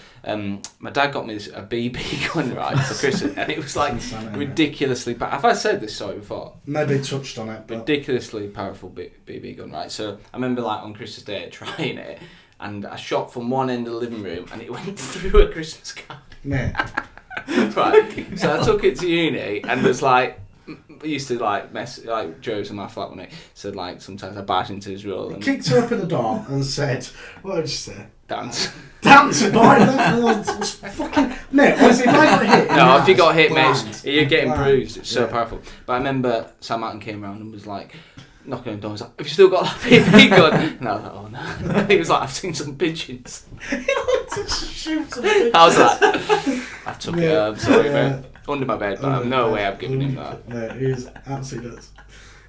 [SPEAKER 3] my dad got me a BB gun, right, for Christmas, and it was like ridiculously. Have I said this story before?
[SPEAKER 1] Maybe touched on it. But...
[SPEAKER 3] ridiculously powerful BB gun, right? So I remember like on Christmas Day trying it, and I shot from one end of the living room, and it went through a Christmas card.
[SPEAKER 1] Yeah.
[SPEAKER 3] Right. So I took it to uni, and was like. I used to like mess like jokes on my flat when it said like sometimes I barged into his role and
[SPEAKER 1] kicked her up in the door and said, what did you say?
[SPEAKER 3] Dance.
[SPEAKER 1] Dance, boy! That was fucking... Mate, honestly, if I got hit...
[SPEAKER 3] No, if you got hit, mate, you're getting bruised. It's so powerful. But I remember Sam Martin came around and was like, knocking on the door, was like, have you still got that BB gun? And I was like, oh no. He was like, I've seen some pigeons.
[SPEAKER 1] He wanted to shoot some pigeons.
[SPEAKER 3] I was like, I took it home, sorry mate. Under my bed, but no way I'm giving him that.
[SPEAKER 1] Yeah, he is absolutely nuts.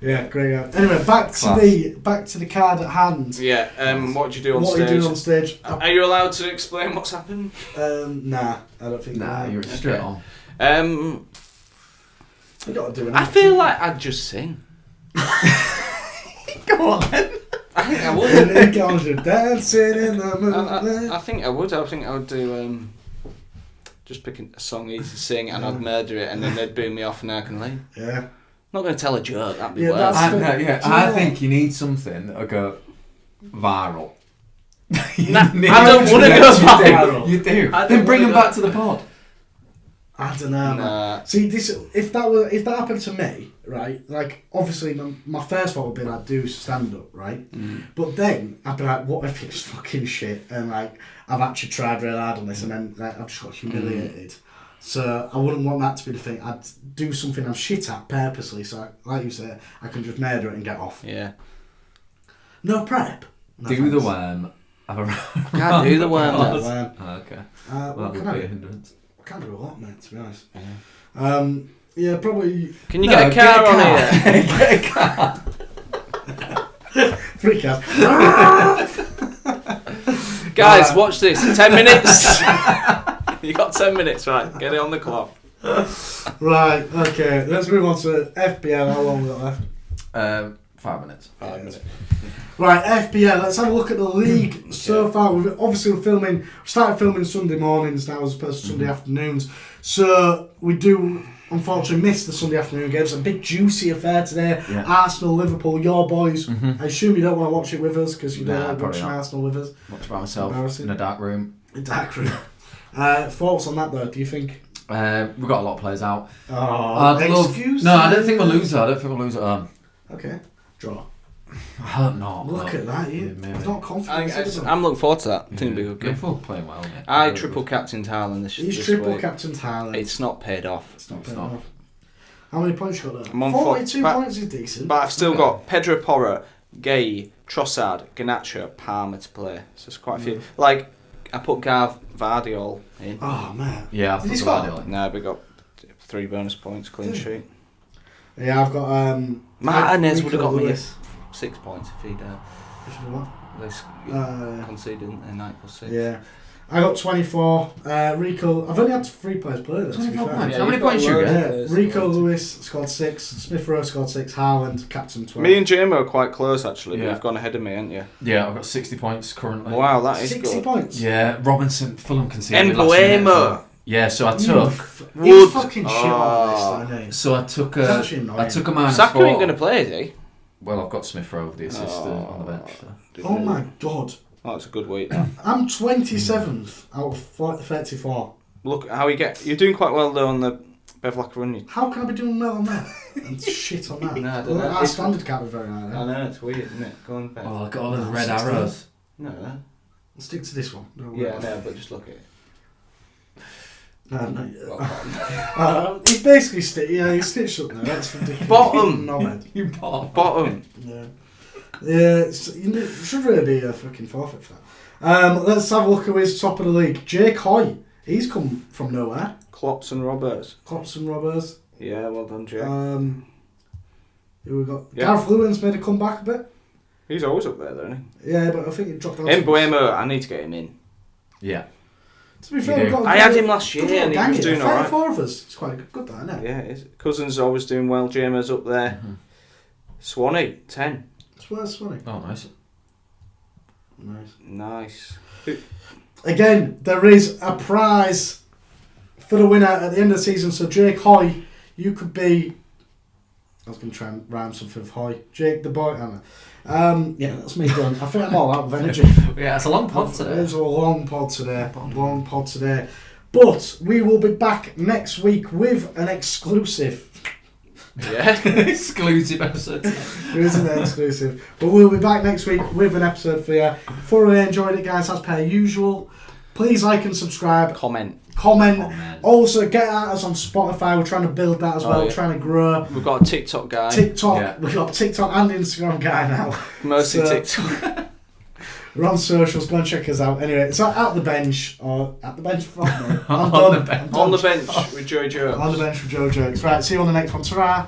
[SPEAKER 1] Yeah, great guy. Anyway, back to the card at hand.
[SPEAKER 3] Yeah, what do you do on stage?
[SPEAKER 1] What are you doing on stage?
[SPEAKER 3] Are you allowed to explain what's happened?
[SPEAKER 1] Nah, I don't think.
[SPEAKER 2] Nah, you're straight on.
[SPEAKER 1] You got to do it.
[SPEAKER 3] I feel like I'd just sing.
[SPEAKER 1] Go on then.
[SPEAKER 3] I think I would.
[SPEAKER 1] Dancing in the moonlight.
[SPEAKER 3] I think I would. I think I would do. Just pick a song easy to sing, and I'd murder it, and then they'd boo me off, and I can leave.
[SPEAKER 1] Yeah.
[SPEAKER 3] I'm not going to tell a joke. That'd be worse.
[SPEAKER 2] I think you need something that'll go viral.
[SPEAKER 3] I don't want to go viral.
[SPEAKER 2] You do. Then bring them back to the pod.
[SPEAKER 1] I don't know, man. See, if that happened to me, right? Like, obviously, my first thought would be like, do stand up, right?
[SPEAKER 3] Mm.
[SPEAKER 1] But then I'd be like, what if it's fucking shit? And like, I've actually tried really hard on this, and then like, I've just got humiliated. So I wouldn't want that to be the thing. I'd do something I'm shit at purposely, so like you say, I can just murder it and get off.
[SPEAKER 3] Yeah.
[SPEAKER 1] No prep. No
[SPEAKER 2] do
[SPEAKER 1] thanks.
[SPEAKER 2] the worm.
[SPEAKER 3] Can't do the worm.
[SPEAKER 2] Okay.
[SPEAKER 1] Well,
[SPEAKER 2] that would be a hindrance.
[SPEAKER 1] I can't do a lot, mate, to be honest.
[SPEAKER 3] Yeah.
[SPEAKER 1] Yeah, probably...
[SPEAKER 3] Can you get a car on here?
[SPEAKER 2] Get a car.
[SPEAKER 1] Freak out.
[SPEAKER 3] Guys, watch this. 10 minutes. You got 10 minutes, right? Get it on the clock.
[SPEAKER 1] Right, okay. Let's move on to FPL. How long we got left?
[SPEAKER 2] 5 minutes.
[SPEAKER 3] 5 minutes.
[SPEAKER 1] Right, FPL. Let's have a look at the league so far. We're started filming Sunday mornings now as opposed to Sunday afternoons. So we do unfortunately miss the Sunday afternoon games. A big juicy affair today. Yeah. Arsenal, Liverpool, your boys. I assume you don't want to watch it with us because you don't like watching Arsenal with us.
[SPEAKER 2] Watch by myself in a dark room.
[SPEAKER 1] Thoughts on that though? Do you think?
[SPEAKER 2] We've got a lot of players out.
[SPEAKER 1] Excuse?
[SPEAKER 2] No, I don't think we'll lose. I don't think we'll lose at home.
[SPEAKER 1] Okay, draw.
[SPEAKER 2] I hope not.
[SPEAKER 1] Look at that, it's not confident.
[SPEAKER 3] I'm looking forward to that. I think it'll be a good game.
[SPEAKER 2] Liverpool playing well, mate.
[SPEAKER 3] I triple captained Haaland this
[SPEAKER 1] He's
[SPEAKER 3] this
[SPEAKER 1] triple
[SPEAKER 3] week.
[SPEAKER 1] captained Haaland.
[SPEAKER 3] It's not paid off.
[SPEAKER 1] It's not paid off. How many points you got there?
[SPEAKER 3] I'm on
[SPEAKER 1] 42 points is decent.
[SPEAKER 3] But I've still got Pedro Porro, Gay, Trossard, Garnacho, Palmer to play. So it's quite a few. Like, I put Gav Vardiol in.
[SPEAKER 1] Oh, man.
[SPEAKER 2] Yeah, I've
[SPEAKER 1] Did he
[SPEAKER 2] put
[SPEAKER 1] score?
[SPEAKER 2] Guardiola in.
[SPEAKER 3] No, we got 3 bonus points, clean
[SPEAKER 1] Did
[SPEAKER 3] sheet.
[SPEAKER 1] Yeah, I've got...
[SPEAKER 3] Martinez would have
[SPEAKER 1] Rico
[SPEAKER 3] got me
[SPEAKER 1] Lewis.
[SPEAKER 3] 6 points if he'd
[SPEAKER 1] If you know
[SPEAKER 3] they conceded, didn't they? 9 plus 6.
[SPEAKER 1] Yeah. I got 24. Rico... I've only had 3 players play this, to be
[SPEAKER 2] 24
[SPEAKER 1] fair.
[SPEAKER 2] points.
[SPEAKER 3] Yeah,
[SPEAKER 2] How many
[SPEAKER 3] you've got
[SPEAKER 2] points you
[SPEAKER 3] loads.
[SPEAKER 2] get?
[SPEAKER 1] Yeah, Rico Lewis scored 6, Smith Rowe scored 6, Haaland, captain 12.
[SPEAKER 3] Me and Jameo are quite close actually.
[SPEAKER 2] Yeah.
[SPEAKER 3] You've gone ahead of me, haven't you?
[SPEAKER 2] Yeah, I've got 60 points currently.
[SPEAKER 3] Wow, that is
[SPEAKER 1] 60
[SPEAKER 3] good.
[SPEAKER 1] points.
[SPEAKER 2] Yeah, Robinson, Fulham conceded.
[SPEAKER 3] Embuemo.
[SPEAKER 2] Yeah, so I
[SPEAKER 1] He's
[SPEAKER 2] took.
[SPEAKER 1] fucking shit on this, isn't he?
[SPEAKER 2] So I took
[SPEAKER 1] It's
[SPEAKER 2] a.
[SPEAKER 1] actually annoying.
[SPEAKER 2] I took a minus
[SPEAKER 3] Saka
[SPEAKER 2] 4.
[SPEAKER 3] ain't going to play, is he?
[SPEAKER 2] Well, I've got Smith Rowe, the assistant, on the bench. So.
[SPEAKER 1] Oh my god.
[SPEAKER 3] Oh, it's a good week. That.
[SPEAKER 1] I'm 27th out of 34.
[SPEAKER 3] Look how you get. You're doing quite well though on the Bevlak run.
[SPEAKER 1] How can I be doing well on that? And shit on that.
[SPEAKER 3] No, I don't know.
[SPEAKER 1] Our standard can't be very high.
[SPEAKER 3] I
[SPEAKER 1] Then.
[SPEAKER 3] know it's weird, isn't it? Go on, Bev.
[SPEAKER 2] Oh, I got all of the
[SPEAKER 1] No,
[SPEAKER 2] red
[SPEAKER 1] 16.
[SPEAKER 2] arrows.
[SPEAKER 3] No.
[SPEAKER 1] I'll stick to this one. Don't
[SPEAKER 3] Yeah,
[SPEAKER 1] worry.
[SPEAKER 3] no, but just look at it.
[SPEAKER 1] He's basically he's stitched up now. That's ridiculous.
[SPEAKER 3] Bottom.
[SPEAKER 1] Knobhead.
[SPEAKER 2] You bought.
[SPEAKER 3] Bottom.
[SPEAKER 1] Yeah. Yeah, it should really be a fucking forfeit for that. Let's have a look at his top of the league. Jake Hoy. He's come from nowhere.
[SPEAKER 3] Klops and Roberts.
[SPEAKER 1] Klops and Robbers.
[SPEAKER 3] Yeah, well done, Jake.
[SPEAKER 1] Who we got?
[SPEAKER 3] Yeah.
[SPEAKER 1] Gareth Lewin's made a comeback a bit.
[SPEAKER 3] He's always up there, though, isn't
[SPEAKER 1] Yeah, but I think he dropped down.
[SPEAKER 3] he? Embuemo, I need to get him in.
[SPEAKER 2] Yeah.
[SPEAKER 1] To be
[SPEAKER 2] You
[SPEAKER 1] fair,
[SPEAKER 2] do.
[SPEAKER 1] we've got
[SPEAKER 3] I had him last year
[SPEAKER 1] good little
[SPEAKER 3] and he
[SPEAKER 1] gang
[SPEAKER 3] was
[SPEAKER 1] here.
[SPEAKER 3] doing
[SPEAKER 1] 5
[SPEAKER 3] alright.
[SPEAKER 1] 4 of us. It's quite good, that, isn't it?
[SPEAKER 3] Yeah, it is. Cousins always doing well. Jamer's up there.
[SPEAKER 2] Mm-hmm.
[SPEAKER 3] Swanee, 10.
[SPEAKER 1] It's worth funny.
[SPEAKER 2] Oh, nice.
[SPEAKER 1] Nice.
[SPEAKER 3] Nice.
[SPEAKER 1] Again, there is a prize for the winner at the end of the season. So Jake Hoy, you could be. I was going to try and rhyme something with Hoy. Jake the boy. Yeah, that's me done. I think I'm all out of energy.
[SPEAKER 2] Yeah, it's a long pod today.
[SPEAKER 1] It's a long pod today. Long pod today. But we will be back next week with an exclusive.
[SPEAKER 3] Yeah.
[SPEAKER 2] Exclusive episode.
[SPEAKER 1] There isn't an exclusive. But we'll be back next week with an episode for you. Thoroughly enjoyed it, guys, as per usual. Please like and subscribe.
[SPEAKER 3] Comment.
[SPEAKER 1] Comment. Also, get at us on Spotify. We're trying to build that as well.
[SPEAKER 3] Yeah.
[SPEAKER 1] Trying to grow.
[SPEAKER 3] We've got a TikTok guy.
[SPEAKER 1] TikTok.
[SPEAKER 2] Yeah.
[SPEAKER 1] We've got TikTok and Instagram guy now.
[SPEAKER 3] Mostly
[SPEAKER 1] So-
[SPEAKER 3] TikTok.
[SPEAKER 1] We're on socials. Go and check us out. Anyway, it's at the bench or at the bench. Fuck no. I'm
[SPEAKER 2] On
[SPEAKER 1] done.
[SPEAKER 2] the bench.
[SPEAKER 1] I'm done.
[SPEAKER 3] On the bench with Joey Jones.
[SPEAKER 1] On the bench with Joe Jokes. Right, see you on the next one. Ta-ra.